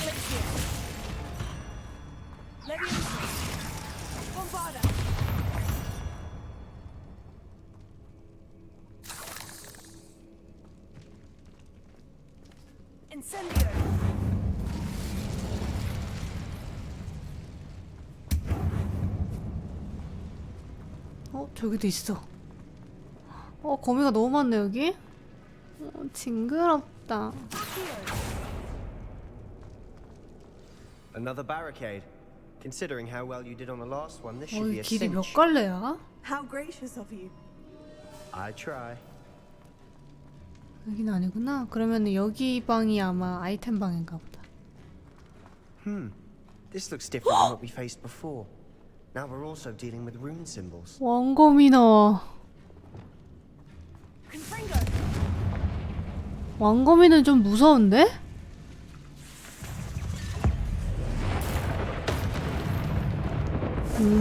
저기도 있어. 거미가 너무 많네 여기. 징그럽다. Another barricade. Considering how well you did on the last one, this should be a 길이 몇 cinch. 갈래야? How gracious of you. I try. 여기는 아니구나. 그러면 여기 방이 아마 아이템 방인가 보다. This looks different than what we faced before. Now we're also dealing with rune symbols. 왕검이 나와. 왕검이는 좀 무서운데?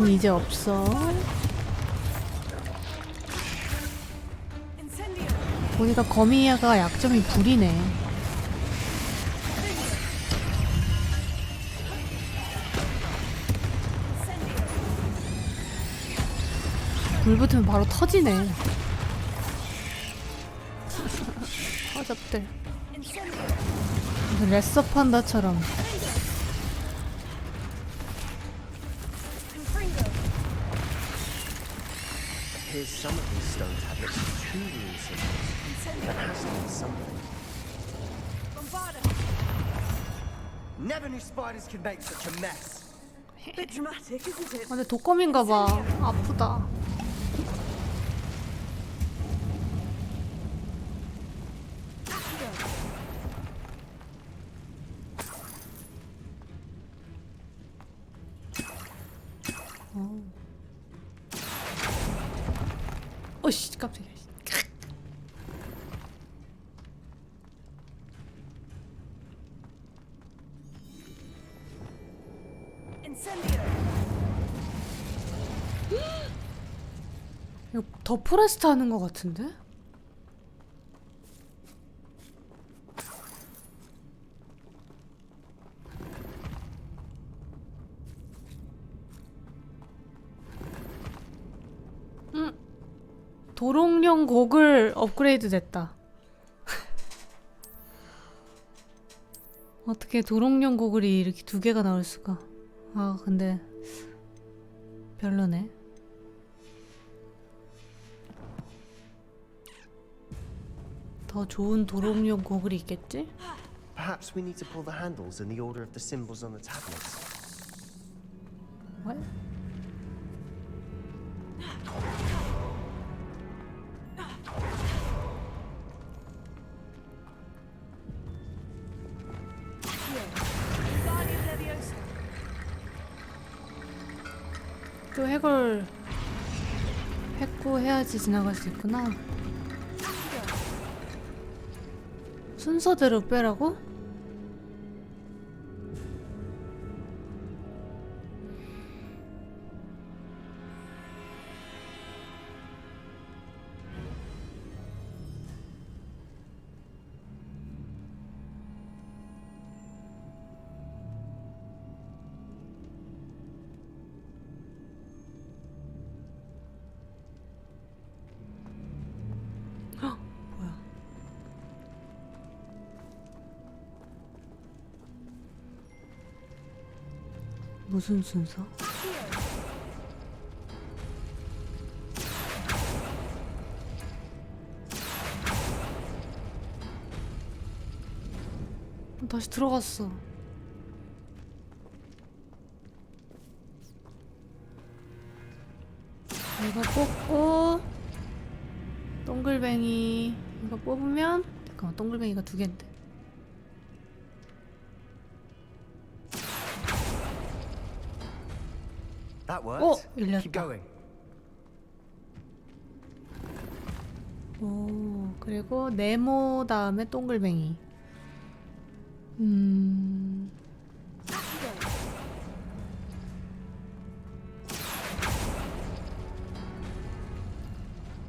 이제 없어. 보니까 거미가 약점이 불이네. 불 붙으면 바로 터지네. 화잡들. 무슨 레서 판다처럼. Here's some of these stone tablets with two rune symbols. That has to mean something. Never knew spiders could make such a mess. Bit dramatic, isn't it? 근데 독검인가 봐. 아프다. 어씨 깜짝이야. 이거 더 포레스트 하는 것 같은데? 도롱뇽 곡을 업그레이드 됐다. 어떻게 도롱뇽 고글이 이렇게 두 개가 나올 수가. 아 근데 별로네. 더 좋은 도롱뇽 고글이 있겠지? Perhaps we need to pull the handles in the order of the symbols on the tablets. What? 또 해골 해고해야지 지나갈 수 있구나. 순서대로 빼라고? 무슨 순서? 다시 들어갔어. 이거 뽑고 동글뱅이 이거 뽑으면 잠깐만 동글뱅이가 2개인데 That worked. 열렸다. Keep going. 오, 그리고 네모 다음에 동글뱅이.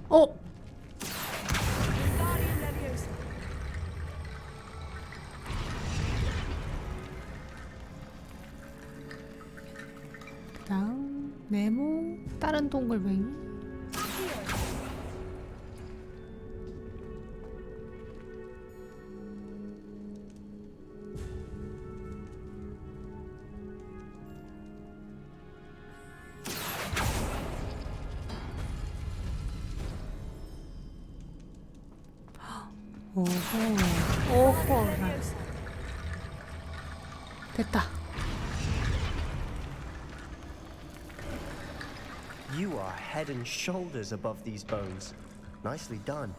어? 그다음 네모 다른 동글뱅이. 오호, 오호, 됐다. You are head and shoulders above these bones. Nicely done.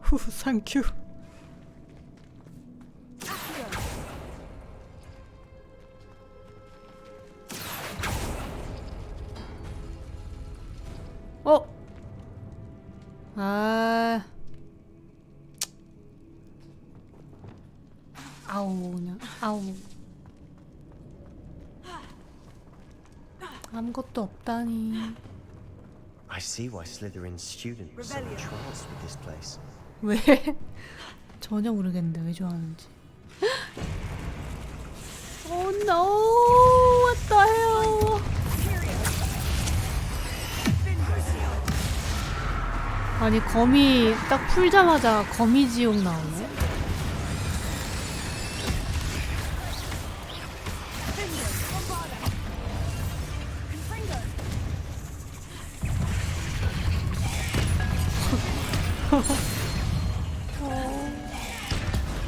후, 땡큐. 아. 아우, 그냥 아우. 아무것도 없다니. I see why Slytherin's students were so entranced with this place. 왜? 전혀 모르겠는데 왜 좋아하는지. Oh no! What the hell? 아니 거미 딱 풀자마자 거미 지옥 나오네.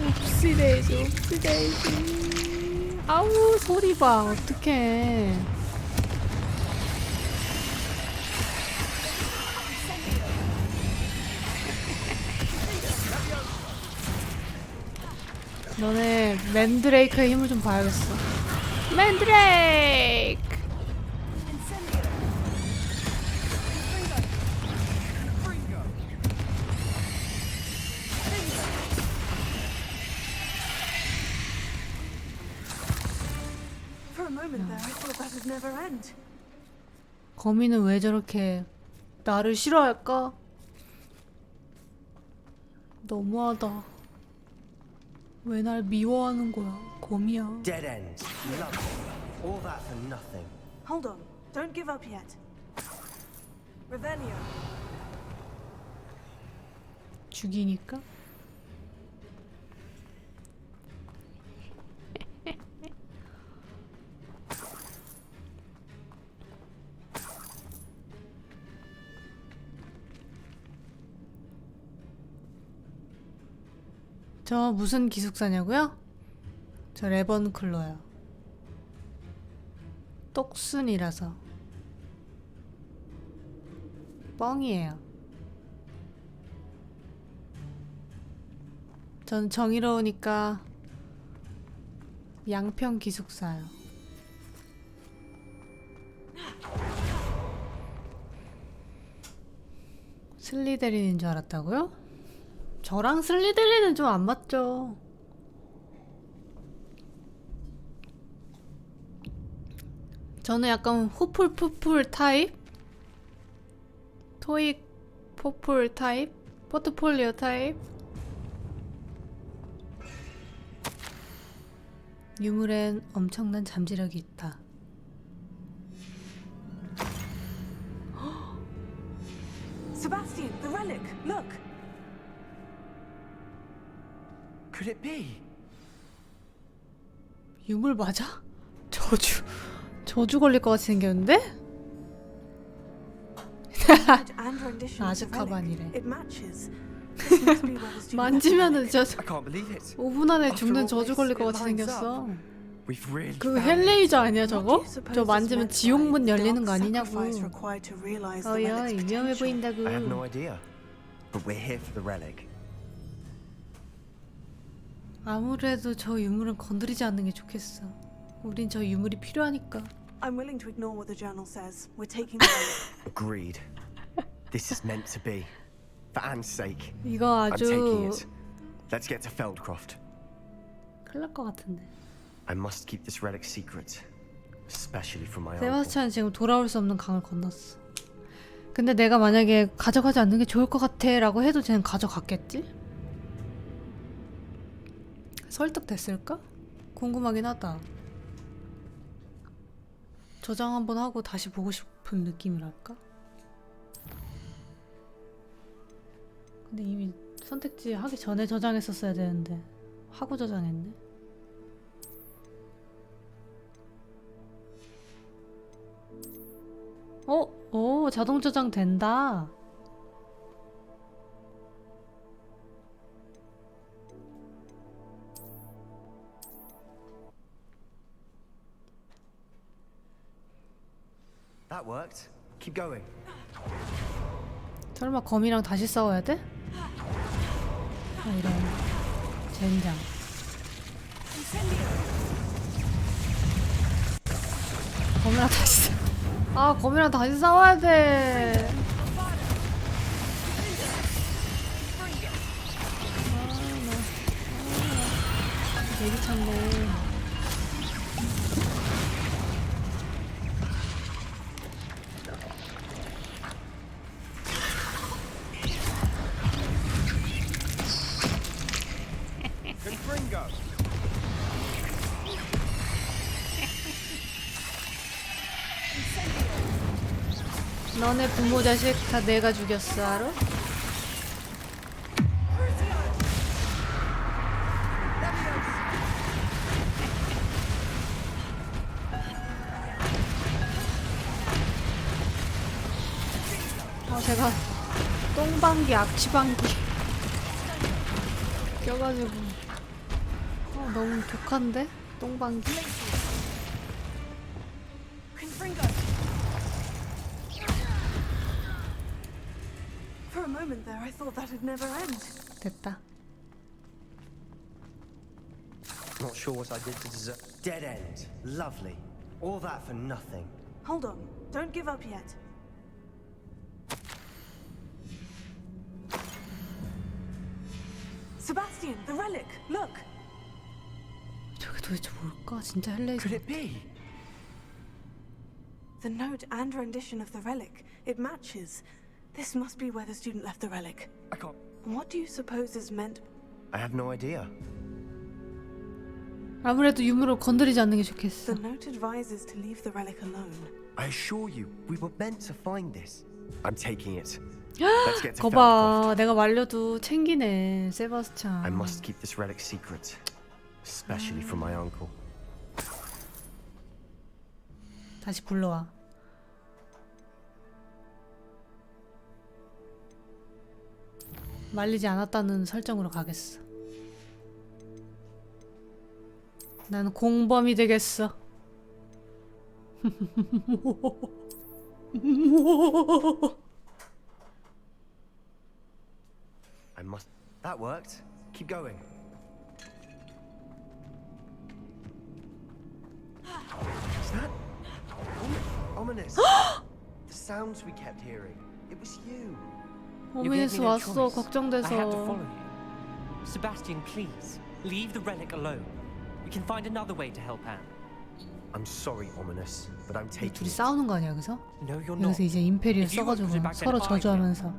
옵시데이지 옵시데이지. 아우 소리 봐 어떡해. 너네 맨드레이크의 힘을 좀 봐야겠어. 맨드레이크! 거미는 왜 저렇게 나를 싫어할까? 너무하다. 왜 날 미워하는 거야? 거미야. Dead end. Lovely. All that for nothing. Hold on. Don't give up yet. Revelio. 죽이니까? 저 무슨 기숙사냐고요? 저 레번클로요. 똑순이라서 뻥이에요. 전 정의로우니까 양평 기숙사요. 슬리데린인 줄 알았다고요? 저랑 슬리데린은 좀 안 맞죠. 저는 약간 호풀푸풀 타입? 토익 포풀 타입? 포트폴리오 타입? 유물엔 엄청난 잠재력이 있다. Sebastian, the relic. Look. Could it be? 유물 맞아? 저 저주 걸릴 것 같이 생겼는데? 아즈카반이래. 만지면은 저 5분 안에 죽는 저주 걸릴 것 같이 생겼어. 그 헬레이저 아니야 저거? 저 만지면 지옥문 열리는 거 아니냐고. 어야 위험해 보인다고. I have no idea. But we're here for the relic. 아무래도 저 유물은 건드리지 않는 게 좋겠어. 우린 저 유물이 필요하니까. I'm willing to ignore what the journal says. We're taking the relic. Agreed. This is meant to be. For Anne's sake. 이거 I'm taking 아주 it. Let's get to Feldcroft. 큰일 날 것 같은데. I must keep this relic secret, especially from my uncle. 세바스찬은 지금 돌아올 수 없는 강을 건넜어. 근데 내가 만약에 가져가지 않는 게 좋을 것 같아 라고 해도 쟤는 가져갔겠지? 설득됐을까? 궁금하긴 하다. 저장 한번 하고 다시 보고 싶은 느낌이랄까? 근데 이미 선택지 하기 전에 저장했었어야 되는데 하고 저장했네. 오, 자동 저장 된다. That worked. Keep going. 설마 거미랑 다시 싸워야 돼? 아, 이런 젠장. 거미랑 다시 거미랑 다시 싸워야 돼. 되게 참네. 너네 부모 자식 다 내가 죽였어, 알아? 제가 똥방귀, 악취방귀 껴가지고 너무 독한데? 똥방귀? For a moment there, I thought that'd never end. 됐다. Not sure what I did to deserve. Dead end. Lovely. All that for nothing. Hold on. Don't give up yet. Sebastian, the relic. Look. 저게 도대체 뭘까? 진짜 헬레이저. Could it be? The note and rendition of the relic. It matches. This must be where the student left the relic. I can't. What do you suppose is meant? I have no idea. 아무래도 유물을 건드리지 않는 게 좋겠어. The note advises to leave the relic alone. I assure you, we were meant to find this. I'm taking it. Let's get to 거봐, 내가 말려도 챙기네, 세바스찬. I must keep this relic secret, especially from my uncle. 다시 불러와. 말리지 않았다는 설정으로 가겠어. 나는 공범이 되겠어. I must. That worked. Keep going. Is that ominous? The sounds we kept hearing. It was you. 오미니스 왔어. I had to 걱정돼서. follow you. Sebastian, please leave the relic alone. We can find another way to help Anne. I'm sorry, ominous, but I'm taking 둘이 it. 싸우는 거 아니야, 여기서? No, you're not. 여기서 이제 임페리얼 If you want 써가지고 Sebastian, 서로 I 저주하면서.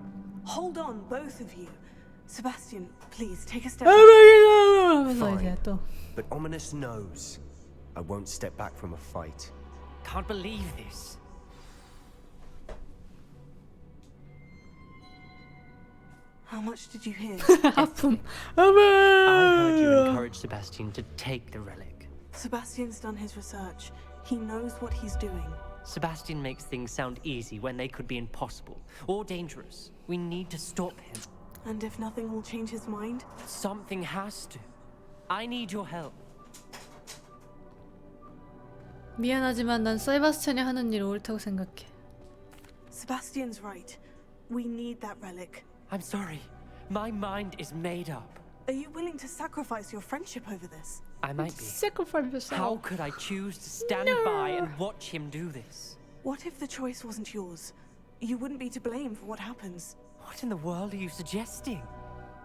Hold on, both of you. Sebastian, please take a step. 하면서 이제 또. But ominous knows I won't step back from a fight. Can't believe this. How much did you hear? 아픔. I heard you encourage Sebastian to take the relic. Sebastian's done his research. He knows what he's doing. Sebastian makes things sound easy when they could be impossible or dangerous. We need to stop him. And if nothing will change his mind? Something has to. I need your help. 미안하지만 난 세바스찬이 하는 일 옳다고 생각해. Sebastian's right. We need that relic. I'm sorry. My mind is made up. Are you willing to sacrifice your friendship over this? I might be. Sacrifice yourself. How could I choose to stand by and watch him do this? What if the choice wasn't yours? You wouldn't be to blame for what happens. What in the world are you suggesting?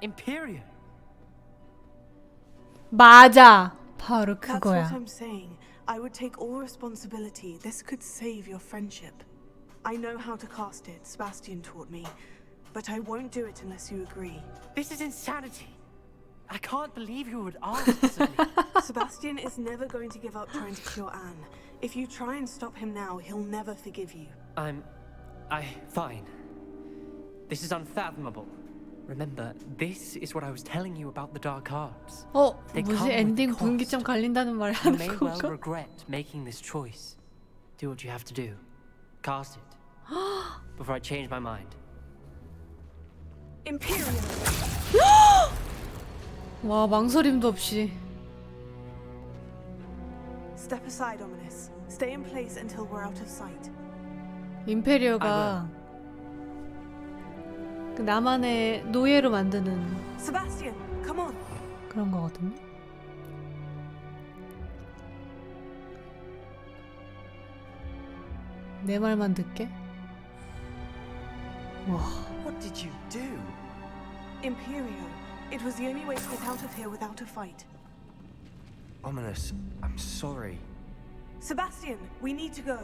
Imperial? 맞아. 바로 That's 그거야. what I'm saying. I would take all responsibility. This could save your friendship. I know how to cast it. Sebastian taught me. But I won't do it unless you agree. This is insanity. I can't believe you would ask this of me. Sebastian is never going to give up trying to cure Anne. If you try and stop him now, he'll never forgive you. Fine. This is unfathomable. Remember, this is what I was telling you about the dark arts. They 뭐지? come with 엔딩 a cost. 분기점 갈린다는 말 You 하는 may well 건가? regret making this choice. Do what you have to do. Cast it. Before I change my mind. Imperial! 와, 망설임도 없이. Step aside, Ominous. Stay in place until we're out of sight. 임페리어가 그 나만의 노예로 만드는 Sebastian, come on. 그런 거거든요. 내 말만 듣게? 와. What did you do? Imperio. It was the only way to get out of here without a fight. Ominous, I'm sorry. Sebastian, we need to go.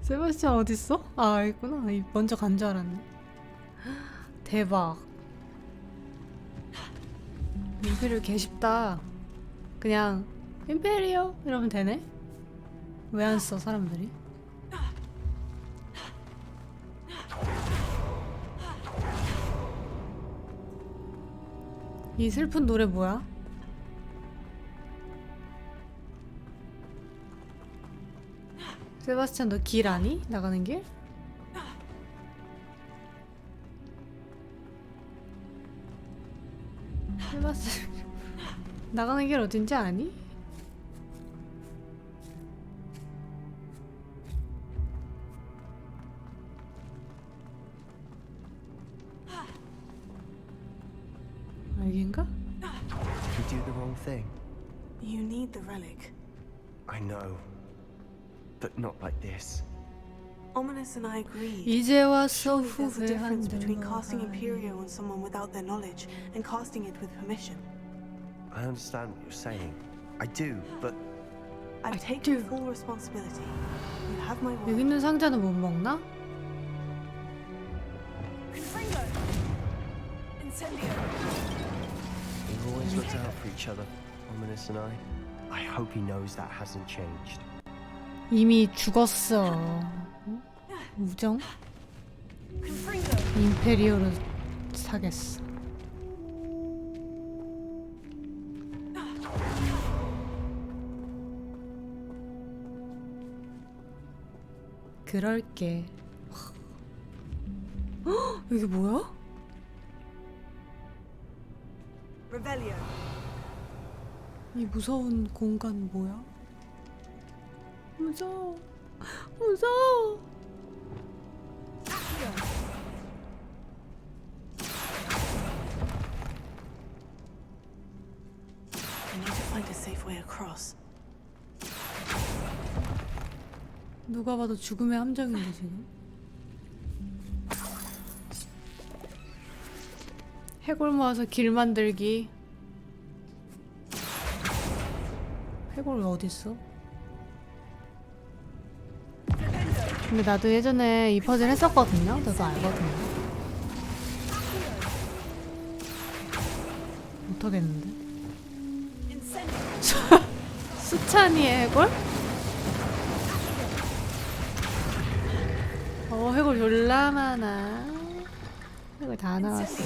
세바스찬 어딨어? 아, 있구나. 먼저 간 줄 알았네. 대박. 임페리오 개 쉽다. 그냥 임페리오 이러면 되네? 왜 안 써 사람들이? 이 슬픈 노래 뭐야? 세바스찬 너 길 아니? 나가는 길? 세바스찬 나가는 길 어딘지 아니? 여긴가? You do the wrong thing. You need the relic. I know. But not like this. Ominous and I agreed. 이제 와서 There's a difference 후회한다. between casting Imperio on someone without their knowledge and casting it with permission. I understand what you're saying. I do, but I've taken full responsibility. You have my word. 여기 있는 상자는 못 먹나? we've always looked out for each other, Ominous and I. I hope he knows that hasn't changed. 이미 죽었어. 우정? 임페리오로 사겠어. 그럴게. 헉, 이게 뭐야? Revelio. 이 무서운 공간 뭐야? 무서워. 무서워. I need to find a safe way across. 누가 봐도 죽음의 함정인데 지금. 해골 모아서 길 만들기. 해골 왜 어딨어? 근데 나도 예전에 이 퍼즐 했었거든요. 너도 알거든요. 못하겠는데. 수찬이의 해골? 해골 졸라 많아. 해골 다 나왔어.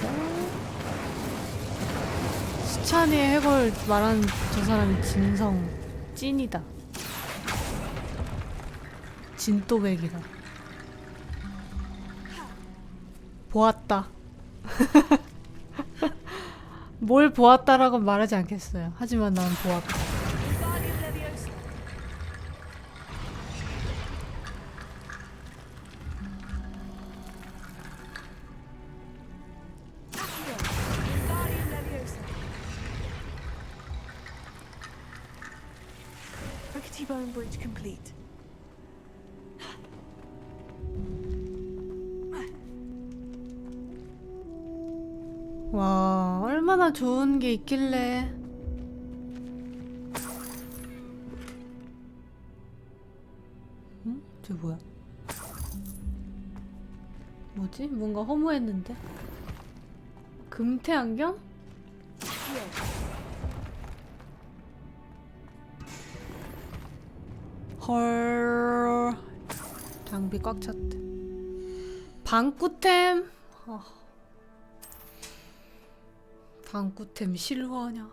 수찬이의 해골 말하는 저 사람이 진성 찐이다. 진또백이다. 보았다. 뭘 보았다라고 말하지 않겠어요. 하지만 난 보았다. Bone bridge complete. 와, 얼마나 좋은 게 있길래. 응? 저 뭐야? 뭐지? 뭔가 허무했는데? 금태 안경? 헐. 장비 꽉 찼대. 방구템. 방구템 실화냐?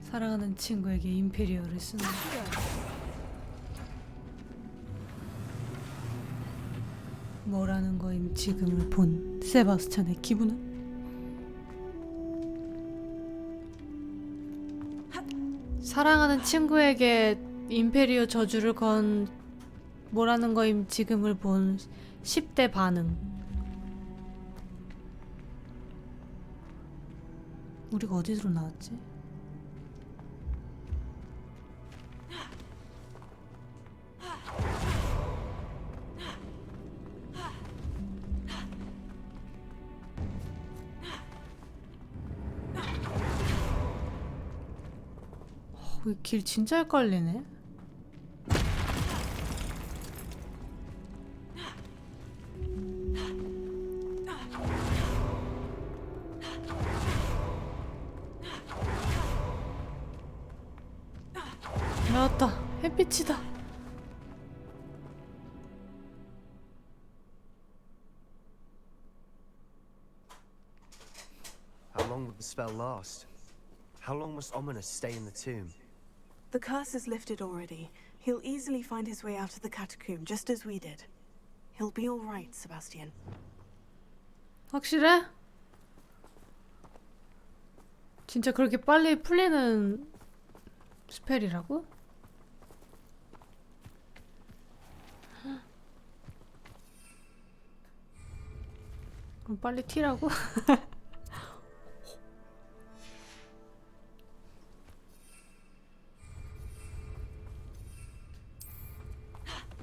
사랑하는 친구에게 임페리어를 쓰는. 뭐라는 거임 지금을 본 세바스찬의 기분은? 사랑하는 친구에게 임페리어 저주를 건 뭐라는 거임 지금을 본 10대 반응. 우리가 어디로 나왔지? 길 진짜 헷갈리네. 나왔다. 햇빛이다. How long would the spell last? How long must Ominous stay in the tomb? The curse is lifted already. He'll easily find his way out of the catacomb, just as we did. He'll be all right, Sebastian. 확실해? 진짜 그렇게 빨리 풀리는 스펠이라고? 그럼 빨리 튀라고?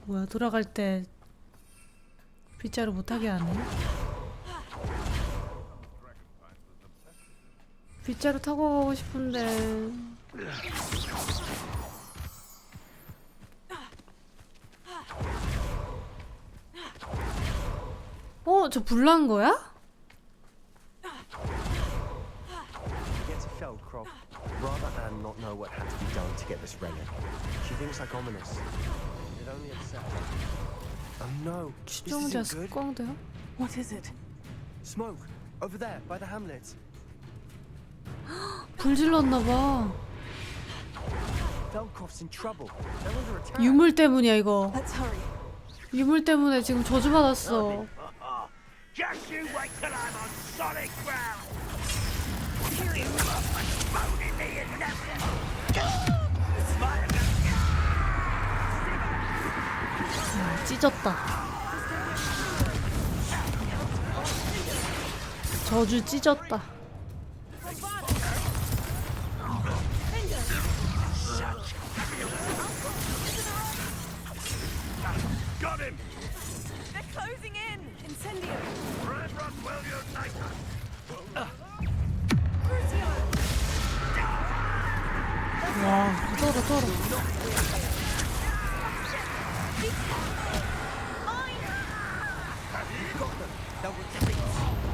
뭐야, 돌아갈 때 빗자루 못하게 하네. 빗자루 타고 가고 싶은데. 저 불난 거야? Get to Feldcroft. Rather Anne not know what had to be done to get this relic. She thinks like Ominous. It only upset her. Oh no, this 추종자 isn't good. 습광대요? What is it? Smoke, over there, by the hamlet. 불 질렀나봐. Feldcroft's in trouble. They're under attack. 유물 때문이야 이거. Let's hurry. 유물 때문에 지금 저주받았어. Just you wait till I'm on solid ground. You up and moaning me in nothing. 찢었다. 저주 찢었다. Got him. They're closing in. Incendio. Run, will you, Natty? 와, 쩔어.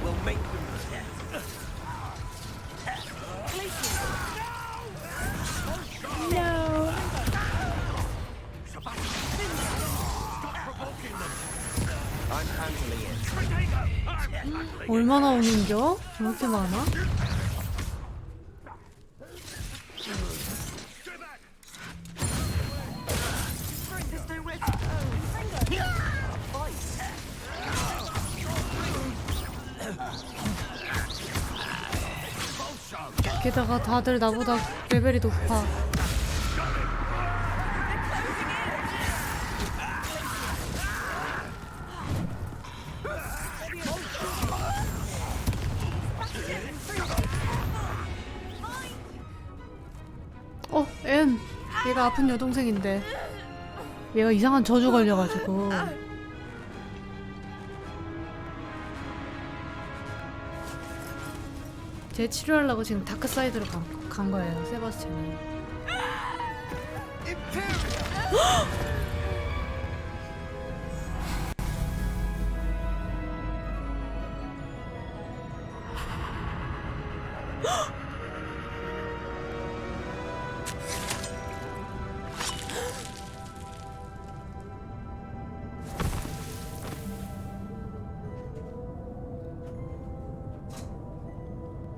We'll make them handling it. 얼마나 오는겨? 이렇게 많아? 게다가 다들 나보다 레벨이 높아. 엠. 얘가 아픈 여동생인데 얘가 이상한 저주 걸려가지고 쟤 치료하려고 지금 다크사이드로 간 거예요, 세바스찬이.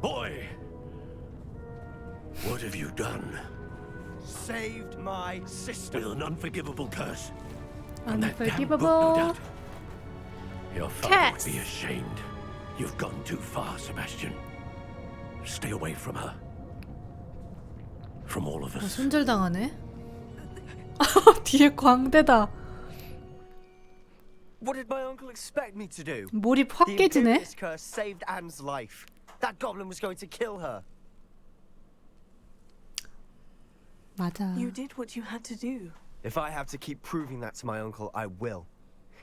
Boy, what have you done? Saved my sister. With an unforgivable curse. Unforgivable. Your father would be ashamed. You've gone too far, Sebastian. Stay away from her. From all of us. 손절당하네. 뒤에 광대다. What did my uncle expect me to do? 몰입 확 The 깨지네. Imperious curse saved Anne's life. That goblin was going to kill her. 맞아. You did what you had to do. If I have to keep proving that to my uncle, I will.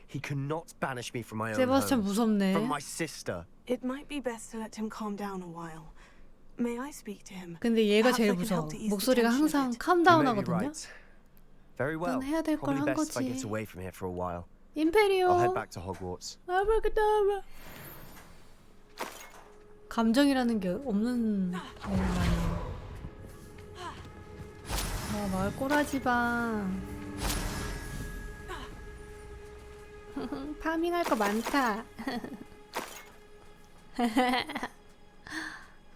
He cannot banish me from my own 세바스찬 home. 무섭네. From my sister. It might be best to let him calm down a while. May I speak to him? 근데 얘가 Perhaps 제일 I can help 무서워. to ease the 목소리가 tension a 항상 bit. 캄다운 You may be 하거든요. right. Very well. 난 해야 될 걸 Probably 한 best if I get 거지. away from here for a while. 임페리오. I'll head back to Hogwarts. 아브라카다브라. 감정이라는 게 없는 애라니. 마을 꼬라지방. 파밍할 거 많다.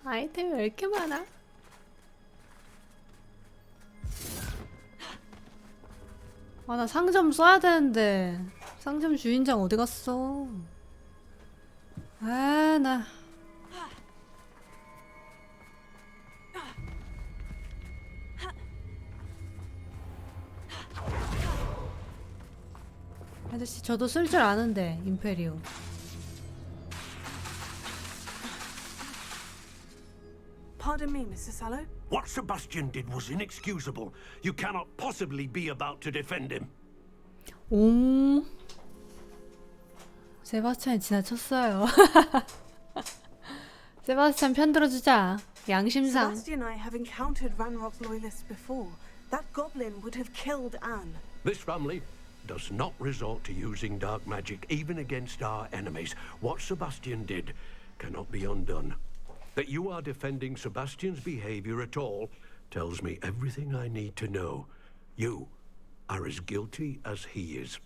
아이템이 왜 이렇게 많아? 아, 나 상점 써야 되는데 상점 주인장 어디 갔어? 아, 나 아저씨 저도 쓸 줄 아는데 임페리오. Pardon me, Mr. Sallow. What Sebastian did was inexcusable. You cannot possibly be about to defend him. 오. 세바스찬이 지나쳤어요. 세바스찬 편 들어주자. 양심상. Sebastian and I have encountered Ranrock loyalists before. That goblin would have killed Anne. This family does not resort to using dark magic even against our enemies. What Sebastian did cannot be undone. That you are defending Sebastian's behavior at all tells me everything I need to know. You are as guilty as he is.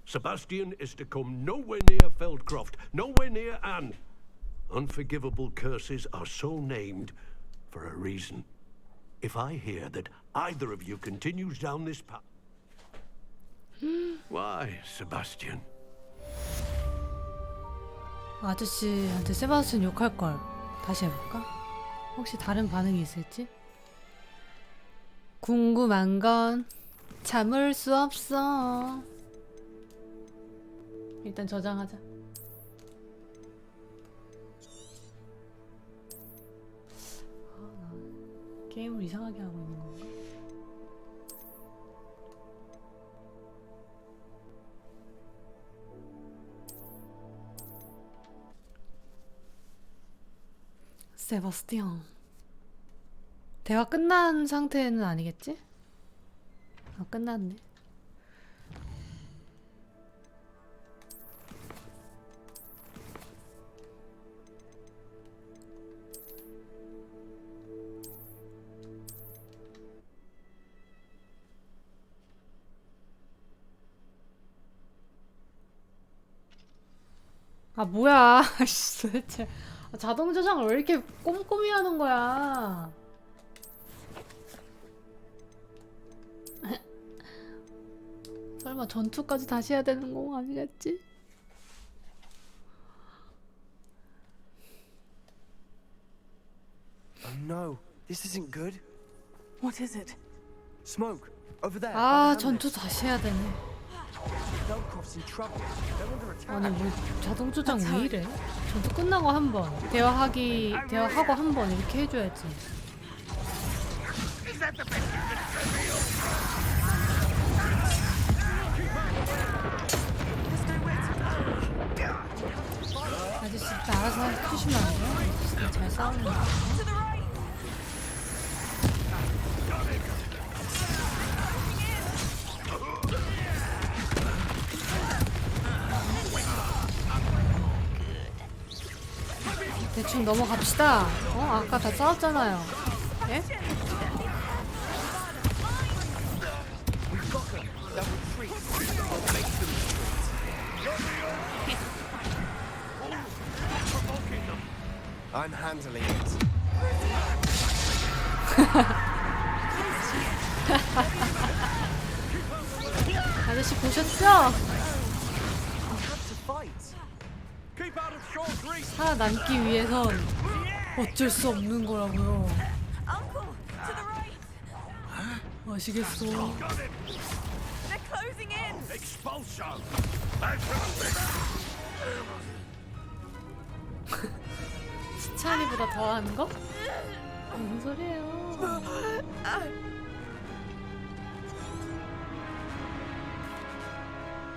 Sebastian is to come nowhere near Feldcroft, nowhere near Anne. Unforgivable curses are so named for a reason. If I hear that either of you continues down this path... Why, Sebastian? 아저씨한테 세바스찬 욕할 걸. 다시 해볼까? 혹시 다른 반응이 있을지? 궁금한 건 참을 수 없어. 일단 저장하자. 나 게임을 이상하게 하고 있는 건가? 세바스티안. 대화 끝난 상태는 아니겠지? 아, 끝났네. 아 뭐야 씨, 도대체 자동 저장을 왜 이렇게 꼼꼼히 하는 거야. 설마 전투까지 다시 해야 되는 거 아니겠지? Oh no, this isn't good. What is it? Smoke, over there. 아 전투 다시 해야 되네. Velcroft's in trouble. They're under attack. 아니 뭐 자동 조작 왜 이래? 전투 끝나고 한 번, 대화하고 한 번 이렇게 해줘야지. 아저씨 진짜 알아서 해주시면 안 돼요? 진짜 잘 싸우는데. 대충 넘어갑시다. 아까 다 싸웠잖아요. 예? I'm handling it. 아저씨 보셨죠? 살아남기 위해선 어쩔 수 없는 거라고요. 아시겠어? 치찬이보다 더 하는 거? 무슨 소리예요?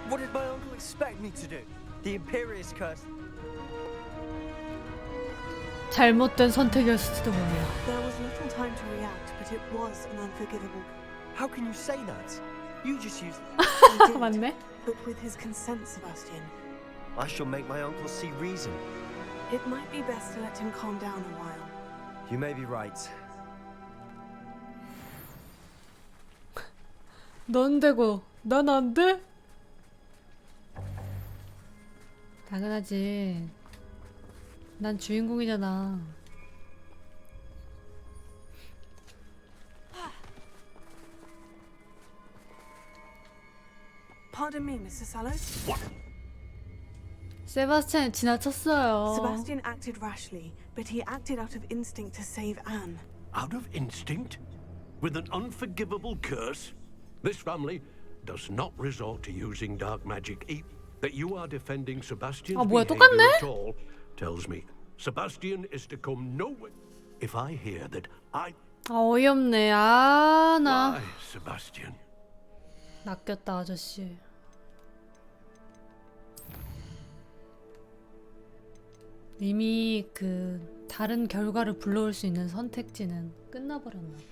What did my uncle expect me to do? The Imperious curse. 잘못된 선택이었을지도 몰라. There was little time to react, but it was an unforgivable. How can you say that? You just used. 맞네. But with his consent, Sebastian. I shall make my uncle see reason. It might be best to let him calm down a while. You may be right. 넌 되고 난 안 돼? 당연하지. 난 주인공이잖아. Pardon me, Mr. Sallows. 세바스찬이 지나쳤어요. Sebastian acted rashly, but he acted out of instinct to save Anne. Out of instinct? With an unforgivable curse? This family does not resort to using dark magic. That you are defending Sebastian's 뭐야, behavior 똑같네? at all tells me Sebastian is to come nowhere. If I hear that 어이없네. 나 Why, Sebastian? 낚였다 아저씨. 이미 그 다른 결과를 불러올 수 있는 선택지는 끝나버렸나 봐.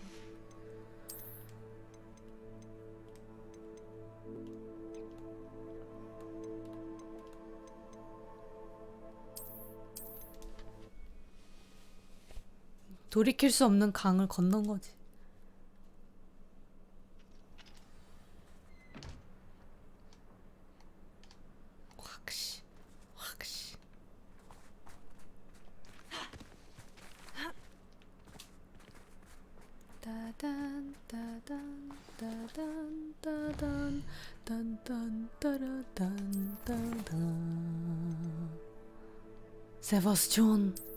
돌이킬 수 없는 강을 건넌 거지. 확시, 확시. 따단 따단 따단 따단 딴딴 따라단 따단. 세바스찬.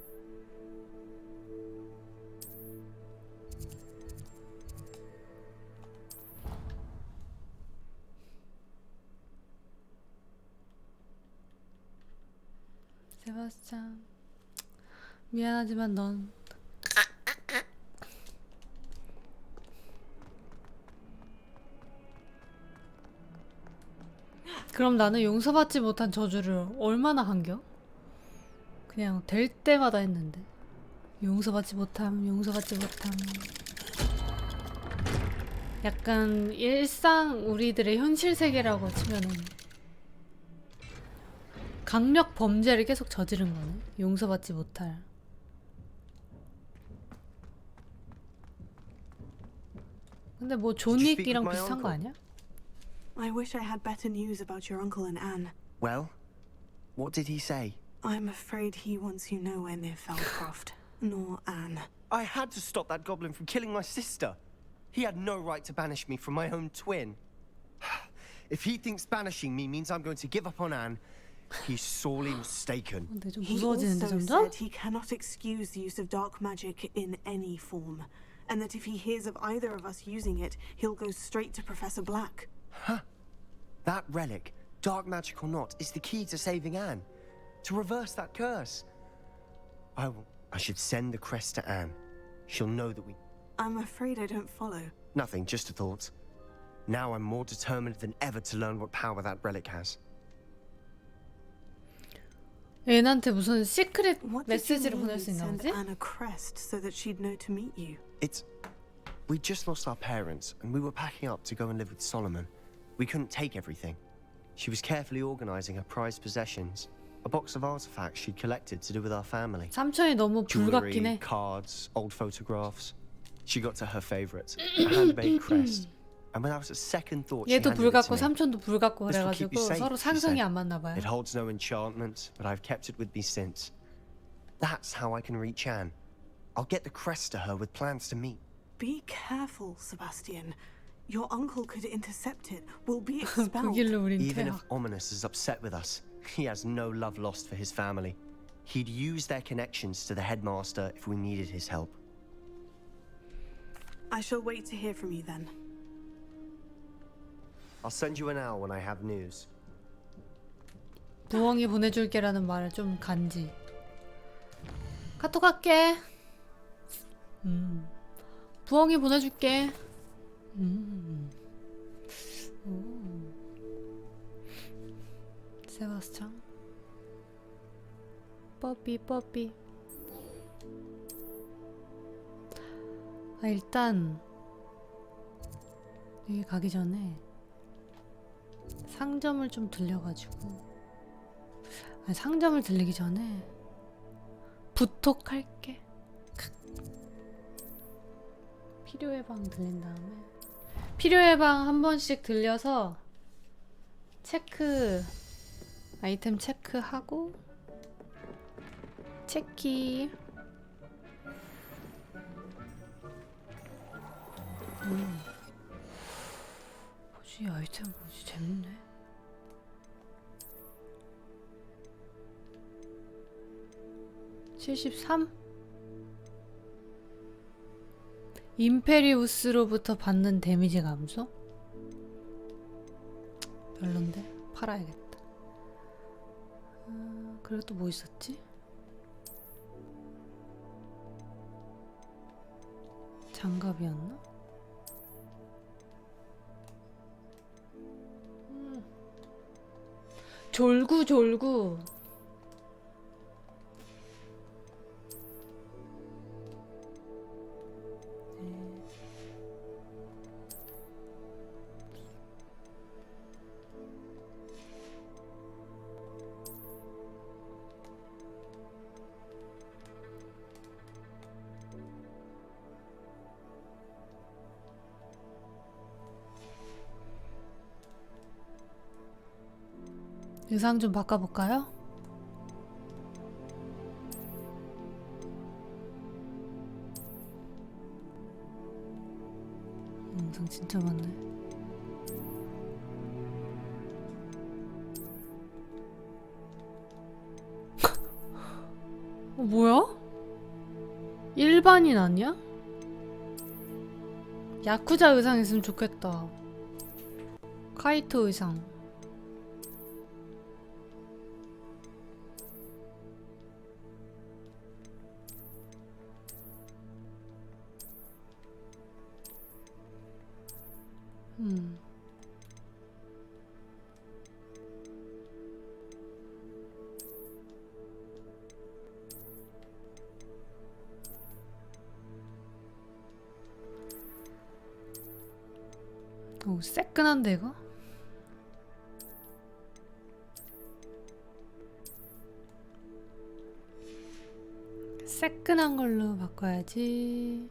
세바스찬, 미안하지만 넌 그럼 나는 용서받지 못한 저주를 얼마나 한겨? 그냥 될 때마다 했는데. 용서받지 못함, 용서받지 못함. 약간 일상 우리들의 현실 세계라고 치면은 강력 범죄를 계속 저지른 거네. 용서받지 못할. 근데 뭐 존윅이랑 비슷한 거 아니야? I wish I had better news about your uncle and Anne. Well, what did he say? I'm afraid he wants you nowhere near Feldcroft, nor Anne. I had to stop that goblin from killing my sister. He had no right to banish me from my own twin. If he thinks banishing me means I'm going to give up on Anne, he's sorely mistaken. He also said he cannot excuse the use of dark magic in any form, and that if he hears of either of us using it, he'll go straight to Professor Black. Huh? That relic, dark magic or not, is the key to saving Anne. To reverse that curse. I should send the crest to Anne. She'll know that we... I'm afraid I don't follow. Nothing, just a thought. Now I'm more determined than ever to learn what power that relic has. 앤한테 무슨 시크릿 What did you 메시지를 보낼 mean, 수 있나 send 보지? Anne a crest so that she'd know to meet you? We just lost our parents, and we were packing up to go and live with Solomon. We couldn't take everything. She was carefully organizing her prized possessions. A box of artifacts she'd collected to do with our family. 삼촌이 너무 불같긴 Jewelry, 해. cards, old photographs. She got to her favorite, a handmade crest. And without a second thought, she 얘도 handed 불 it to 같고 me. 삼촌도 불 같고 This will keep 그래가지고 you safe, 서로 she 상성이 said. 안 맞나 봐요. It holds no enchantment, but I've kept it with me since. That's how I can reach Anne. I'll get the crest to her with plans to meet. Be careful, Sebastian. Your uncle could intercept it. We'll be expelled. Even if Ominous is upset with us, he has no love lost for his family. He'd use their connections to the headmaster if we needed his help. I shall wait to hear from you then. I'll send you an owl when I have news. 부엉이 보내줄게라는 말을 좀 간지. 카톡 할게. 부엉이 보내줄게. 세바스찬. 뽀삐. 아, 일단 여기 가기 전에 상점을 좀 들려가지고, 아니, 상점을 들리기 전에 부톡할게. 필요의 방 들린 다음에 필요의 방 한 번씩 들려서 아이템 체크하고 체키. 뭐지, 아이템 뭐지? 재밌네. (73) 임페리우스로부터 받는 데미지 감소? 별론데? 팔아야겠다. 그리고 또 뭐 있었지? 장갑이었나? 졸구. 의상 좀 바꿔볼까요? 의상 진짜 많네. 뭐야? 일반인 아니야? 야쿠자 의상 있으면 좋겠다. 카이토 의상. 오, 새끈한데 이거? 새끈한 걸로 바꿔야지.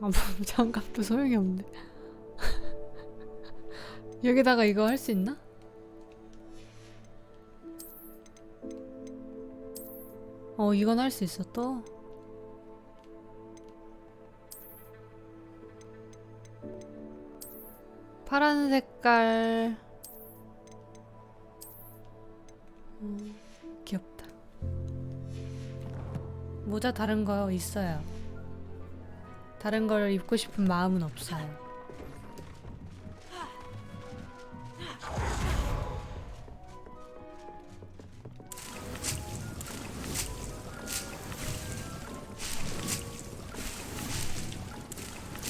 아무 장갑도 소용이 없네. 여기다가 이거 할 수 있나? 이건 할 수 있어 또. 파란 색깔. 귀엽다. 모자 다른 거 있어요. 다른 걸 입고 싶은 마음은 없어요.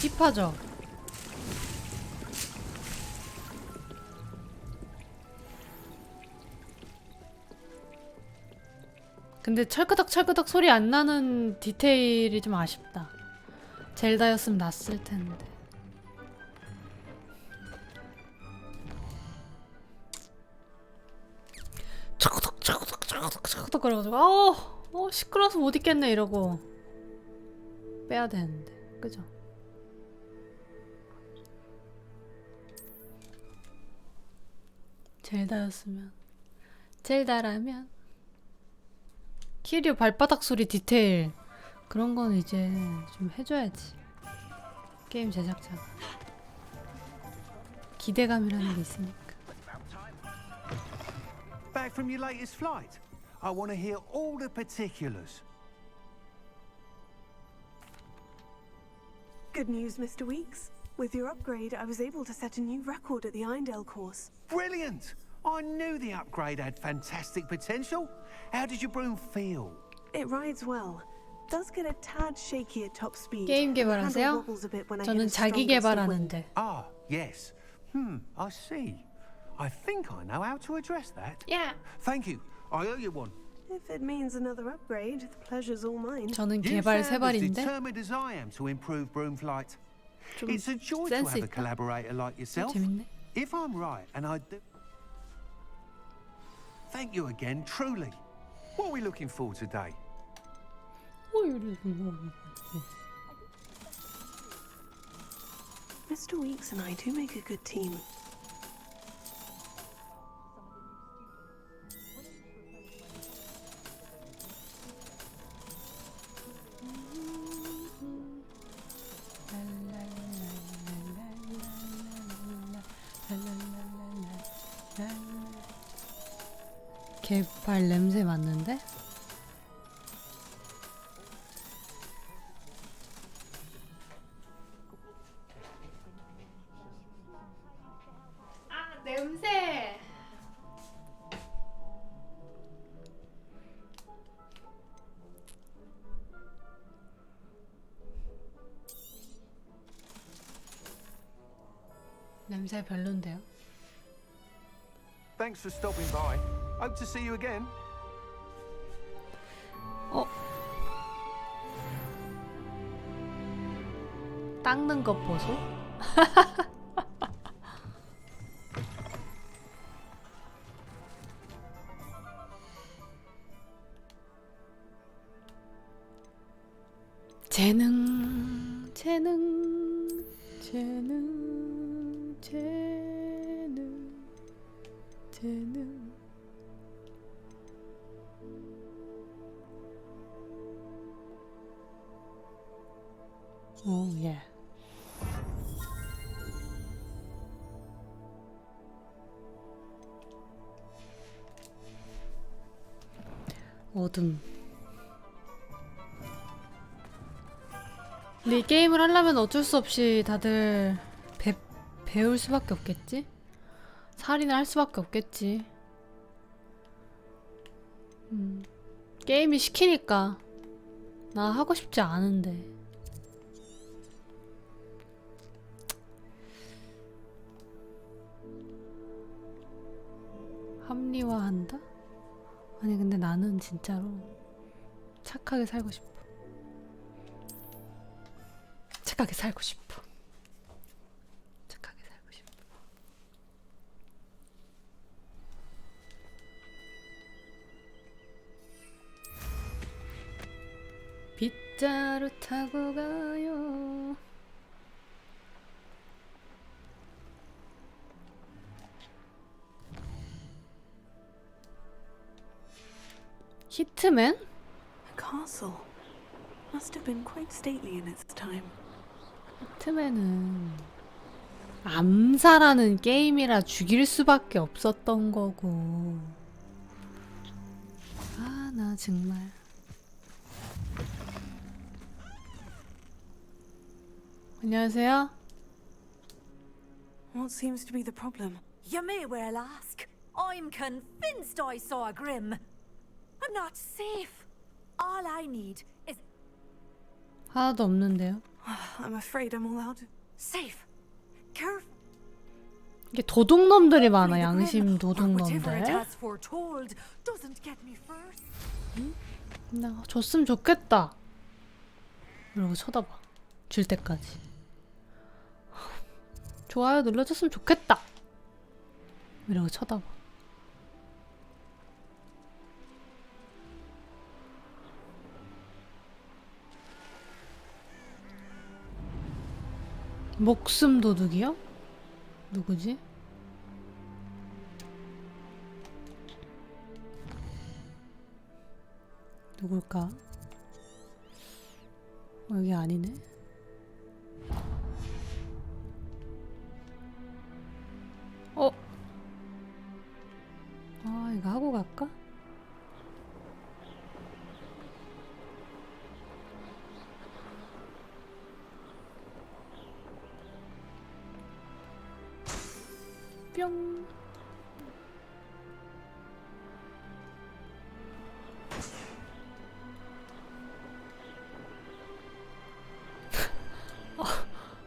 힙하죠? 근데 철끄덕철끄덕 소리 안 나는 디테일이 좀 아쉽다. 젤다였으면 났을 텐데. 철끄덕철끄덕 그래가지고 시끄러워서 못 있겠네 이러고 빼야 되는데, 그죠? 젤다라면 키리오 발바닥 소리 디테일 그런 건 이제 좀 해줘야지. 게임 제작자가 기대감이라는 게 있으니까. Back from your latest flight. I want to hear all the particulars. Good news, Mr. Weeks. With your upgrade, I was able to set a new record at the Eindale course. Brilliant! I knew the upgrade had fantastic potential. How did your broom feel? It rides well. Does get a tad shaky at top speed. 게임 개발하세요? 저는 자기 개발하는데. Ah, yes. I see. I think I know how to address that. Yeah. Thank you. I owe you one. If it means another upgrade, the pleasure's all mine. 저는 개발 세 You sound as 발인데. determined as I am to improve broom flight. 좀 It's a joy to 센스 have a 있다. collaborator like yourself. 재밌네. If I'm right, and I do. Thank you again, truly. What are we looking for today? Mr. Weeks and I do make a good team. 개발 냄새 맞는데? 아, 냄새! 냄새 별론데요? Thanks for stopping by. Hope to see you again. 닦는 것 보소? 재능, 재능, 재능, 재능, 재능. 오, 예. 어둠. 근데 이 게임을 하려면 어쩔 수 없이 다들 배울 수밖에 없겠지? 살인을 할 수밖에 없겠지. 게임이 시키니까. 나 하고 싶지 않은데. 합리화한다? 아니 근데 나는 진짜로 착하게 살고 싶어. 착하게 살고 싶어. 착하게 살고 싶어. 빗자루 타고 가요. 히트맨? A castle. Must have been quite stately in its time. 히트맨은 암살하는 게임이라 죽일 수밖에 없었던 거고. 아, 나 정말. 안녕하세요. What seems to be the problem? You may well ask. I'm convinced I saw a Grim. I'm not safe. All I need is 하나도 없는데요. I'm afraid I'm all out. safe. Careful. 이게 도둑놈들이 많아. 양심 Whatever it 도둑놈들. has foretold doesn't get me first. 나 줬으면 좋겠다. 이러고 쳐다봐. 줄 때까지. 좋아요 눌러줬으면 좋겠다. 이러고 쳐다봐. 목숨 도둑이요? 누구지? 누굴까? 여기 아니네. 아, 이거 하고 갈까? 뿅.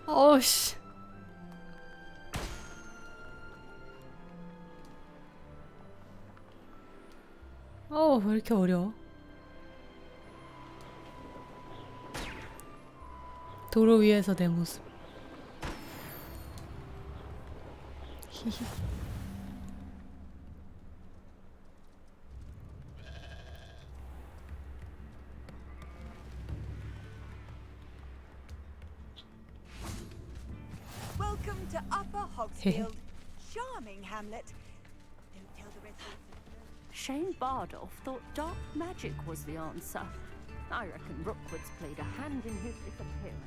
어우씨. 왜 이렇게 어려워? 도로 위에서 내 모습. 히히. Welcome to Upper Hogsfield. Charming hamlet. Don't tell the rest of Shane Bardolph thought dark magic was the answer. I reckon Rookwood's played a hand in his disappearance.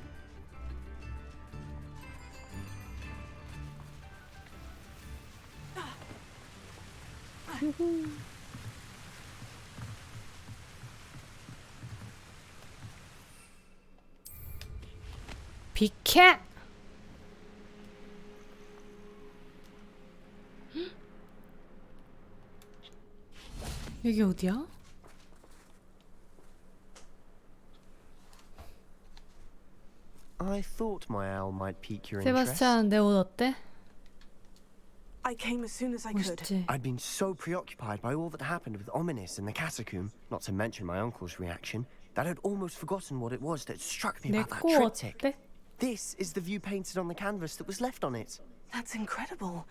비켜! 여기 어디야? I thought my owl might pique your interest. 세바스찬, 내 옷 어때? I came as soon as I could. 멋있지? I'd been so preoccupied by all that happened with Ominis and the catacomb, not to mention my uncle's reaction, that I'd almost forgotten what it was that struck me about that 내 코 triptych. 어때? This is the view painted on the canvas that was left on it. That's incredible.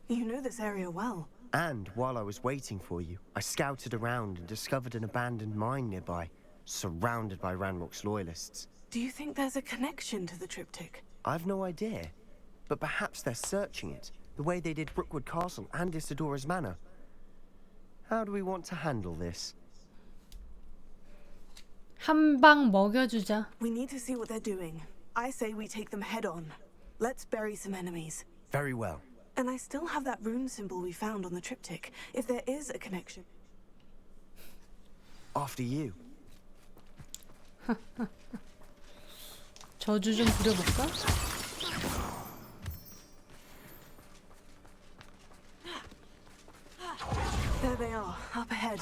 You know this area well. And while I was waiting for you, I scouted around and discovered an abandoned mine nearby, surrounded by Ranrock's loyalists. Do you think there's a connection to the triptych? I've no idea, but perhaps they're searching it, the way they did Brookwood Castle and Isidora's Manor. How do we want to handle this? 한 방 먹여주자. We need to see what they're doing. I say we take them head on. Let's bury some enemies. Very well. And I still have that rune symbol we found on the triptych. If there is a connection. After you. 저주 좀 부려볼까? There they are, up ahead.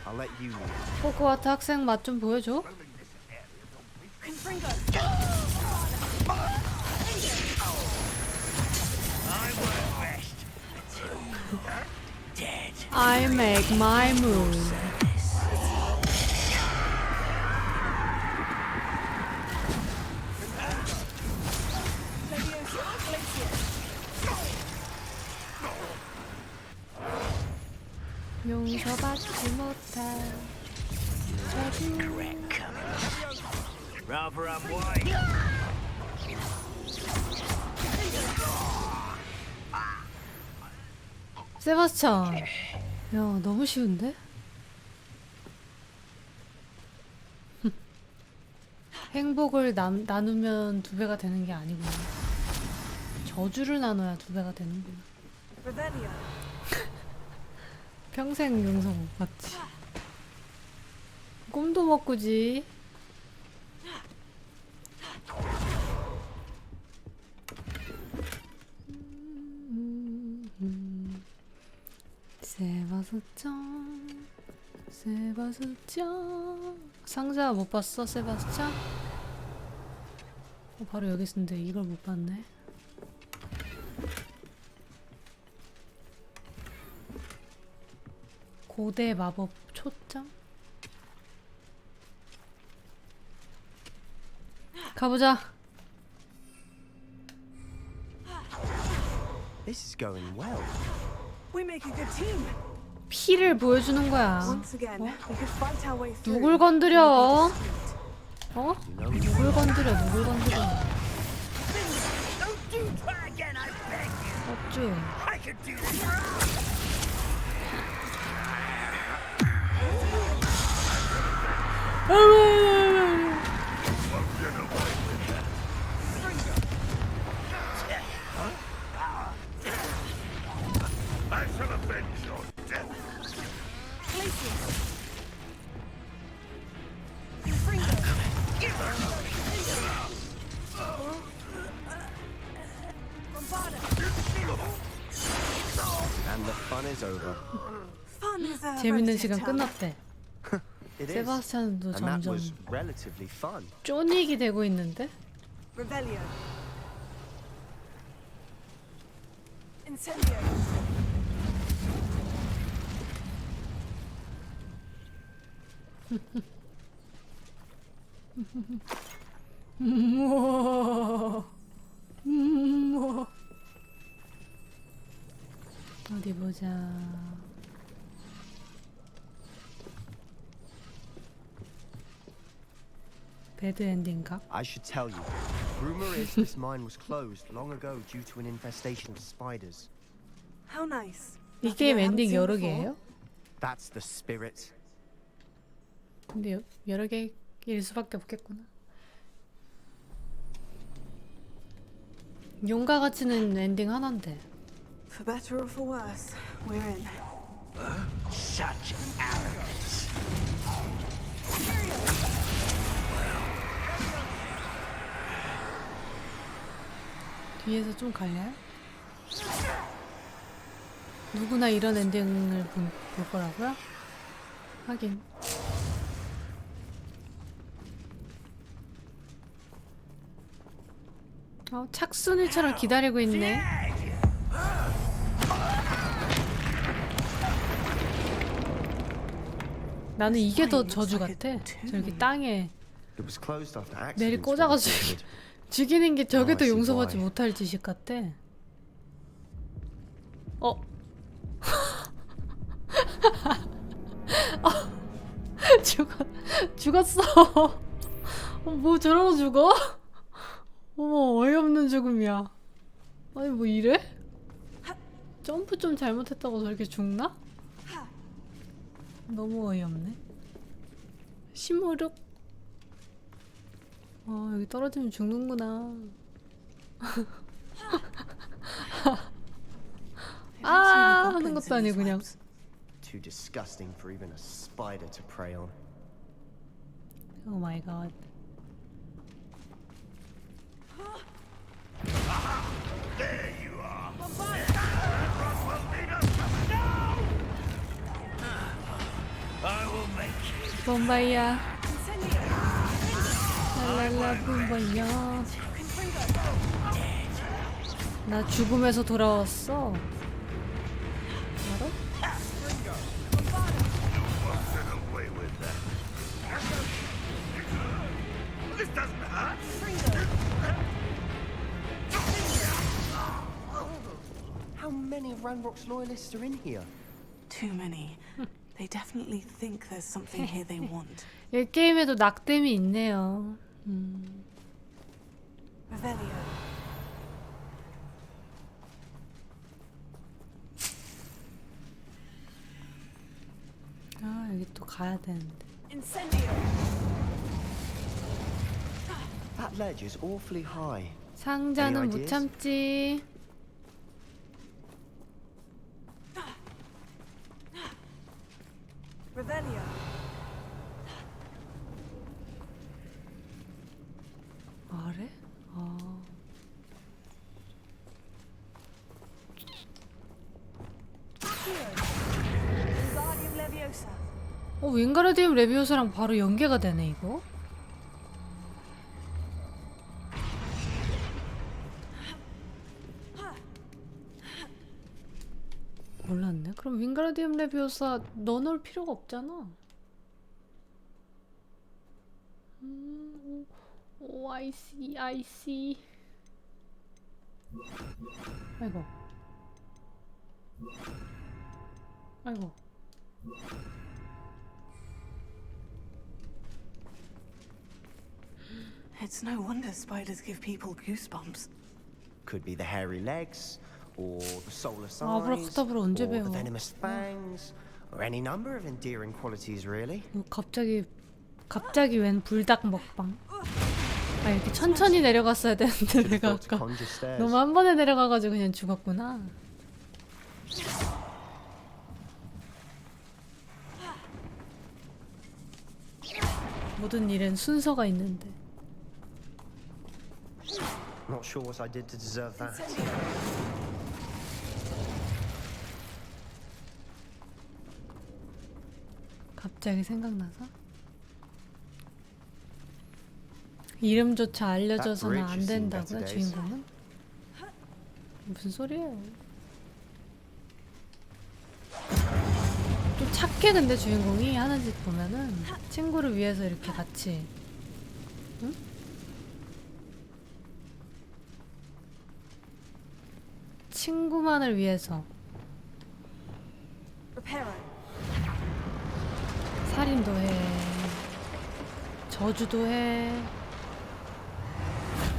I'll let you know. 호그와트 학생 맛 좀 보여줘. I make my move. 용서받지 못한 저주. Rather unwise. 세바스찬, 야 너무 쉬운데? 행복을 나누면 2배가 되는 게 아니구나. 저주를 나눠야 2배가 되는구나. 평생 용서 못 받지. 꿈도 못 꾸지. 세바스찬 상자 못 봤어, 세바스찬? 바로 여기 있는데 이걸 못 봤네. 고대 마법 초점? 가보자. This is going well. We make a good team. 피를 보여주는 거야. Once again, we could fight our way through. 누굴 건드려? 어? 누굴 건드려? 어쭈. And the fun is over. 재밌는 시간 끝났대. It is. 세바스찬도 And that 점점 was relatively fun. 쪼닉이 되고 있는데? Revelio. Incendio. 어디 보자. 배드 엔딩가? I should tell you. Rumor is this mine was closed long ago due to an infestation of spiders. How nice. 이 게임 엔딩 여러 개예요? That's the spirit. 근데 여러 개일 수밖에 없겠구나. 용과 같이는 엔딩 하나인데. For better or for worse, we're in. Such arrogance. 뒤에서 좀 갈려요? 누구나 이런 엔딩을 볼 거라고요? 하긴. 착순이처럼 기다리고 있네. 나는 이게 더 저주 같아. 저렇게 땅에 내리 꽂아가지고 죽이는 게 저게 더 용서받지 못할 지식 같아. 죽었어. 뭐 저러고 죽어? 어머, 어이없는 죽음이야. 아니 뭐 이래? 점프 좀 잘못했다고 저렇게 죽나? 너무 어이없네. 심으륵. 여기 떨어지면 죽는구나. 하는 것도 아니고 그냥. Too disgusting for even a spider to prey on. Oh my god. There you are. I will make you. 봄바이야. 랄랄라 봄바이야. 나 죽음에서 돌아왔어. 알아? This doesn't hurt. How many of Ranrock's loyalists are in here? Too many. They definitely think there's something here they want. 이 게임에도 낙뎀이 있네요. Revelio. 여기 또 가야 되는데. Incendio. That ledge is awfully high. 상자는 Any 못 ideas? 참지. Revelio. 아래? Wingardium Leviosa. 윙가르디움 레비오사랑 바로 연계가 되네 이거. 몰랐네. 그럼 윙가르디움 레비오사 넣어놓을 필요가 없잖아. 오, I see. 아이고. It's no wonder spiders give people goosebumps. Could be the hairy legs, or the solar signs, 아브라카다브라 언제 or the 배워? venomous fangs, or any number of endearing qualities, really. 갑자기 웬 불닭 먹방? 아 이렇게 천천히 내려갔어야 되는데 내가 아까 너무 한 번에 내려가가지고 그냥 죽었구나. 모든 일엔 순서가 있는데. Not sure what I did to deserve that. 갑자기 생각나서? 이름조차 알려줘서는 안 된다고요, 주인공은? 무슨 소리예요? 좀 착해 근데 주인공이 하는 짓 보면은 친구를 위해서 이렇게 같이 응? 친구만을 위해서 살인도 해, 저주도 해,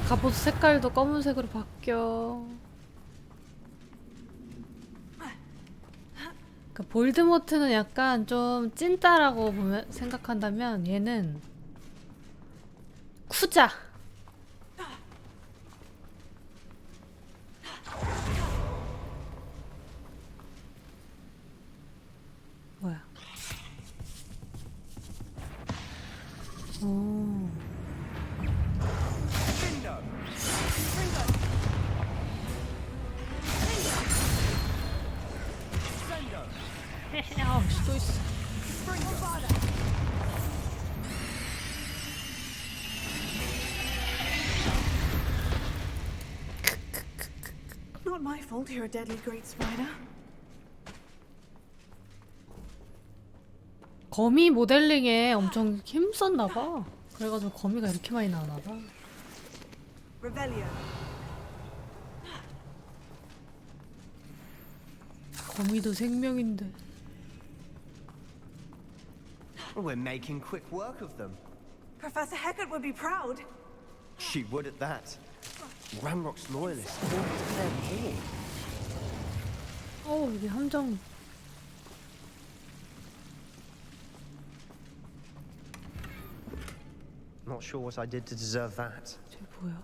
갑옷 색깔도 검은색으로 바뀌어. 그 볼드모트는 약간 좀 찐따라고 생각한다면 얘는 쿠자. 뭐야? 오. 또 있어. Not my fault you're a deadly great spider. 거미 모델링에 엄청 힘썼나봐. 그래가지고 거미가 이렇게 많이 나오나봐. Revelio. 거미도 생명인데. We're making quick work of them. Professor Hecat would be proud. She would at that. Ramrock's loyalists fought to clear the hall. 여기 함정. Not sure what I did to deserve that. 쟤 뭐야?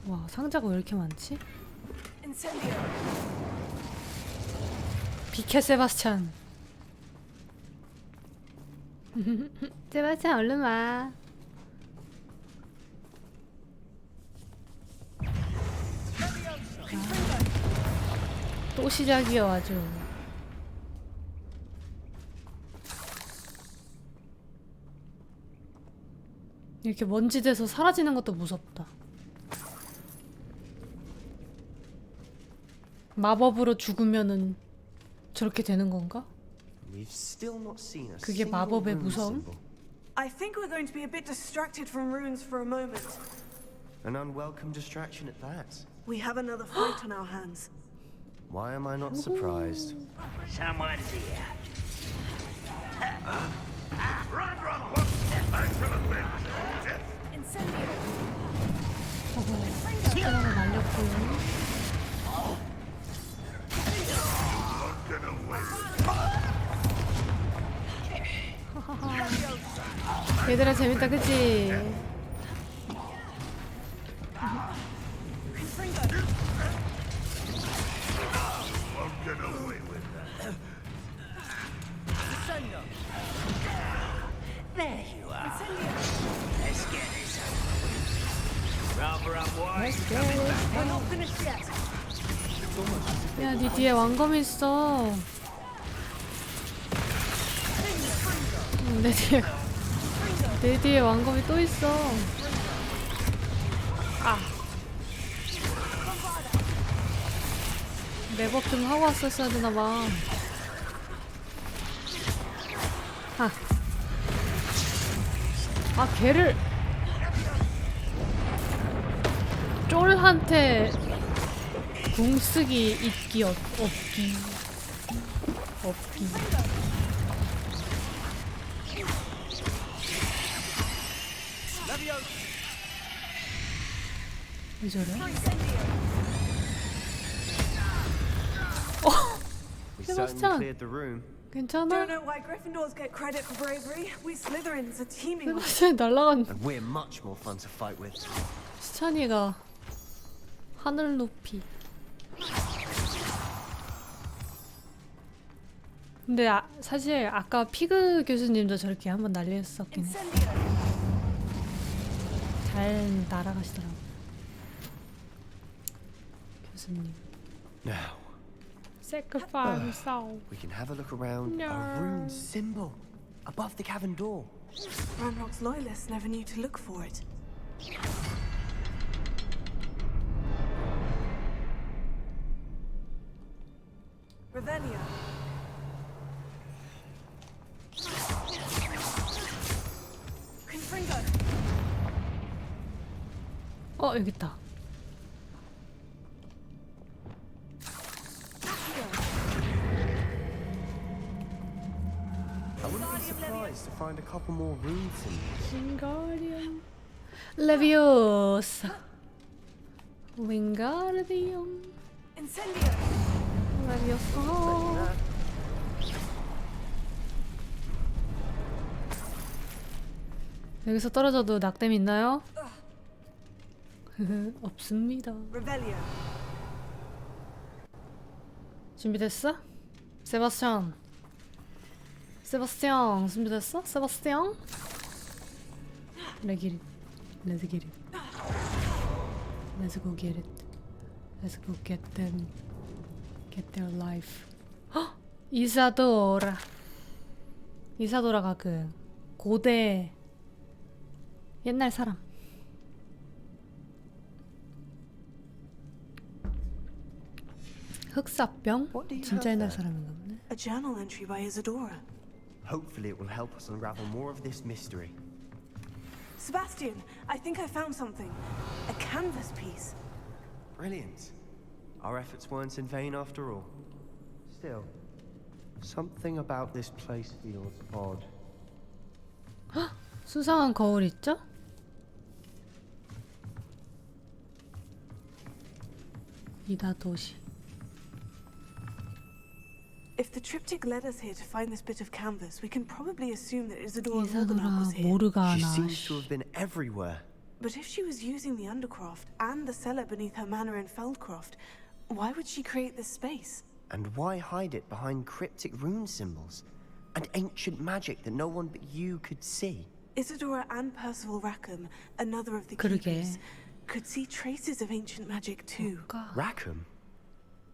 와, 상자가 왜 이렇게 많지? 비켜 세바스찬. 세바스찬 얼른 와. 또 시작이야 아주. 이렇게 먼지 돼서 사라지는 것도 무섭다. 마법으로 죽으면은 저렇게 되는 건가? We've still not seen a 그게 single 마법의 rune 무서움? symbol. I think we're going to be a bit distracted from runes for a moment. An unwelcome distraction at that. We have another fight on our hands. Why am I not surprised? Someone's here. 숟가락을 날렸고요. 얘들아 재밌다 그치? There you are. Let's get this over. Rubber up wide. We're not finished yet. 야, 네 뒤에 왕검 있어. 내 뒤에 왕검이 또 있어. 아. 랩업 좀 하고 왔었어야 되나봐. 걔를 쫄한테 공쓰기 있기 없기. 왜 저래? 세바스찬 괜찮아? Don't know why Gryffindors get credit for bravery. We Slytherins are teeming with 세바스찬이 날라간. And we're much more fun to fight with. 스찬이가 하늘 높이. 근데 사실 아까 피그 교수님도 저렇게 한번 난리했었긴 해. 잘 날아가시더라고. 교수님. Now, Sacrifice yourself. we can have a look around No. a rune symbol above the cavern door. Ranrock's loyalists never knew to look for it. Revelia. Confringo. 여기 있다. I wouldn't be surprised to find a couple more rune symbols. Wingardium Leviosa. Wingardium Incendio. Leviosa. 여기서 떨어져도 낙뎀 있나요? 없습니다. Revelia. 준비됐어? 세바스찬. 세바스찬 준비됐어? 세바스찬? Let's get it. Let's get it. Let's go get it. Let's go get them. Get their life. 헉! 이사도라. 이사도라가 그 고대 옛날 사람. 흑사병? 진짜 옛날 사람인가 보네. A journal entry by Isadora. Hopefully it will help us unravel more of this mystery. Sebastian, I think I found something. A canvas piece. Brilliant. Our efforts weren't in vain after all. Still, something about this place feels odd. 헉! 수상한 거울 있죠? 이다 도시. If the triptych led us here to find this bit of canvas, we can probably assume that Isadora 이사도라 was here. 모르가나. She seems to have been everywhere. But if she was using the Undercroft and the cellar beneath her manor in Feldcroft, why would she create this space? And why hide it behind cryptic rune symbols and ancient magic that no one but you could see? Isadora and Percival Rackham, another of the 그러게. keepers, could see traces of ancient magic too. Rackham?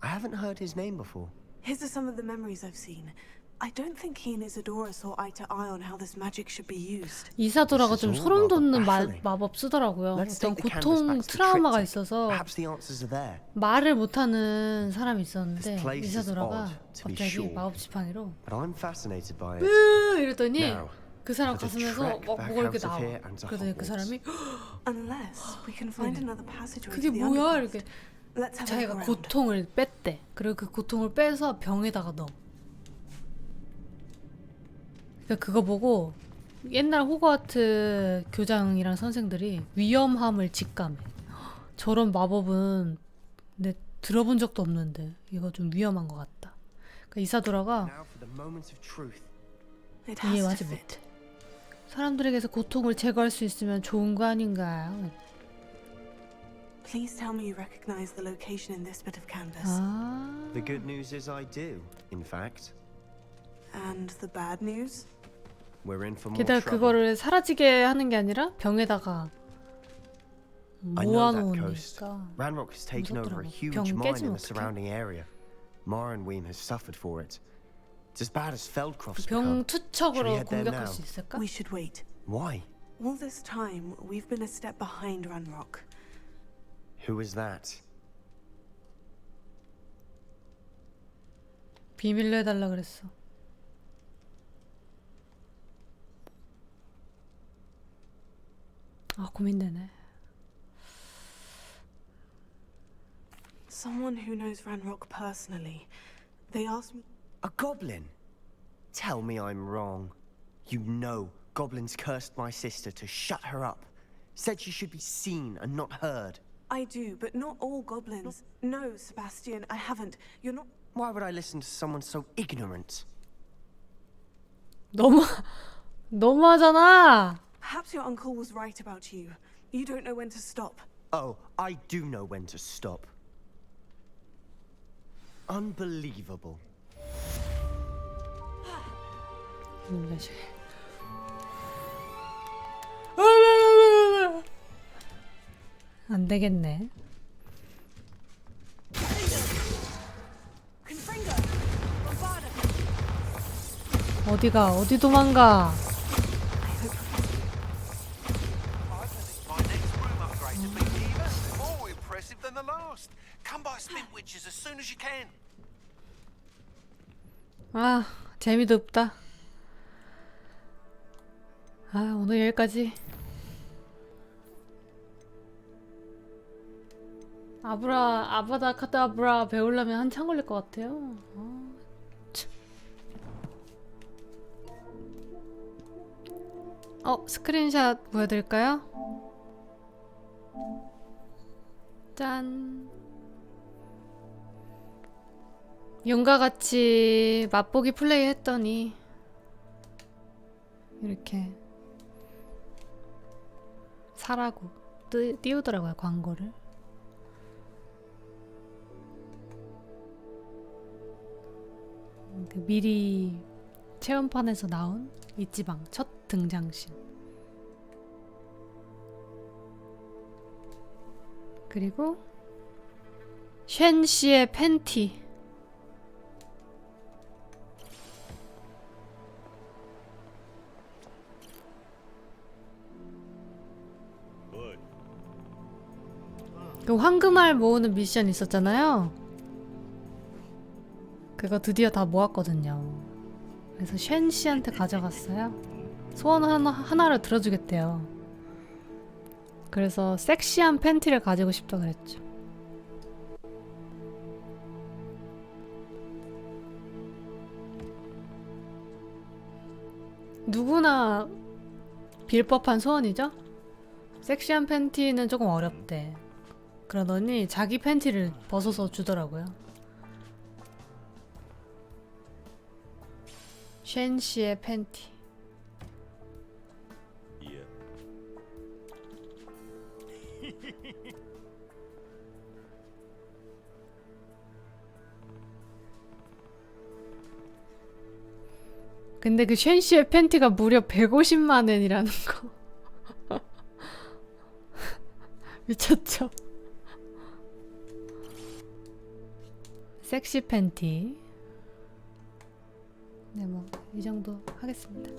I haven't heard his name before. His are some of the memories I've seen. I don't think he and Isadora saw eye to eye on how this magic should be used. 이사도라가 좀 소름 돋는 마법 쓰더라고요. 어떤 고통 트라우마가 있어서 말을 못하는 사람이 있었는데 이사도라가 갑자기 마법 지팡이로 이랬더니 그 사람 가슴에서 막 뭐가 이렇게 나와. 그랬더니 그 사람이 그게 뭐야 이렇게 자기가 고통을 뺐대. 그리고 그 고통을 빼서 병에다가 넣어. 그러니까 그거 보고 옛날 호그와트 교장이랑 선생들이 위험함을 직감해. 저런 마법은 내 들어본 적도 없는데 이거 좀 위험한 것 같다. 그러니까 이사도라가 이해하지 못해. 사람들에게서 고통을 제거할 수 있으면 좋은 거 아닌가요? Please tell me you recognize the location in this bit of canvas. The good news is I do, in fact. And the bad news? We're in for more 게다가 trouble. 그거를 사라지게 하는 게 아니라 병에다가 I know that 모아놓으니까 coast. Ranrock has taken over a huge 병 mine 깨지면 in the 어떡해? surrounding area. Marnweem has suffered for it. It's as bad as Feldcroft's 병 become. 투척으로 Should we head there 공격할 now? 수 있을까? We should wait. Why? All this time, we've been a step behind Ranrock. Who is that? 비밀로 해달라 그랬어. 아 고민되네. Someone who knows Ranrock personally. They asked me. A goblin? Tell me I'm wrong. You know goblins cursed my sister to shut her up. Said she should be seen and not heard. I do, but not all goblins. No, Sebastian, I haven't. You're not. Why would I listen to someone so ignorant? 너무하잖아. Perhaps your uncle was right about you. You don't know when to stop. Oh, I do know when to stop. Unbelievable. 안 되겠네. 어디 도망가? More impressive than the last. Come by Spin Witches as soon as you can. 아, 재미도 없다. 아, 오늘 여기까지. 아바다카다브라 배우려면 한참 걸릴 것 같아요. 스크린샷 보여드릴까요? 짠. 용과 같이 맛보기 플레이 했더니 이렇게 사라고 띄우더라고요, 광고를. 미리 체험판에서 나온 이지방 첫 등장신. 그리고 쉔 씨의 팬티. 그 황금알 모으는 미션 있었잖아요. 그거 드디어 다 모았거든요. 그래서 쉔 씨한테 가져갔어요. 소원 하나를 들어주겠대요. 그래서 섹시한 팬티를 가지고 싶다 그랬죠. 누구나 빌 법한 소원이죠? 섹시한 팬티는 조금 어렵대. 그러더니 자기 팬티를 벗어서 주더라고요. 쉔 씨의 팬티. 근데 그 쉔 씨의 팬티가 무려 150만 원이라는 거. 미쳤죠? 섹시 팬티. 네, 이 정도 하겠습니다.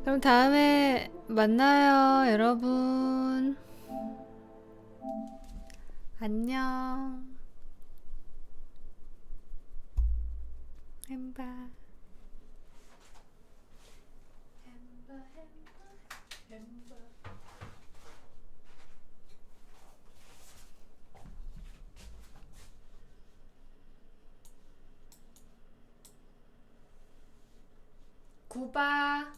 그럼 다음에 만나요, 여러분. 안녕. 햄바. 구바.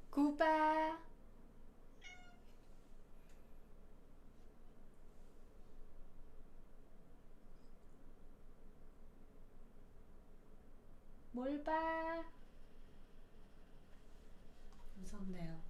구바. 뭘 봐? 무섭네요.